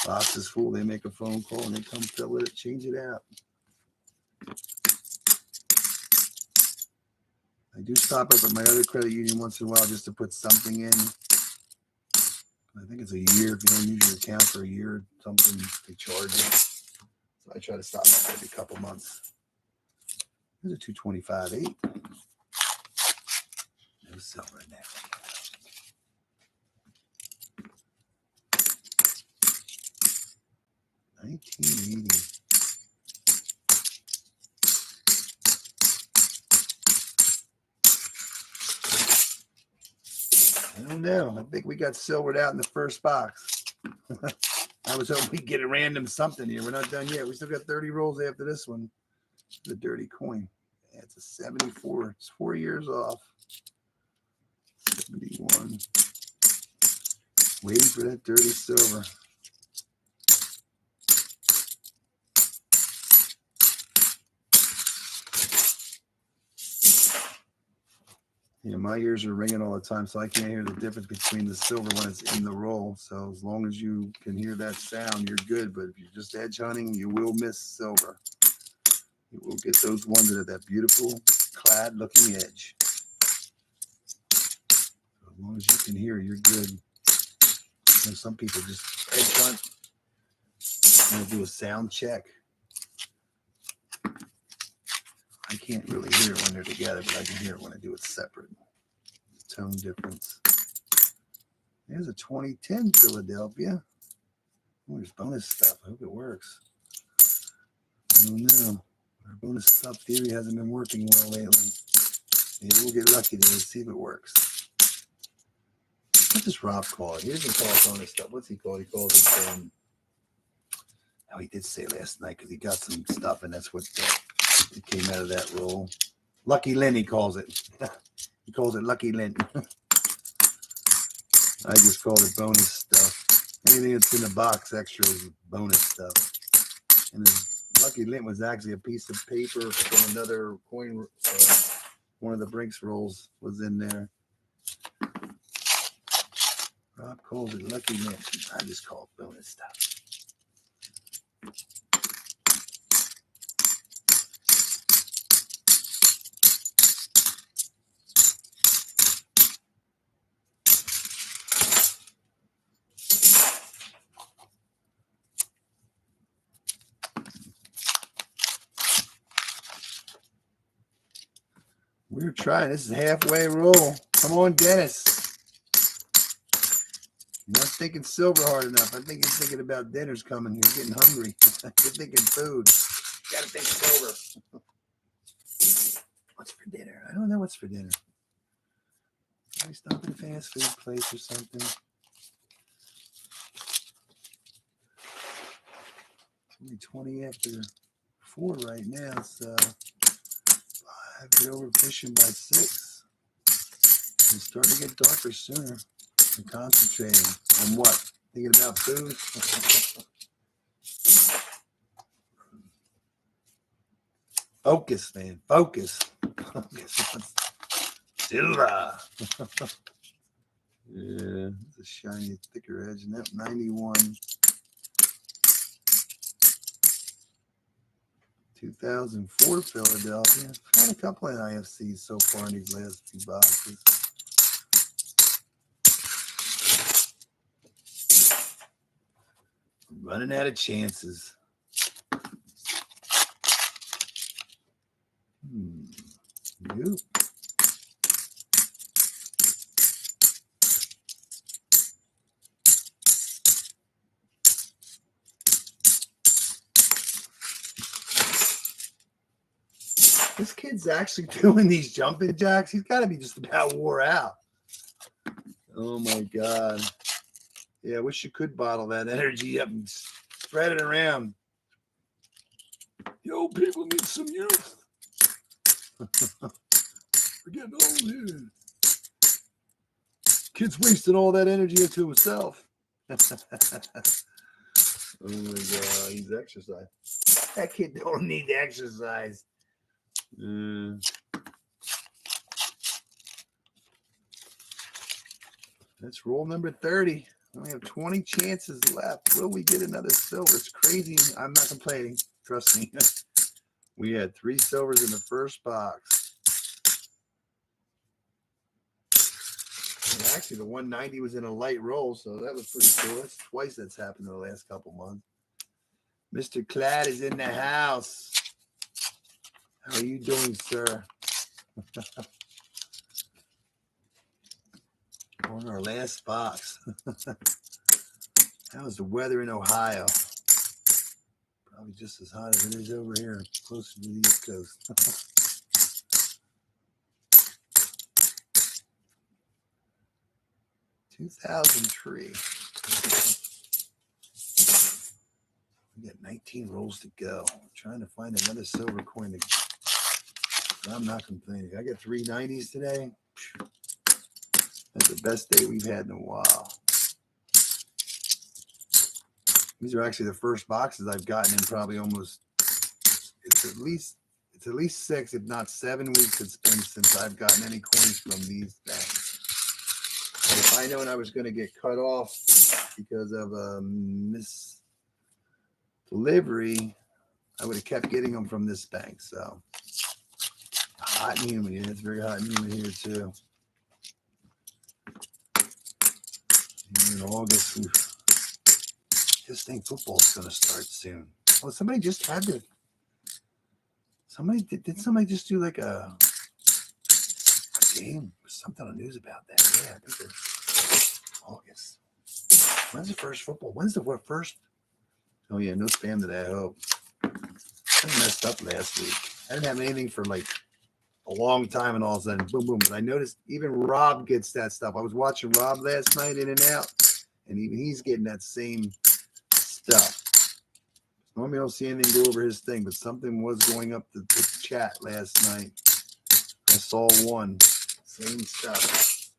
Box is full. They make a phone call and they come fill it, change it out. I do stop up at my other credit union once in a while just to put something in. I think it's a year. If you don't use your account for a year, something they charge you. So I try to stop up every couple months. There's a 225.8. No silver in there. $19.80. I don't know. I think we got silvered out in the first box. I was hoping we'd get a random something here. We're not done yet. We still got 30 rolls after this one. The dirty coin. Yeah, it's a 74. It's 4 years off. 71. Waiting for that dirty silver. Yeah, my ears are ringing all the time, so I can't hear the difference between the silver when it's in the roll. So as long as you can hear that sound, you're good. But if you're just edge hunting, you will miss silver. You will get those ones that have that beautiful clad-looking edge. So as long as you can hear, you're good. You know, some people just edge hunt. And they'll do a sound check. I can't really hear it when they're together, but I can hear it when I do it separate. Tone difference. There's a 2010 Philadelphia. Oh, there's bonus stuff. I hope it works. I don't know. Our bonus stuff theory hasn't been working well lately. Maybe we'll get lucky today and see if it works. What does Rob call it? He doesn't call it bonus stuff. What's he called? He calls it, oh, he did say last night because he got some stuff, and that's what it came out of that roll. Lucky Lynn, he calls it. He calls it Lucky Lynn. I just called it bonus stuff. Anything that's in the box extra is bonus stuff. And his Lucky Lynn was actually a piece of paper from another coin. One of the Brinks rolls was in there. Rob calls it Lucky Lynn. I just call it bonus stuff. We're trying. This is halfway roll. Come on, Dennis. You're not thinking silver hard enough. I think you're thinking about dinner's coming. You're getting hungry. You're thinking food. You gotta think silver. What's for dinner? I don't know what's for dinner. Maybe stop at a fast food place or something. It's only 20 after 4 right now, so 5. Get over fishing by 6. It's starting to get darker sooner. I'm concentrating on what? Thinking about food? Focus, man. Focus. Silver. Yeah, it's a shiny, thicker edge. And that 91. 2004 Philadelphia. I've had a couple of NIFCs so far in these last few boxes. I'm running out of chances. Nope. This kid's actually doing these jumping jacks. He's got to be just about wore out. Oh, my God. Yeah, I wish you could bottle that energy up and spread it around. Yo, people need some youth. We're getting old here. Kid's wasting all that energy into himself. Oh, my God. He's exercising. That kid don't need exercise. That's roll number 30. We only have 20 chances left. Will we get another silver? It's crazy. I'm not complaining. Trust me. We had 3 silvers in the first box. And actually, the 190 was in a light roll, so that was pretty cool. That's twice that's happened in the last couple months. Mr. Clad is in the house. How are you doing, sir? On our last box. How's the weather in Ohio? Probably just as hot as it is over here, closer to the East Coast. 2003. We got 19 rolls to go. I'm trying to find another silver coin. I'm not complaining. I got 3 90s today. That's the best day we've had in a while. These are actually the first boxes I've gotten in probably almost. It's at least 6, if not 7 weeks it's been since I've gotten any coins from these banks. And if I known I was going to get cut off because of a misdelivery, I would have kept getting them from this bank. So hot and humid. Yeah, it's very hot and humid here too. In August, just think football's going to start soon. Oh, somebody just had to. Did somebody just do like a game? Something on the news about that. Yeah, I think it's August. When's the first football? When's the first? Oh yeah, no spam today, I hope. I messed up last week. I didn't have anything for like a long time, and all of a sudden, boom, boom. But I noticed even Rob gets that stuff. I was watching Rob last night, In and Out, and even he's getting that same stuff. Normally I don't see anything go over his thing, but something was going up the chat last night. I saw one. Same stuff.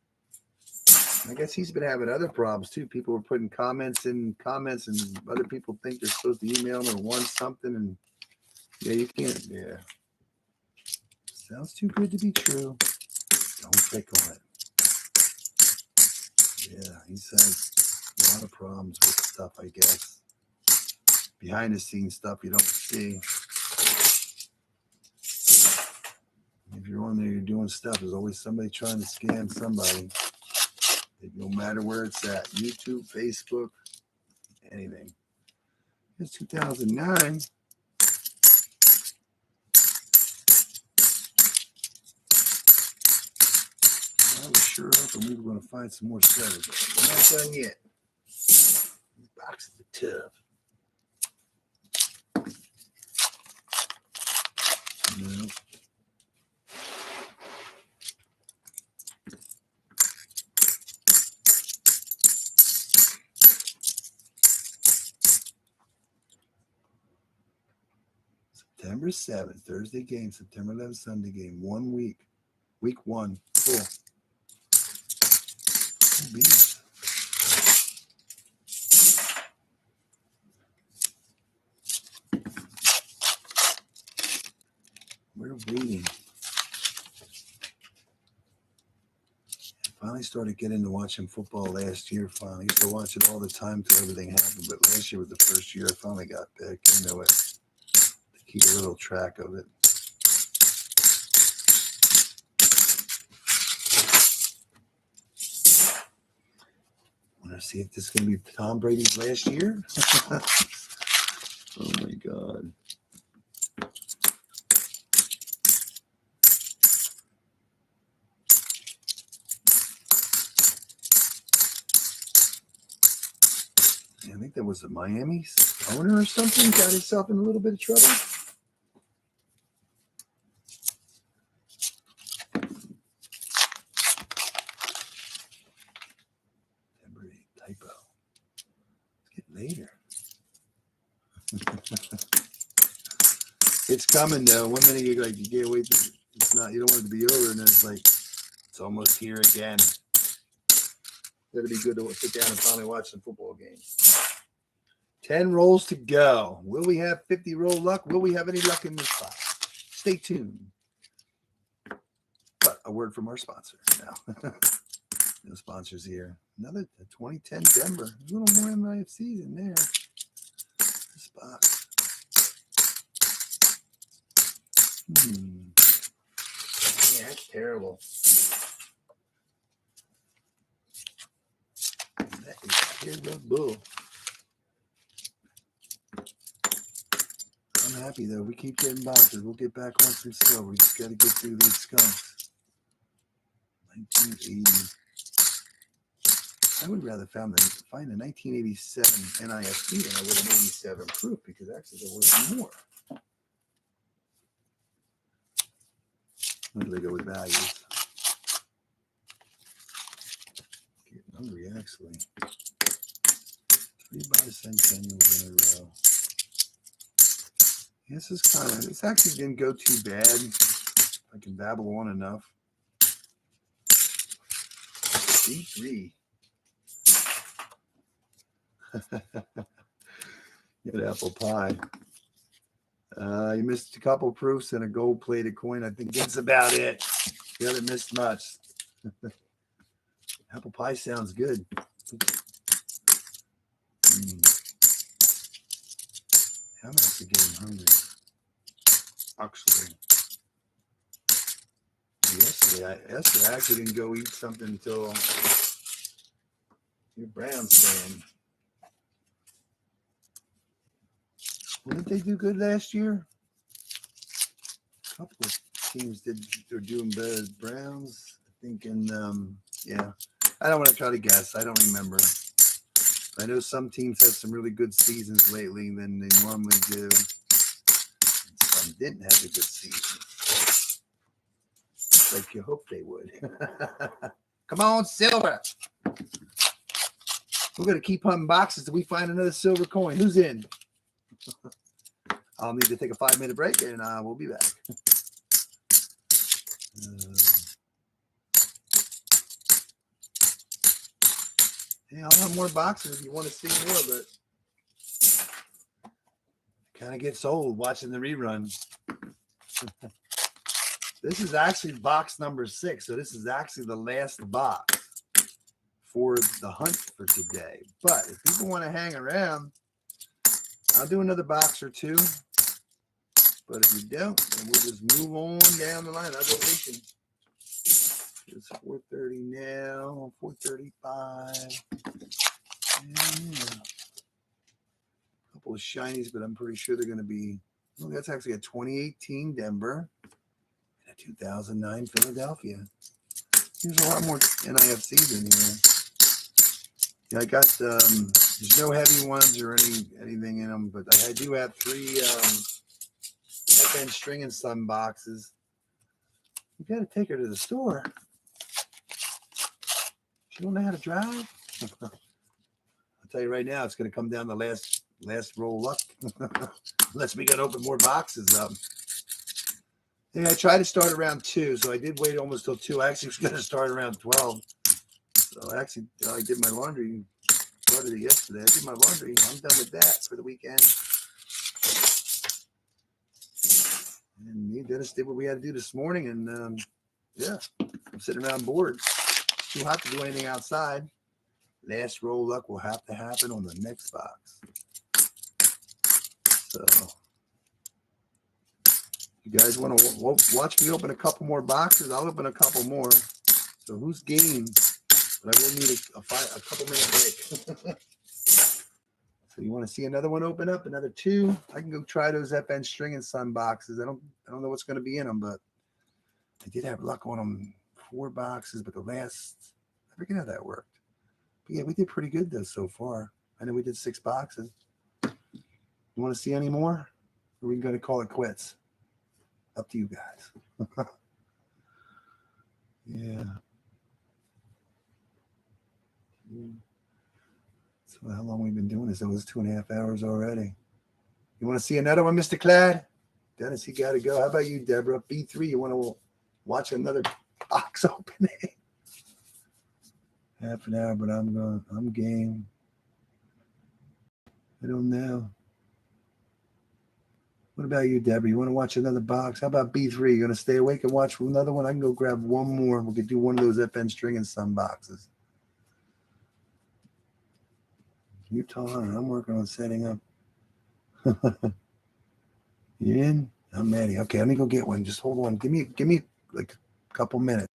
I guess he's been having other problems too. People were putting comments, and other people think they're supposed to email them or want something, and yeah, you can't. Yeah. Sounds too good to be true. Don't click on it. Yeah, he's had a lot of problems with stuff, I guess. Behind the scenes stuff you don't see. If you're on there, you're doing stuff. There's always somebody trying to scam somebody. No matter where it's at. YouTube, Facebook, anything. It's 2009. I was sure hoping we were going to find some more sellers. We're not done yet. These boxes are tough. No. September 7th, Thursday game. September 11th, Sunday game. 1 week. Week 1. Cool. Bees. We're waiting. Finally started getting to watching football last year. Finally, used to watch it all the time till everything happened. But last year was the first year I finally got back into it to keep a little track of it. Want to see if this is going to be Tom Brady's last year? Oh my God. I think that was the Miami's owner or something. Got himself in a little bit of trouble. Typo. Let's get later. It's coming though. 1 minute you're like, you can't wait. It's not. You don't want it to be over, and then it's like, it's almost here again. That'd be good to sit down and finally watch some football games. 10 rolls to go. Will we have 50 roll luck? Will we have any luck in this box? Stay tuned. But a word from our sponsor now. No sponsors here. Another 2010 Denver. A little more NIFCs in there. This box. Yeah, that's terrible. That is terrible. I'm happy though. We keep getting boxes. We'll get back once we sell. We just got to get through these skunks. 1980. I would rather find a 1987 NIFC than I would an 87 proof because actually they're worth more. Where do they go with values? Getting hungry actually. 3 bicentennials in a row. This is this actually didn't go too bad. If I can dabble on enough. D3. Get apple pie. You missed a couple proofs and a gold-plated coin. I think that's about it. You haven't missed much. Apple pie sounds good. I'm actually getting hungry. Actually, yesterday I actually didn't go eat something until your Browns fan. Didn't they do good last year? A couple of teams they're doing better. Browns, I think, yeah. I don't want to try to guess. I don't remember. I know some teams had some really good seasons lately than they normally do. And some didn't have a good season. Like you hope they would. Come on, silver. We're going to keep hunting boxes till we find another silver coin. Who's in? I'll need to take a 5-minute break and we'll be back. Yeah, I'll have more boxes if you want to see more, but kind of gets old watching the rerun. This is actually box number 6, so this is actually the last box for the hunt for today. But if people want to hang around, I'll do another box or two. But if you don't, then we'll just move on down the line. I'll go fishing. It's 4:30 now, 4:35. Yeah. A couple of shinies, but I'm pretty sure they're going to be, well, that's actually a 2018 Denver and a 2009 Philadelphia. There's a lot more NIFCs in here. Yeah, I got there's no heavy ones or anything in them, but I do have 3 FN string and sun boxes. You got to take her to the store. She don't know how to drive. I'll tell you right now, it's going to come down the last roll up, unless we got to open more boxes up. Yeah, I tried to start around 2, so I did wait almost till 2. I actually was going to start around 12. So actually, I did my laundry. Started it yesterday. I did my laundry. I'm done with that for the weekend. And me and Dennis did what we had to do this morning, and yeah, I'm sitting around bored. It's too hot to do anything outside. Last roll luck will have to happen on the next box. So, you guys want to watch me open a couple more boxes? I'll open a couple more. So who's game? But I will need a couple minute break. So you want to see another one open up, another 2? I can go try those FN string and sun boxes. I don't know what's going to be in them, but I did have luck on them. 4 boxes, but the last, I forget how that worked. But yeah, we did pretty good though so far. I know we did 6 boxes. You want to see any more? Or are we going to call it quits? Up to you guys. Yeah. So how long we've been doing this? It was 2.5 hours already. You want to see another one, Mr. Clad? Dennis, you got to go. How about you, Deborah? B3, you want to watch another box opening? Half an hour, but I'm game. I don't know. What about you, Deborah? You want to watch another box? How about B3? You going to stay awake and watch another one? I can go grab one more. We could do one of those FN string and sun boxes. You tell her. I'm working on setting up. You in? I'm ready. Okay, let me go get one. Just hold on. Give me like a couple minutes.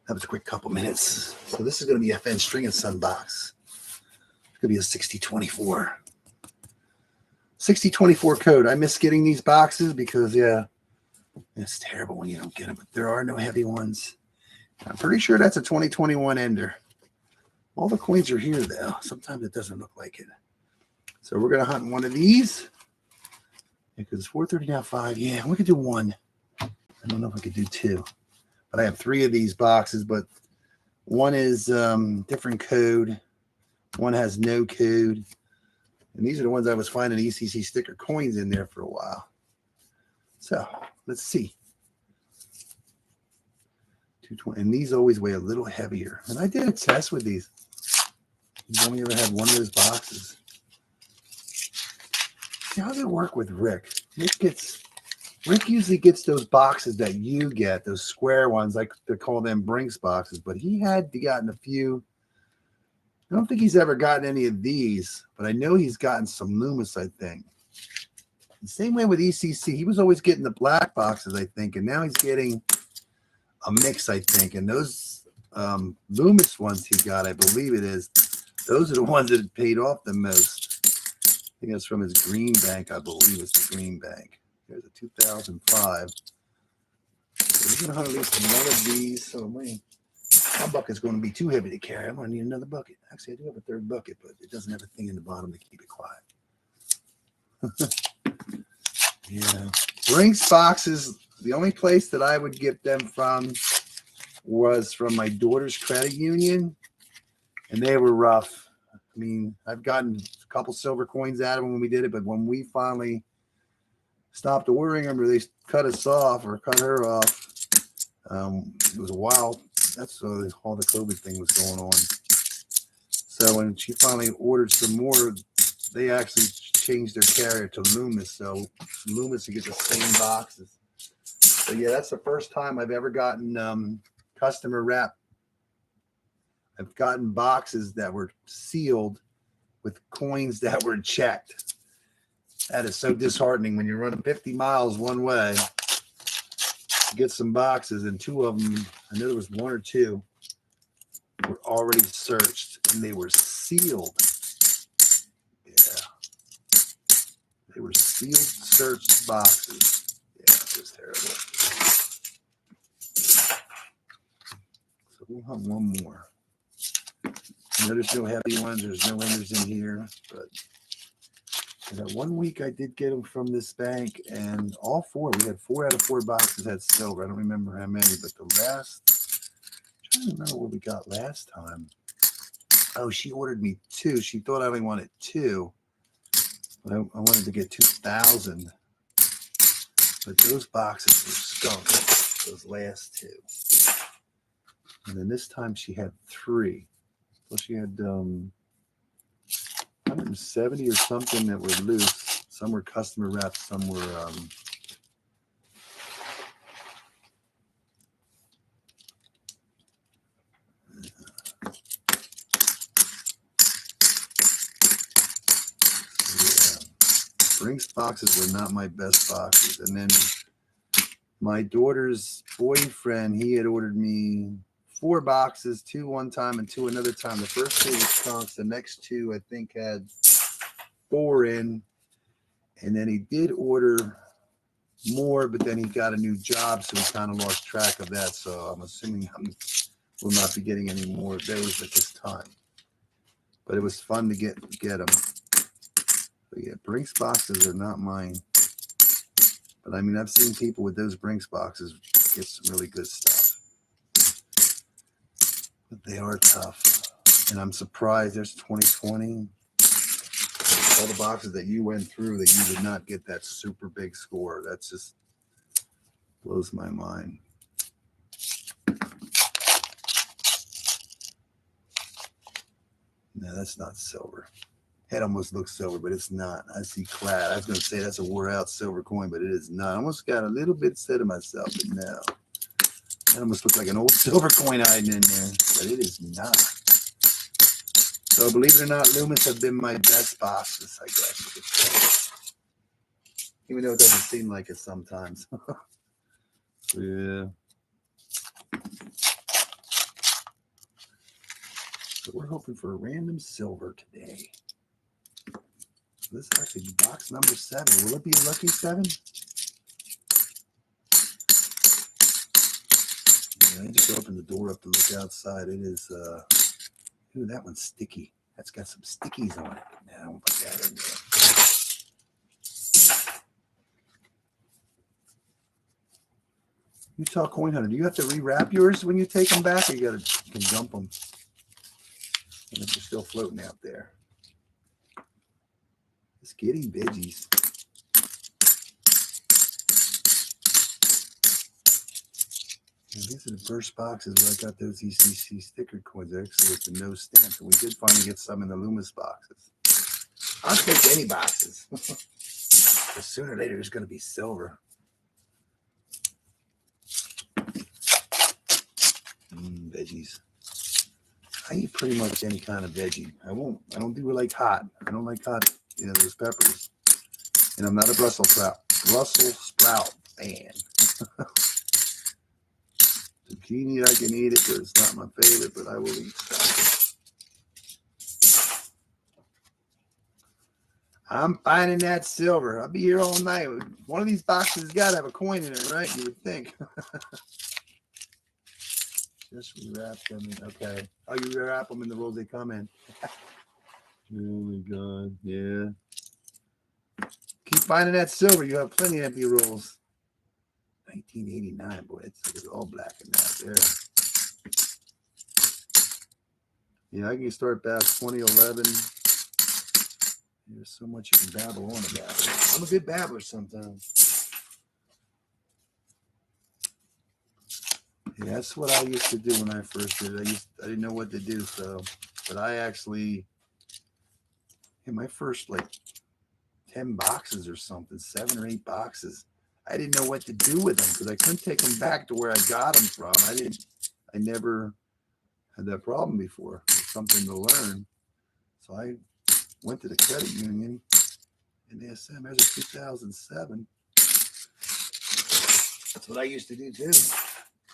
That was a quick couple minutes. So this is going to be a FN string and sun box. It's going to be a 6024. 6024 code. I miss getting these boxes because, yeah, it's terrible when you don't get them. But there are no heavy ones. I'm pretty sure that's a 2021 ender. All the coins are here, though. Sometimes it doesn't look like it. So we're going to hunt one of these. Because it's 430 now 5. Yeah, we could do one. I don't know if I could do 2. But I have 3 of these boxes, but one is different code. One has no code. And these are the ones I was finding ECC sticker coins in there for a while. So let's see. 220. And these always weigh a little heavier. And I did a test with these. You've only ever had one of those boxes. See, how does it work with Rick? Rick usually gets those boxes that you get, those square ones, like they call them Brinks boxes, but he had gotten a few. I don't think he's ever gotten any of these, but I know he's gotten some Loomis, I think. The same way with ECC. He was always getting the black boxes, I think, and now he's getting a mix, I think. And those Loomis ones he got, I believe it is, those are the ones that paid off the most. I think that's from his Green Bank, I believe it's the Green Bank. There's a 2005. So we're going to hunt at least one of these. So My bucket's going to be too heavy to carry. I'm going to need another bucket. Actually, I do have a third bucket, but it doesn't have a thing in the bottom to keep it quiet. Yeah. Brinks boxes, the only place that I would get them from was from my daughter's credit union, and they were rough. I mean, I've gotten a couple silver coins out of them when we did it, but when we finally stopped ordering them, or they cut us off or cut her off, it was a while. That's all the COVID thing was going on. So when she finally ordered some more, they actually changed their carrier to Loomis. So Loomis, you get the same boxes. So yeah, that's the first time I've ever gotten customer wrap. I've gotten boxes that were sealed with coins that were checked. That is so disheartening when you're running 50 miles one way. Get some boxes, and two of them, I know there was one or two, were already searched, and they were sealed. Yeah. They were sealed, searched boxes. Yeah, it was terrible. So we'll have one more. I know there's no heavy ones. There's no enders in here, but that one week I did get them from this bank, and all four, we had 4 out of 4 boxes had silver. I don't remember how many, but the last, I'm trying to remember what we got last time. Oh, she ordered me 2. She thought I only wanted 2, but I wanted to get 2,000. But those boxes were skunked, those last 2. And then this time she had 3. So she had 170 or something that were loose. Some were customer wrapped, some were Brinks boxes were not my best boxes. And then my daughter's boyfriend, he had ordered me 4 boxes, 2 one time and 2 another time. The first 2 were skunks. The next 2, I think, had 4 in. And then he did order more, but then he got a new job, so he kind of lost track of that. So I'm assuming I will not be getting any more of those at this time. But it was fun to get them. But yeah, Brinks boxes are not mine. But I mean, I've seen people with those Brinks boxes get some really good stuff. But they are tough. And I'm surprised there's 2020. All the boxes that you went through that you did not get that super big score. That's just blows my mind. No, that's not silver. It almost looks silver, but it's not. I see clad. I was going to say that's a wore out silver coin, but it is not. I almost got a little bit said to myself, but no. That almost looks like an old silver coin hiding in there, but it is not. So believe it or not, Loomis have been my best boxes, I guess you could say. Even though it doesn't seem like it sometimes. Yeah. So we're hoping for a random silver today. This is actually box number 7. Will it be a lucky 7? Yeah, I just opened the door up to look outside. It is, ooh, that one's sticky. That's got some stickies on it. Now I won't put that in there. Utah Coin Hunter, do you have to rewrap yours when you take them back, or you can dump them? And if they're still floating out there. It's getting veggies. And these are the first boxes where I got those ECC sticker coins, actually with the no stamp. And we did finally get some in the Loomis boxes. I'll take any boxes. But sooner or later, it's going to be silver. Veggies. I eat pretty much any kind of veggie. I don't do it like hot. I don't like hot, those peppers. And I'm not a Brussels sprout fan. Zucchini, I can eat it, but it's not my favorite, but I will eat stuff. I'm finding that silver. I'll be here all night. One of these boxes has got to have a coin in it, right? You would think. Just rewrap them. Okay. Oh, you rewrap them in the rolls they come in. Oh my God. Yeah. Keep finding that silver. You have plenty of empty rolls. 1989, boy, it's all black in that there. Yeah, I can start back 2011. There's so much you can babble on about it. I'm a good babbler sometimes. Yeah, that's what I used to do when I first did it. I didn't know what to do, so, but I actually, in my first like 10 boxes or something, 7 or 8 boxes, I didn't know what to do with them because I couldn't take them back to where I got them from. I never had that problem before. It's something to learn. So I went to the credit union and they said, there's a 2007. That's what I used to do too.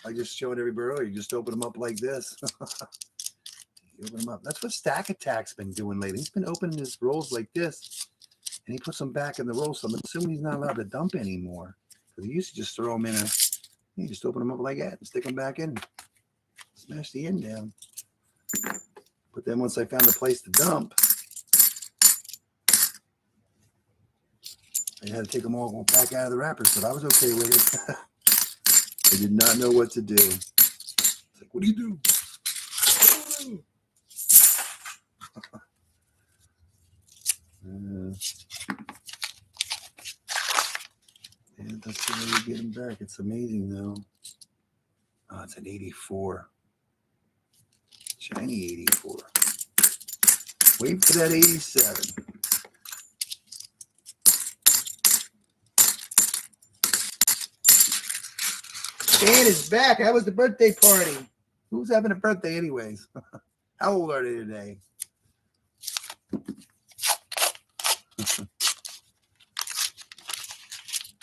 I just showed everybody earlier. You just open them up like this. You open them up. That's what Stack Attack's been doing lately. He's been opening his rolls like this, and he puts them back in the roll. So I'm assuming he's not allowed to dump anymore. Because he used to just throw them in you just open them up like that and stick them back in. Smash the end down. But then once I found a place to dump, I had to take them all back out of the wrappers, but I was okay with it. I did not know what to do. It's like, what do you do? Yeah, that's the way you get them back. It's amazing, though. Oh, it's an 84. Shiny 84. Wait for that 87. Dan is back. How was the birthday party? Who's having a birthday anyways? How old are they today?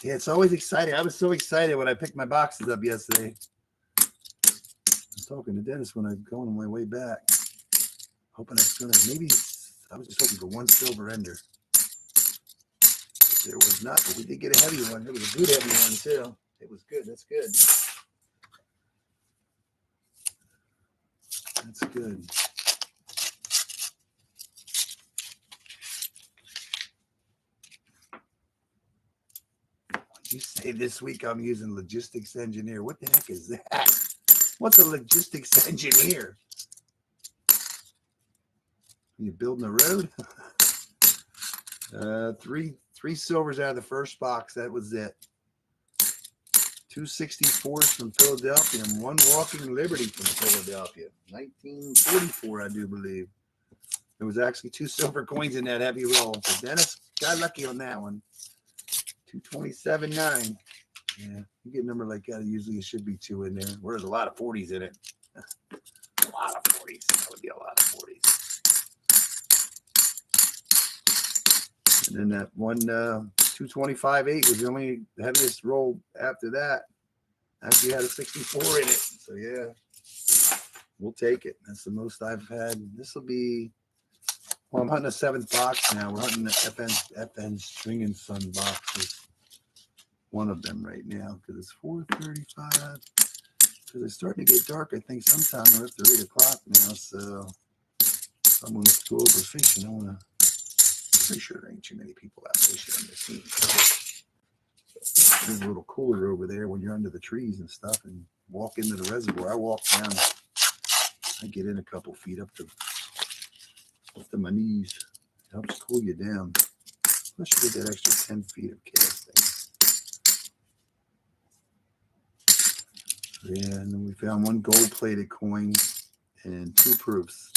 Yeah, it's always exciting. I was so excited when I picked my boxes up yesterday. I was talking to Dennis when I go on my way back. Hoping I was going to, maybe, I was just hoping for one silver ender. But there was not, but we did get a heavy one. It was a good heavy one, too. It was good. That's good. That's good. You say this week I'm using logistics engineer. What the heck is that? What's a logistics engineer? Are you building a road? Three silvers out of the first box. That was it. 264s from Philadelphia and 1 Walking Liberty from Philadelphia. 1944, I do believe. There was actually 2 silver coins in that heavy roll. So Dennis got lucky on that one. 227.9. Yeah, you get a number like that, usually it should be 2 in there. There's a lot of 40s in it. A lot of 40s. That would be a lot of 40s. And then that one 225.8 was the only heaviest roll after that. Actually had a 64 in it. So yeah, we'll take it. That's the most I've had. This will be, well, I'm hunting a 7th box now. We're hunting the FN String and Son boxes. One of them right now because it's 4:35. Because it's starting to get dark, I think, sometime after 8 o'clock now. So I'm going to go over fishing. Pretty sure there ain't too many people out fishing on the scene. There's a little cooler over there when you're under the trees and stuff and walk into the reservoir. I walk down. I get in a couple feet up to my knees. It helps cool you down. Plus you get that extra 10 feet of casting. Yeah, and then we found 1 gold-plated coin and 2 proofs.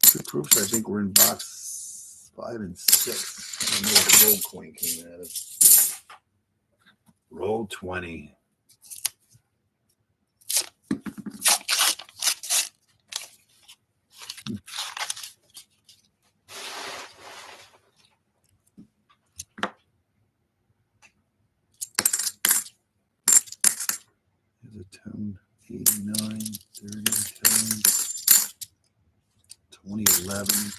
2 proofs, I think, were in box 5 and 6. I don't know what the gold coin came out of. Roll 20. There's a tone 89, 30 tone, 2011.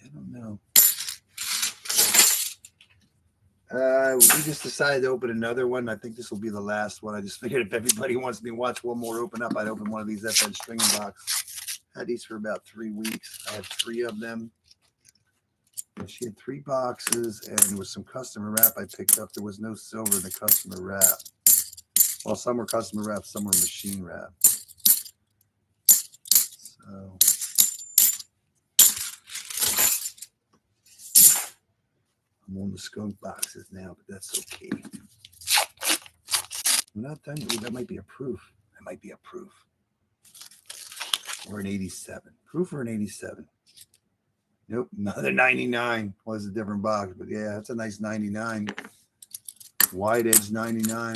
I don't know. We just decided to open another one. I think this will be the last one. I just figured if everybody wants me to watch one more open up, I'd open one of these FN stringing box. Had these for about 3 weeks. I had 3 of them. And she had 3 boxes, and there was some customer wrap I picked up. There was no silver in the customer wrap. Well, some were customer wrap, some were machine wrap. So I'm on the skunk boxes now, but that's okay. We're not done yet. That might be a proof. That might be a proof. Or an 87. Proof or an 87. Nope, another 99. Was a different box, but yeah, that's a nice 99. Wide edge 99.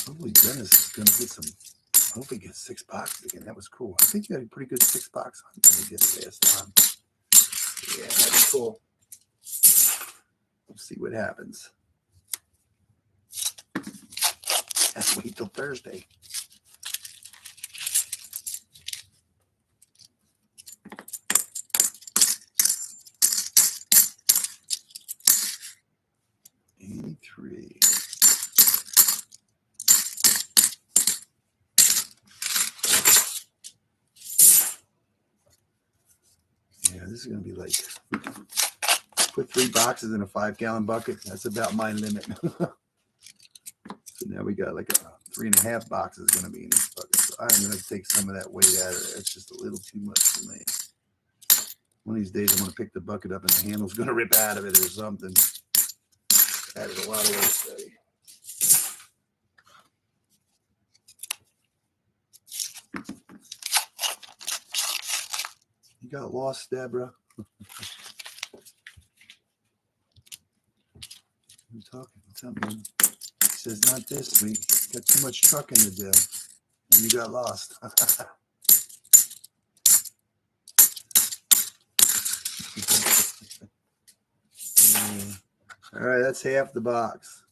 Hopefully Dennis is going to get some. I hope he gets 6 boxes again. That was cool. I think you had a pretty good 6 box on when he did it last time. Yeah, that's cool. We'll see what happens. Have to wait till Thursday. Three. Yeah, this is going to be like, put 3 boxes in a 5-gallon bucket. That's about my limit. So now we got like a 3.5 boxes going to be in this bucket. So I'm going to take some of that weight out of there. It's just a little too much for me. One of these days I'm going to pick the bucket up and the handle's going to rip out of it or something. Added a lot of weight today. You got lost, Deborah. I'm talking. What's up, man? He says, not this week. Got too much trucking to do. And you got lost. Yeah. All right, that's half the box.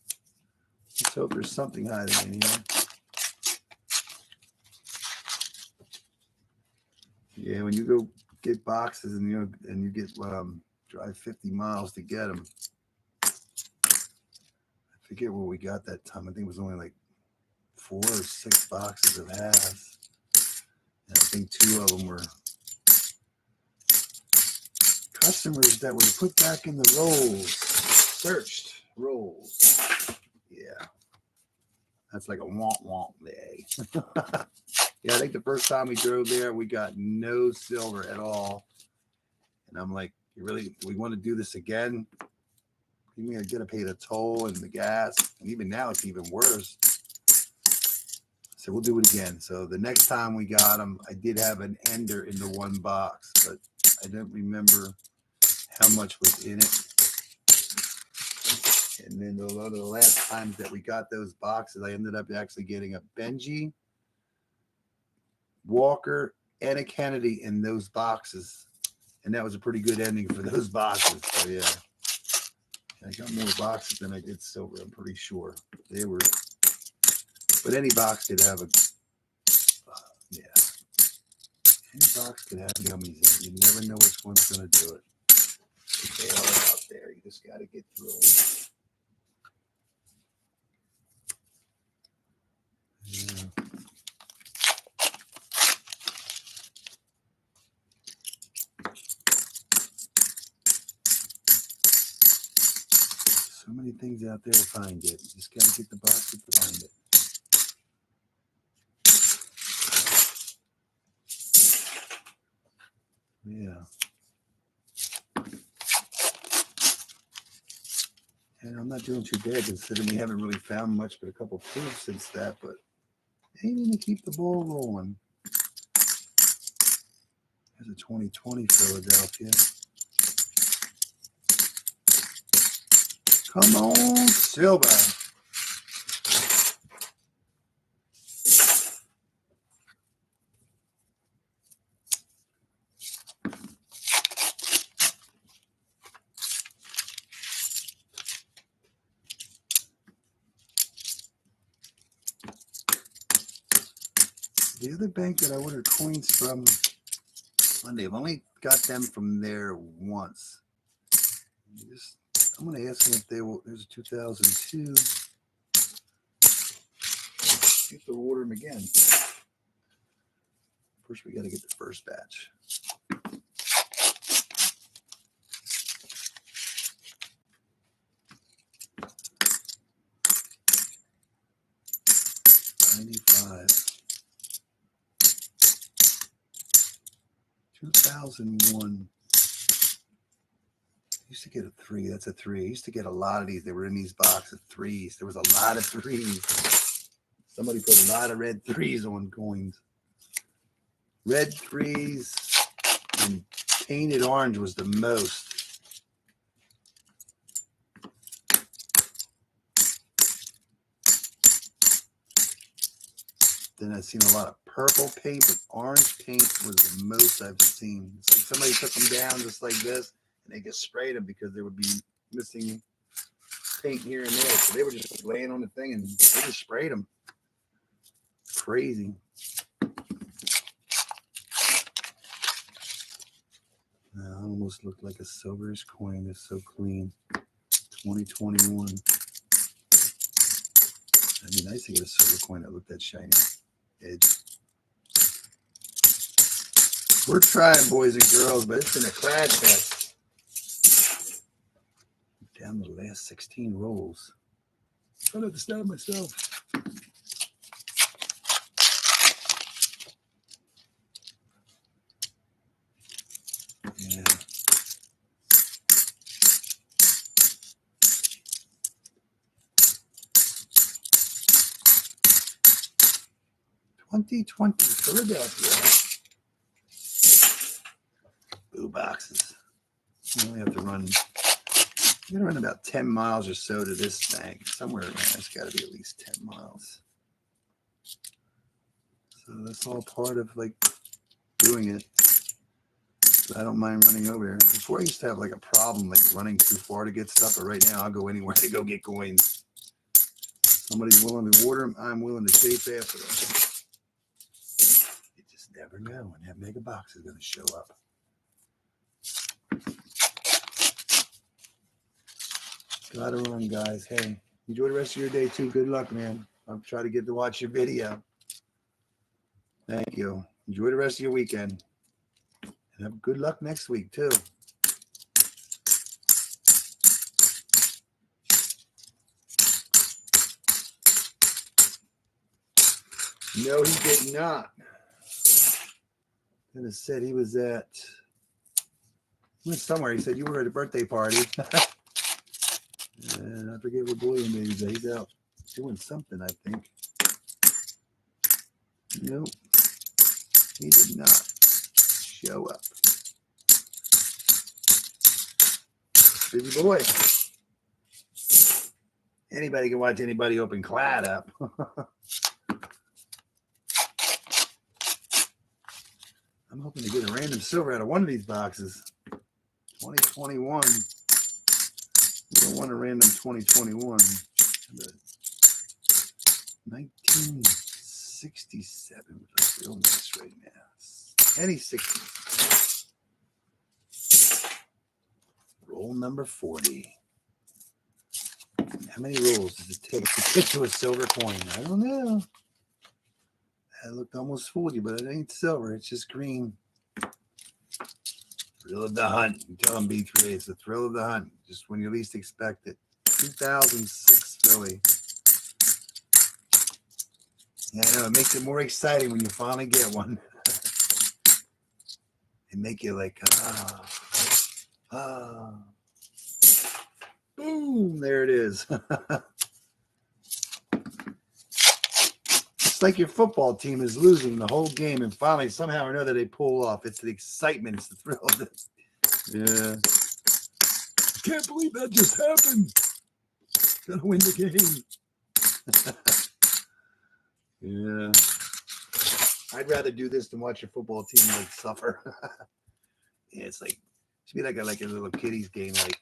Let's hope there's something hiding in here. Yeah, when you go get boxes and you get drive 50 miles to get them. I forget what we got that time. I think it was only like 4 or 6 boxes of halves. And I think 2 of them were customers that were put back in the rolls. Searched rolls. Yeah. That's like a womp day. Yeah, I think the first time we drove there, we got no silver at all. And I'm like, do we want to do this again? You're going to pay the toll and the gas. And even now, it's even worse. So we'll do it again. So the next time we got them, I did have an ender in the 1 box, but I don't remember how much was in it. And then a lot of the last times that we got those boxes, I ended up actually getting a Benji, Walker, and a Kennedy in those boxes. And that was a pretty good ending for those boxes. So yeah. I got more boxes than I did silver, I'm pretty sure. They were, but any box could have a, yeah. Any box could have gummies in. You never know which one's going to do it. They are out there. You just got to get through them. Yeah. So many things out there to find it. You just got to get the boxes to find it. Yeah. And I'm not doing too bad considering we haven't really found much but a couple proofs since that, but aiming to keep the ball rolling. There's a 2020 Philadelphia. Come on, silver. The other bank that I ordered coins from And they've only got them from there once. I'm going to ask them if they will. There's a 2002. See if they'll order them again. First, we got to get the first batch. '95. 2001. I used to get a 3. That's a 3. I used to get a lot of these. They were in these boxes, 3s. There was a lot of 3s. Somebody put a lot of red 3s on coins. Red 3s and painted orange was the most. Then I've seen a lot of purple paint, but orange paint was the most I've seen. It's like somebody took them down just like this, and they just sprayed them because they would be missing paint here and there. So they were just laying on the thing and they just sprayed them. Crazy. That almost looked like a silverish coin. It's so clean. 2021. That'd be nice to get a silver coin that looked that shiny. We're trying, boys and girls, but it's been a clad test. Down to the last 16 rolls. I'm trying to stab myself. Yeah. '2020 Philadelphia. Blue boxes. You only have to run. You're gonna run about 10 miles or so to this bank. Somewhere around. It's got to be at least 10 miles. So that's all part of like doing it. But I don't mind running over here. Before I used to have like a problem like running too far to get stuff, but right now I'll go anywhere to go get coins. Somebody's willing to order them. I'm willing to chase after them. You just never know when that mega box is going to show up. Gotta run, guys. Hey, enjoy the rest of your day too. Good luck, man. I'll try to get to watch your video. Thank you. Enjoy the rest of your weekend. And have good luck next week too. No, he did not. Could have said he was at. He went somewhere. He said you were at a birthday party. And I forget what boy he was at. He's out doing something, I think. Nope. He did not show up. Busy boy. Anybody can watch anybody open clad up. I'm hoping to get a random silver out of one of these boxes. 2021. We don't want a random 2021. 1967 would look real nice right now. Any 60s. Roll number 40. How many rolls does it take to get to a silver coin? I don't know. That looked almost fooled you, but it ain't silver. It's just green. Thrill of the hunt. You tell them B3. It's the thrill of the hunt. Just when you least expect it. 2006 Philly. Yeah, I know. It makes it more exciting when you finally get one. They make you like, boom, there it is. It's like your football team is losing the whole game, and finally, somehow or another, they pull off. It's the excitement. It's the thrill of it. Yeah. I can't believe that just happened. Gonna win the game. Yeah. I'd rather do this than watch your football team like suffer. Yeah, it's like it should be like a little kiddies game. Like,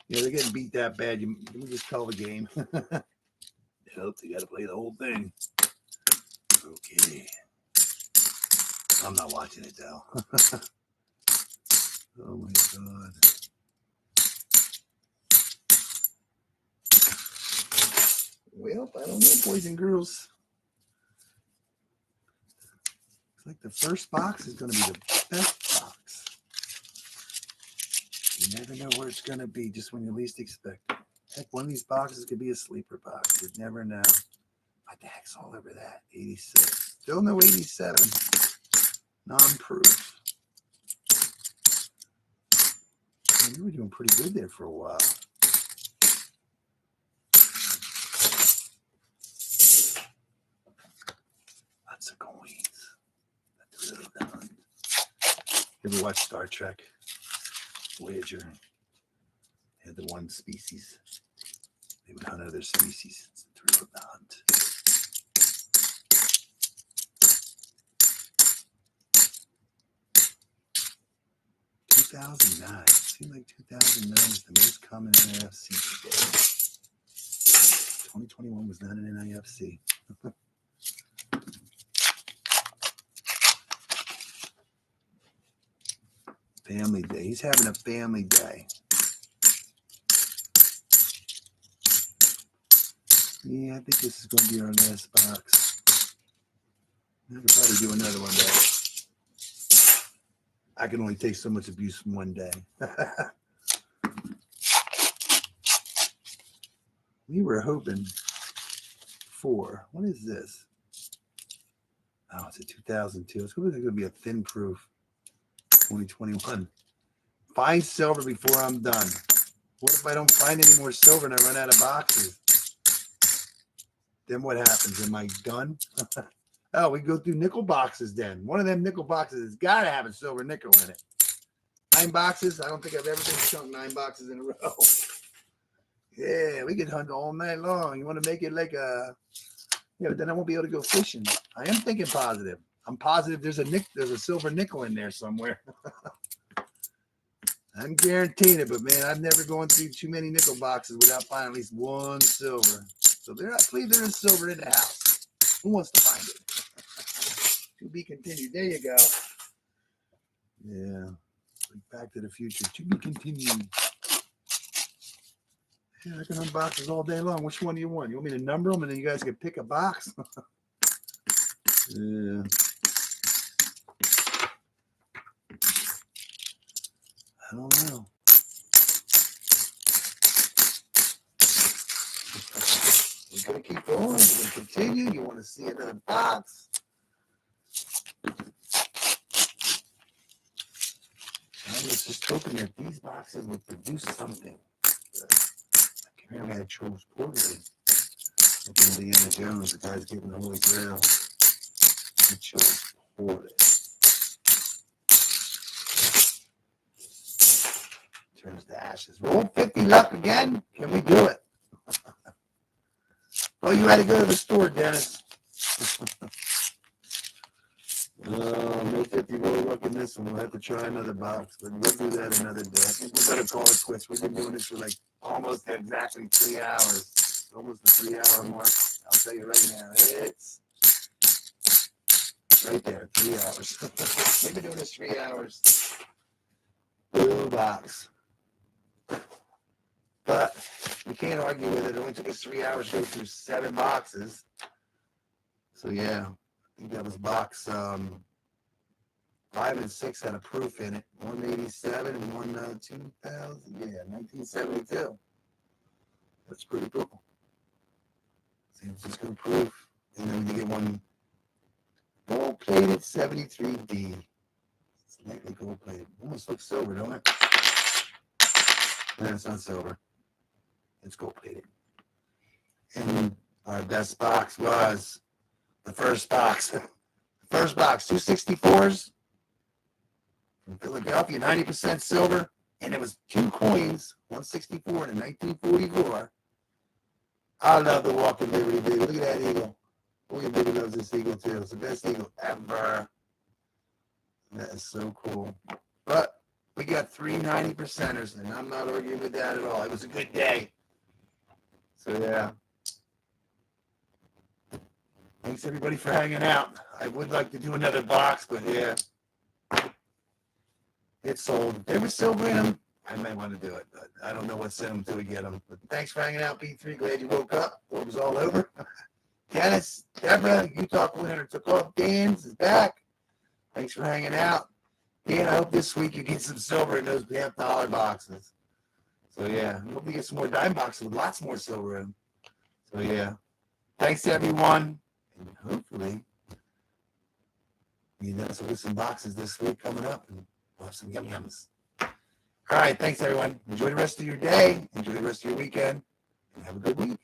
yeah, they're getting beat that bad. You just call the game. Nope, they got to play the whole thing. Okay. I'm not watching it though. Oh my God. Well, I don't know, boys and girls. Looks like the first box is going to be the best box. You never know where it's going to be, just when you least expect it. Heck, one of these boxes could be a sleeper box. You'd never know. What the heck's all over that? 86. Still no 87. Non-proof. You were doing pretty good there for a while. Lots of coins. You ever watch Star Trek? Voyager. They had the one species. They would hunt other species. It's the thrill of the hunt. Seemed like 2009 is the most common NIFC today. 2021 was not an NIFC. Family day. He's having a family day. Yeah, I think this is going to be our last box. I could probably do another one day. I can only take so much abuse from one day. We were hoping for, what is this? Oh, it's a 2002. It's going to be a thin proof 2021. Find silver before I'm done. What if I don't find any more silver and I run out of boxes? Then what happens? Am I done? Oh, we go through nickel boxes then. One of them nickel boxes has got to have a silver nickel in it. 9 boxes. I don't think I've ever been chunked 9 boxes in a row. Yeah, we could hunt all night long. You want to make it like a... Yeah, but then I won't be able to go fishing. I am thinking positive. I'm positive there's a silver nickel in there somewhere. I'm guaranteeing it, but man, I've never gone through too many nickel boxes without finding at least one silver. So I believe there is silver in the house. Who wants to find it? To be continued. There you go. Yeah. Back to the Future. To be continued. Yeah, I can unbox this all day long. Which one do you want? You want me to number them and then you guys can pick a box? Yeah. I don't know. We're going to keep going. We're going to continue. You want to see another box? I was just hoping that these boxes would produce something. Apparently I chose poorly. Like Indiana Jones, the guy's getting the Holy Grail. I chose poorly. Turns to ashes. Roll 50 luck again? Can we do it? Oh, you had to go to the store, Dennis. No 50 roll luck in this one. We'll have to try another box, but we'll do that another day. I think we better call it quits. We've been doing this for like almost exactly 3 hours. It's almost the 3-hour mark. I'll tell you right now, it's right there, 3 hours. We've been doing this 3 hours. Blue box. But we can't argue with it. It only took us 3 hours to go through 7 boxes. So yeah, I think that was box 5 and 6 had a proof in it. 187 and 2000. Yeah, 1972. That's pretty cool. San Francisco proof. And then we get one gold plated 73D. It's lightly gold plated. Almost looks silver, don't it? No, it's not silver. It's gold plated. And our best box was the first box. The first box, 264s from Philadelphia, 90% silver. And it was 2 coins, 164 and a 1944. I love the Walking Liberty, baby. Look at that eagle. Walking Liberty loves this eagle, too. It's the best eagle ever. That is so cool. But we got 3 90%ers, and I'm not arguing with that at all. It was a good day. So, yeah. Thanks, everybody, for hanging out. I would like to do another box, but, yeah. It's sold. If there was silver in them, I might want to do it, but I don't know what sent them till we get them. But thanks for hanging out, P3. Glad you woke up. It was all over. Dennis, Deborah, Utah winner took off. Dan's is back. Thanks for hanging out. Dan, I hope this week you get some silver in those $50 boxes. So, yeah, I hope you get some more dime boxes with lots more silver in them. So, yeah. Thanks, everyone. And hopefully, you know, so there's some boxes this week coming up, and we'll have some yum-yums. All right, thanks, everyone. Enjoy the rest of your day. Enjoy the rest of your weekend. And have a good week.